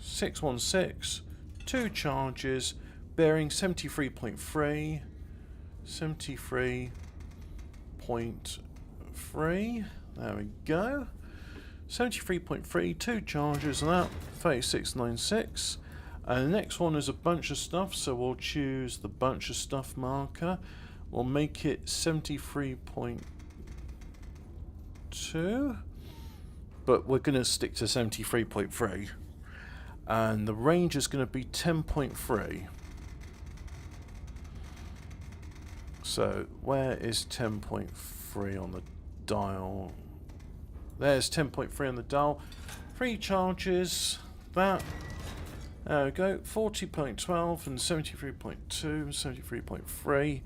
616. 2 charges, bearing 73.3. 73.3. There we go. 73.3, 2 charges and that, 3696. And the next one is a bunch of stuff, so we'll choose the bunch of stuff marker. We'll make it 73.2, but we're going to stick to 73.3. And the range is going to be 10.3. So where is 10.3 on the dial? There's 10.3 on the dial. 3 charges. That. There we go. 40.12 and 73.2 and 73.3.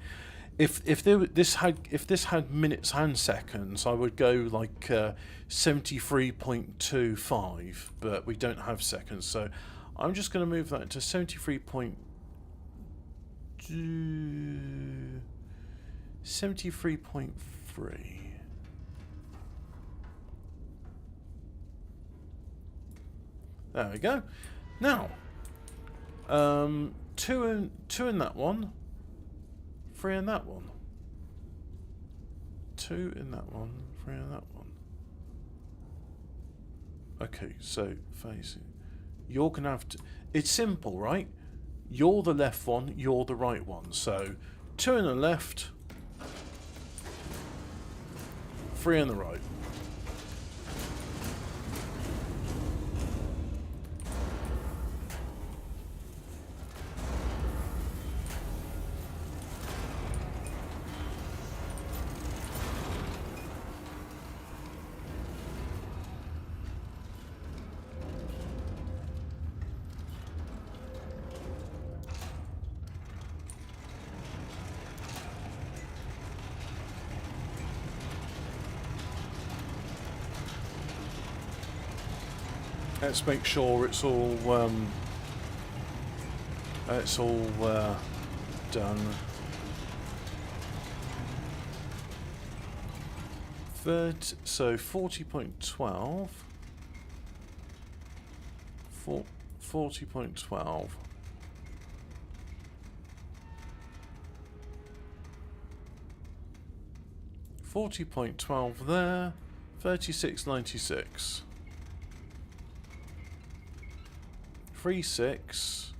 If this had minutes and seconds, I would go like 73.25, but we don't have seconds, so I'm just going to move that to 73.3. There we go. Now, 2 in that one, 3 in that one, 2 in that one, 3 in that one. Okay, so facing. You're gonna have to. It's simple, right? You're the left one. You're the right one. So 2 in the left, 3 in the right. Let's make sure it's all done. So 40.12. 40.12. $40.12 there. 36.96. 3.6.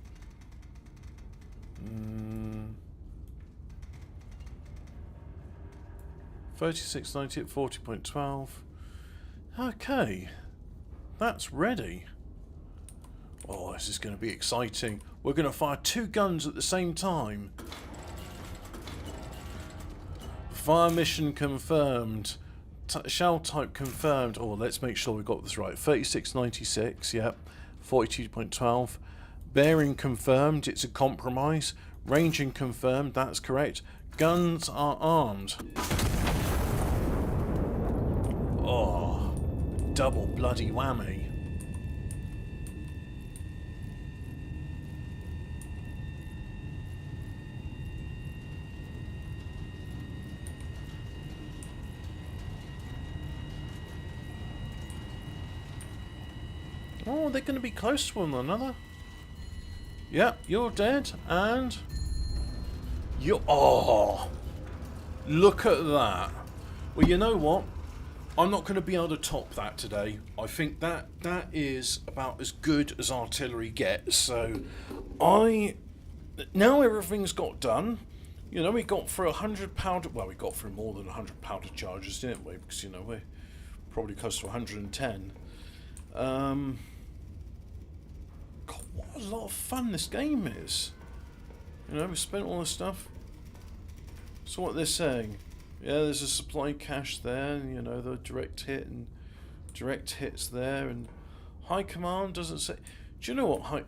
36.90 at 40.12. Okay, that's ready. Oh, this is going to be exciting. We're going to fire 2 guns at the same time. Fire mission confirmed. Shell type confirmed. Oh, let's make sure we got this right. 36.96, yep. 42.12. Bearing confirmed, it's a compromise. Ranging confirmed, that's correct. Guns are armed. Oh, double bloody whammy. Oh, they're going to be close to one another. Yep, you're dead, and you. Oh, look at that. Well, you know what? I'm not going to be able to top that today. I think that is about as good as artillery gets. So, now everything's got done. You know, we got through 100 powder. Well, we got through more than 100 powder charges, didn't we? Because you know we're probably close to 110. God, what a lot of fun this game is. You know, we spent all this stuff. So what they're saying. Yeah, there's a supply cache there, and you know, the direct hit and direct hits there, and high command doesn't say. Do you know what high?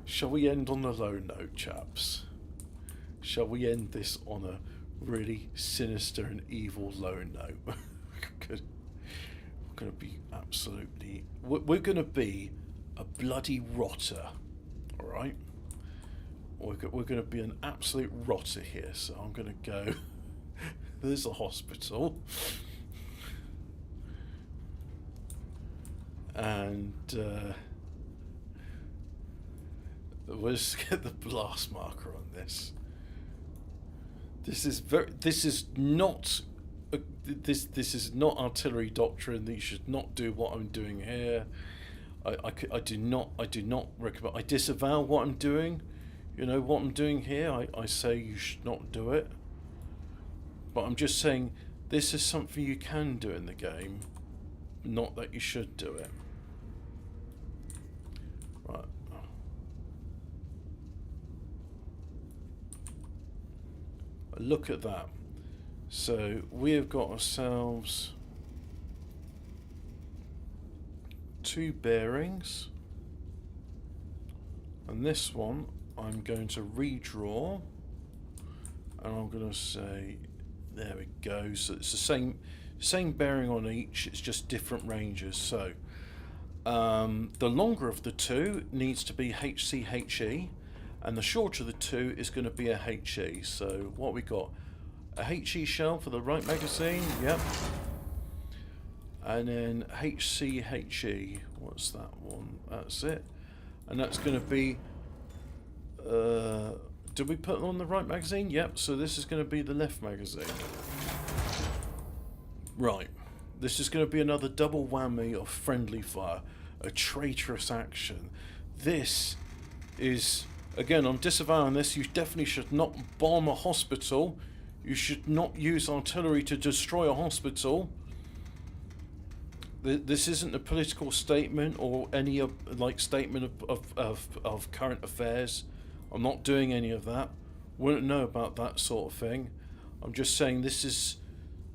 Shall we end on a low note, chaps? Shall we end this on a really sinister and evil low note? We're going to be absolutely... We're going to be a bloody rotter, alright? We're going to be an absolute rotter here, so I'm going to go... There's a hospital. And... we'll just get the blast marker on this. This is not artillery doctrine. That you should not do what I'm doing here. I do not recommend. I disavow what I'm doing. You know what I'm doing here. I say you should not do it. But I'm just saying This is something you can do in the game, not that you should do it. Right. Look at that. So we have got ourselves 2 bearings, and this one I'm going to redraw, and I'm going to say, there we go. So it's the same bearing on each, it's just different ranges. So the longer of the 2 needs to be HCHE, and the shorter of the 2 is going to be a HE. So what we got? A HE shell for the right magazine, yep. And then HCHE, what's that one? That's it. And that's going to be, did we put on the right magazine? Yep, so this is going to be the left magazine. Right, this is going to be another double whammy of friendly fire, a traitorous action. This is, again, I'm disavowing this. You definitely should not bomb a hospital. You should not use artillery to destroy a hospital. This isn't a political statement or any like statement of current affairs. I'm not doing any of that. Wouldn't know about that sort of thing. I'm just saying this is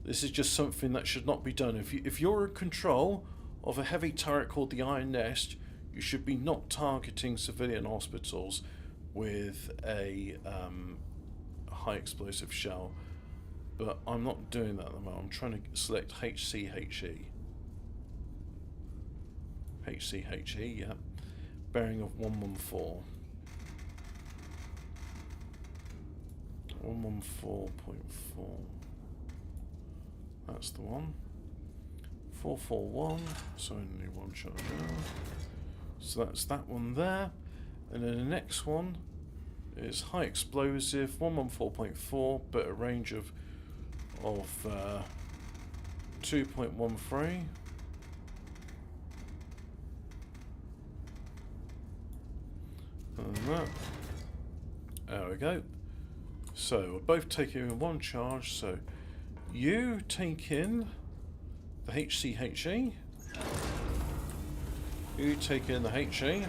just something that should not be done. If you're in control of a heavy turret called the Iron Nest, you should be not targeting civilian hospitals with a high explosive shell. But I'm not doing that at the moment. I'm trying to select HCHE. HCHE, yeah. Bearing of 114. 114.4. That's the one. 441. So only one shot down. So that's that one there. And then the next one is high explosive 114.4, but a range of 2.13. And that. There we go. So we're both taking in one charge. So you take in the HCHE. You take in the HE.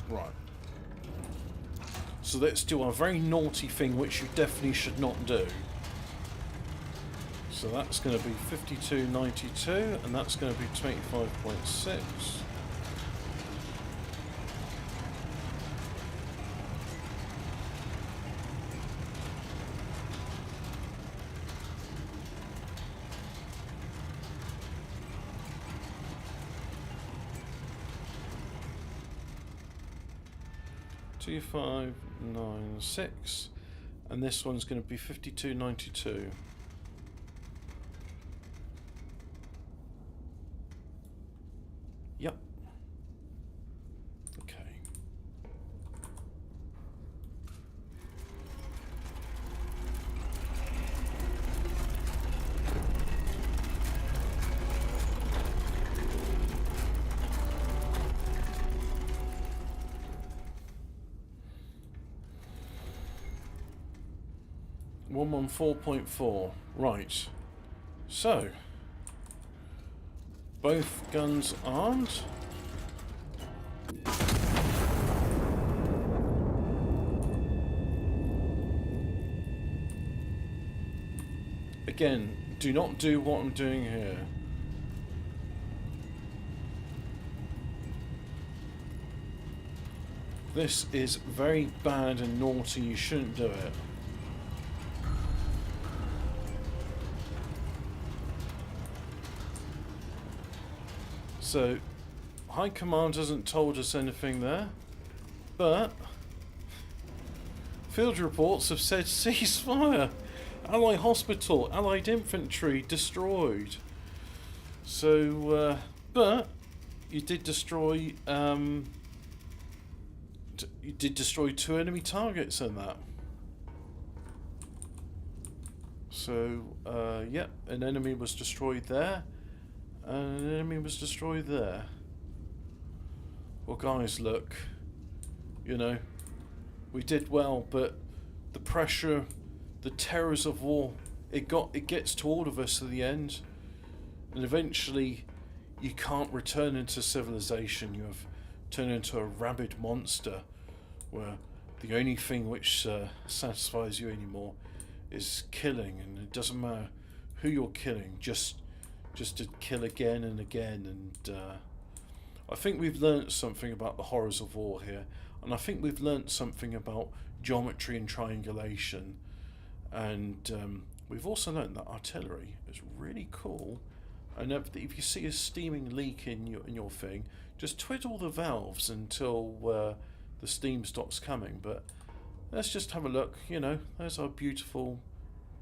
Right. So let's do a very naughty thing which you definitely should not do. So that's going to be 52.92 and that's going to be 25.6. Two 596, and this one's going to be 52.92. Yep. Okay. One on 4.4. Right. So both guns armed. Again, do not do what I'm doing here. This is very bad and naughty. You shouldn't do it. So, High Command hasn't told us anything there, but field reports have said ceasefire. Allied hospital, Allied infantry destroyed. So, but you did destroy you did destroy 2 enemy targets in that. So yeah, an enemy was destroyed there, and an enemy was destroyed there. Well, guys, look, you know, we did well, but the pressure, the terrors of war, it gets to all of us at the end, and eventually you can't return into civilization. You have turned into a rabid monster where the only thing which satisfies you anymore is killing, and it doesn't matter who you're killing, just to kill again and again. And I think we've learnt something about the horrors of war here, and I think we've learnt something about geometry and triangulation, and we've also learnt that artillery is really cool. And if you see a steaming leak in your thing, just twiddle the valves until the steam stops coming. But let's just have a look. You know, there's our beautiful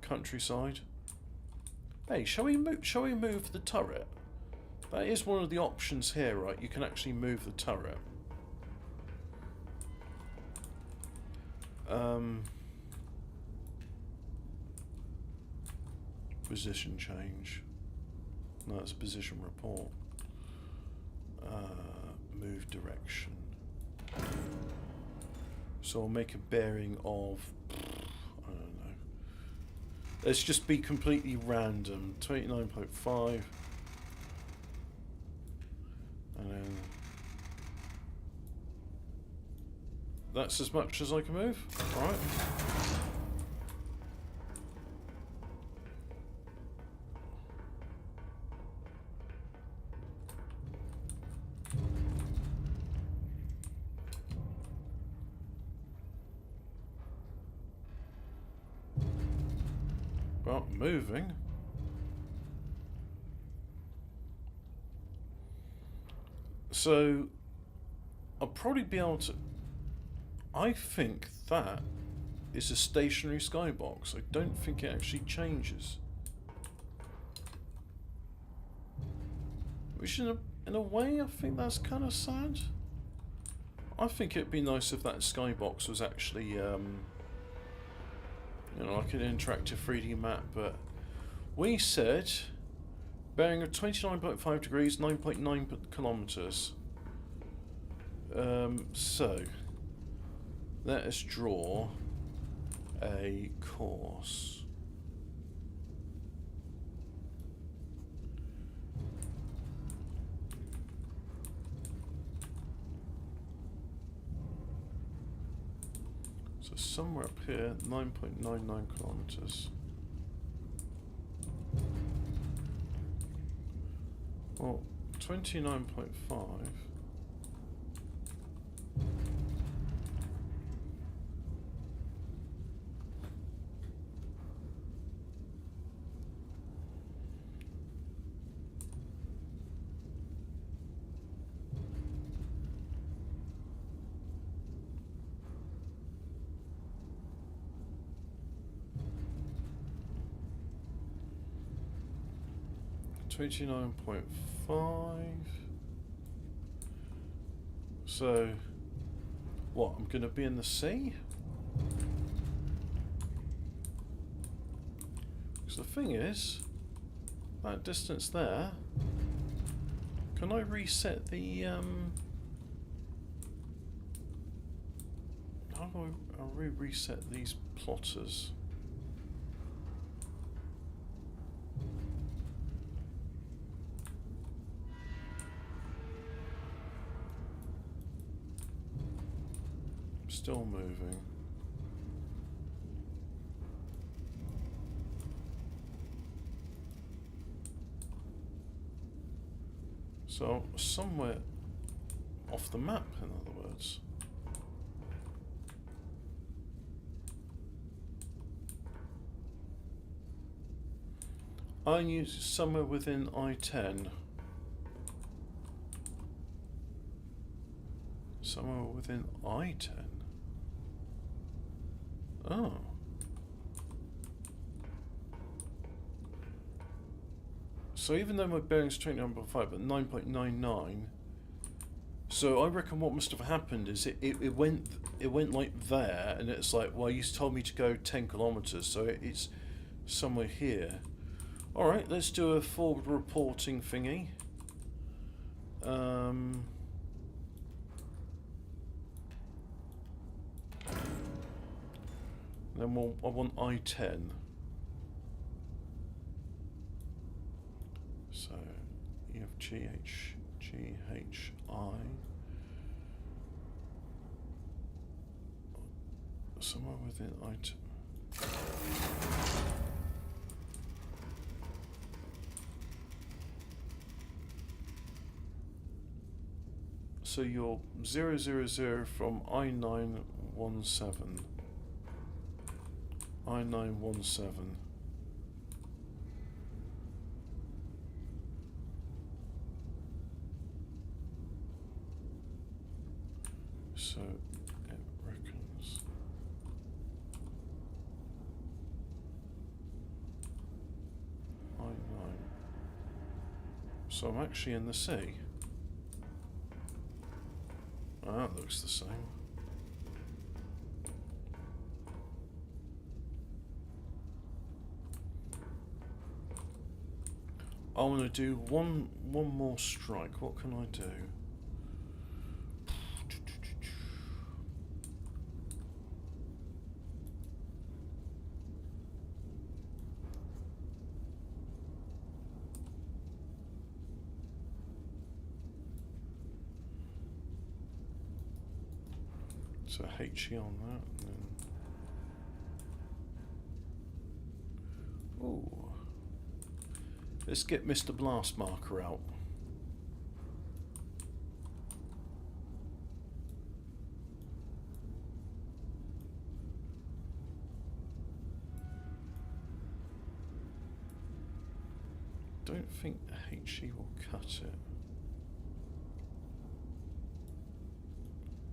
countryside. Hey, shall we move the turret? That is one of the options here, right? You can actually move the turret. Position change. No, it's a position report. Move direction. So I'll make a bearing of, I don't know. Let's just be completely random. 29.5. And then that's as much as I can move. Alright. Well, moving. So I'll probably be able to. I think that is a stationary skybox. I don't think it actually changes. Which in a way, I think that's kind of sad. I think it'd be nice if that skybox was actually, you know, like an interactive 3D map. But we said bearing of 29.5 degrees, 9.9 kilometers. So let us draw a course. So somewhere up here, 9.99 kilometers. Well, 29.5. $29.5. So, what? I'm going to be in the sea? Because the thing is, that distance there. Can I reset the how do I reset these plotters? Still moving. So somewhere off the map, in other words. I use somewhere within I-10. Somewhere within I-10. Oh. So even though my bearing's 29.5 but 9.99, So I reckon what must have happened is it went like there, and it's like, well, you told me to go 10 kilometers, so it's somewhere here. All right, let's do a forward reporting thingy. Then I want I-10. So you have GHI. Somewhere within I-10. So you're 000 from I-917. I-917. So it reckons I-9. So I'm actually in the sea. Oh, that looks the same. I want to do one more strike. What can I do? So HE on that, and then ooh, let's get Mr. Blast Marker out. Don't think HE will cut it.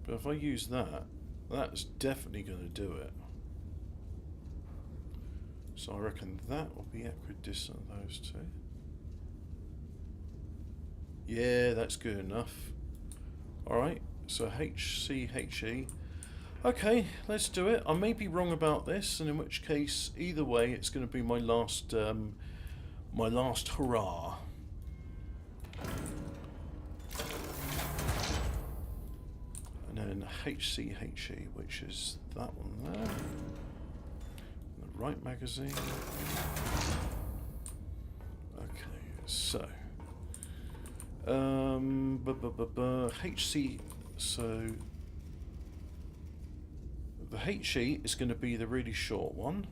But if I use that, that's definitely going to do it. So I reckon that will be equidistant, those two. Yeah, that's good enough. Alright, so HCHE. Okay, let's do it. I may be wrong about this, and in which case, either way, it's going to be my last hurrah. And then HCHE, which is that one there. The right magazine. Okay, so HC. So the HE is going to be the really short one.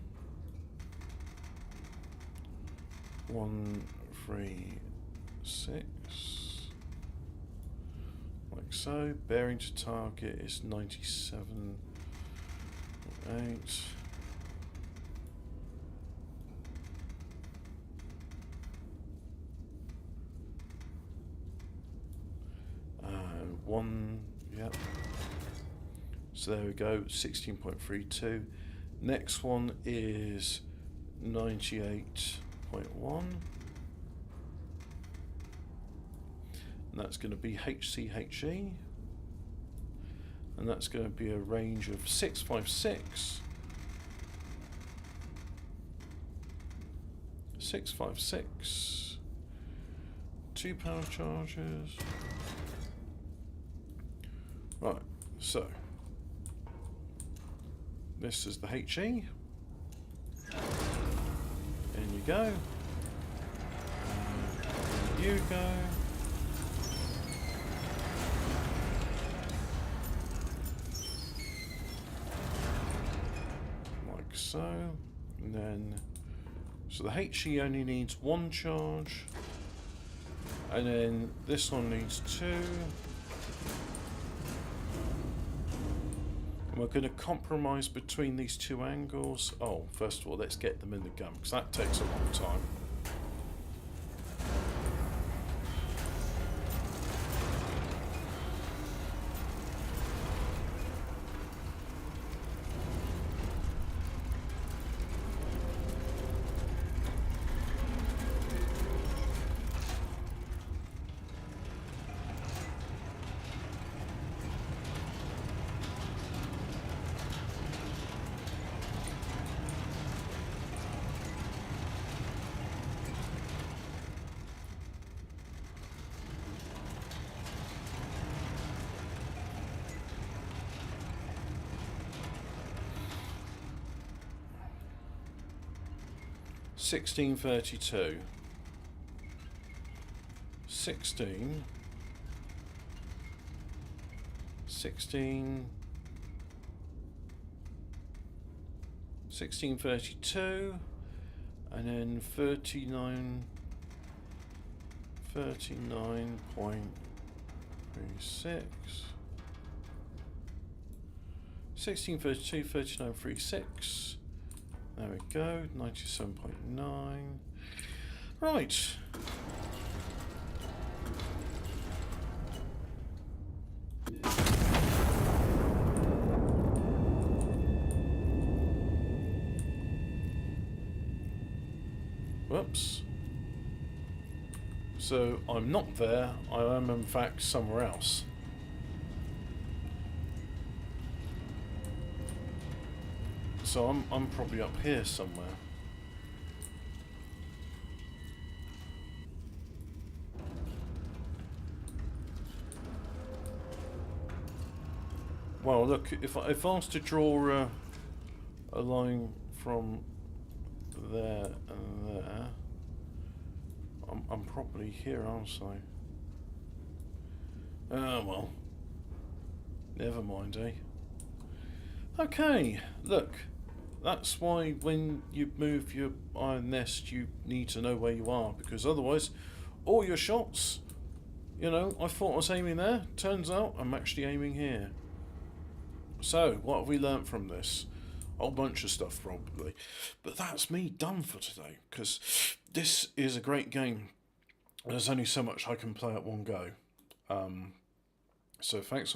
1, 3, 6. Like so. Bearing to target is 97.8. Yep. So there we go, 16.32. Next one is 98.1. And that's going to be HCHE. And that's going to be a range of 656. 656. 2 power charges. Right, so this is the HE. In you go. And you go. Like so. And then, so the HE only needs 1 charge. And then this one needs 2. And we're going to compromise between these 2 angles. Oh, first of all, let's get them in the gun, because that takes a long time. 1632. 16. 1632, and then 39.36. 1632, 39.36. There we go, 97.9. Right. Whoops. So I'm not there, I am in fact somewhere else. So I'm probably up here somewhere. Well, look, if I was to draw a line from there and there, I'm probably here, aren't I? Oh well. Never mind, eh? Okay, look. That's why when you move your iron nest, you need to know where you are, because otherwise, all your shots, you know, I thought I was aiming there. Turns out I'm actually aiming here. So, what have we learnt from this? A whole bunch of stuff, probably. But that's me done for today, because this is a great game. There's only so much I can play at one go. So thanks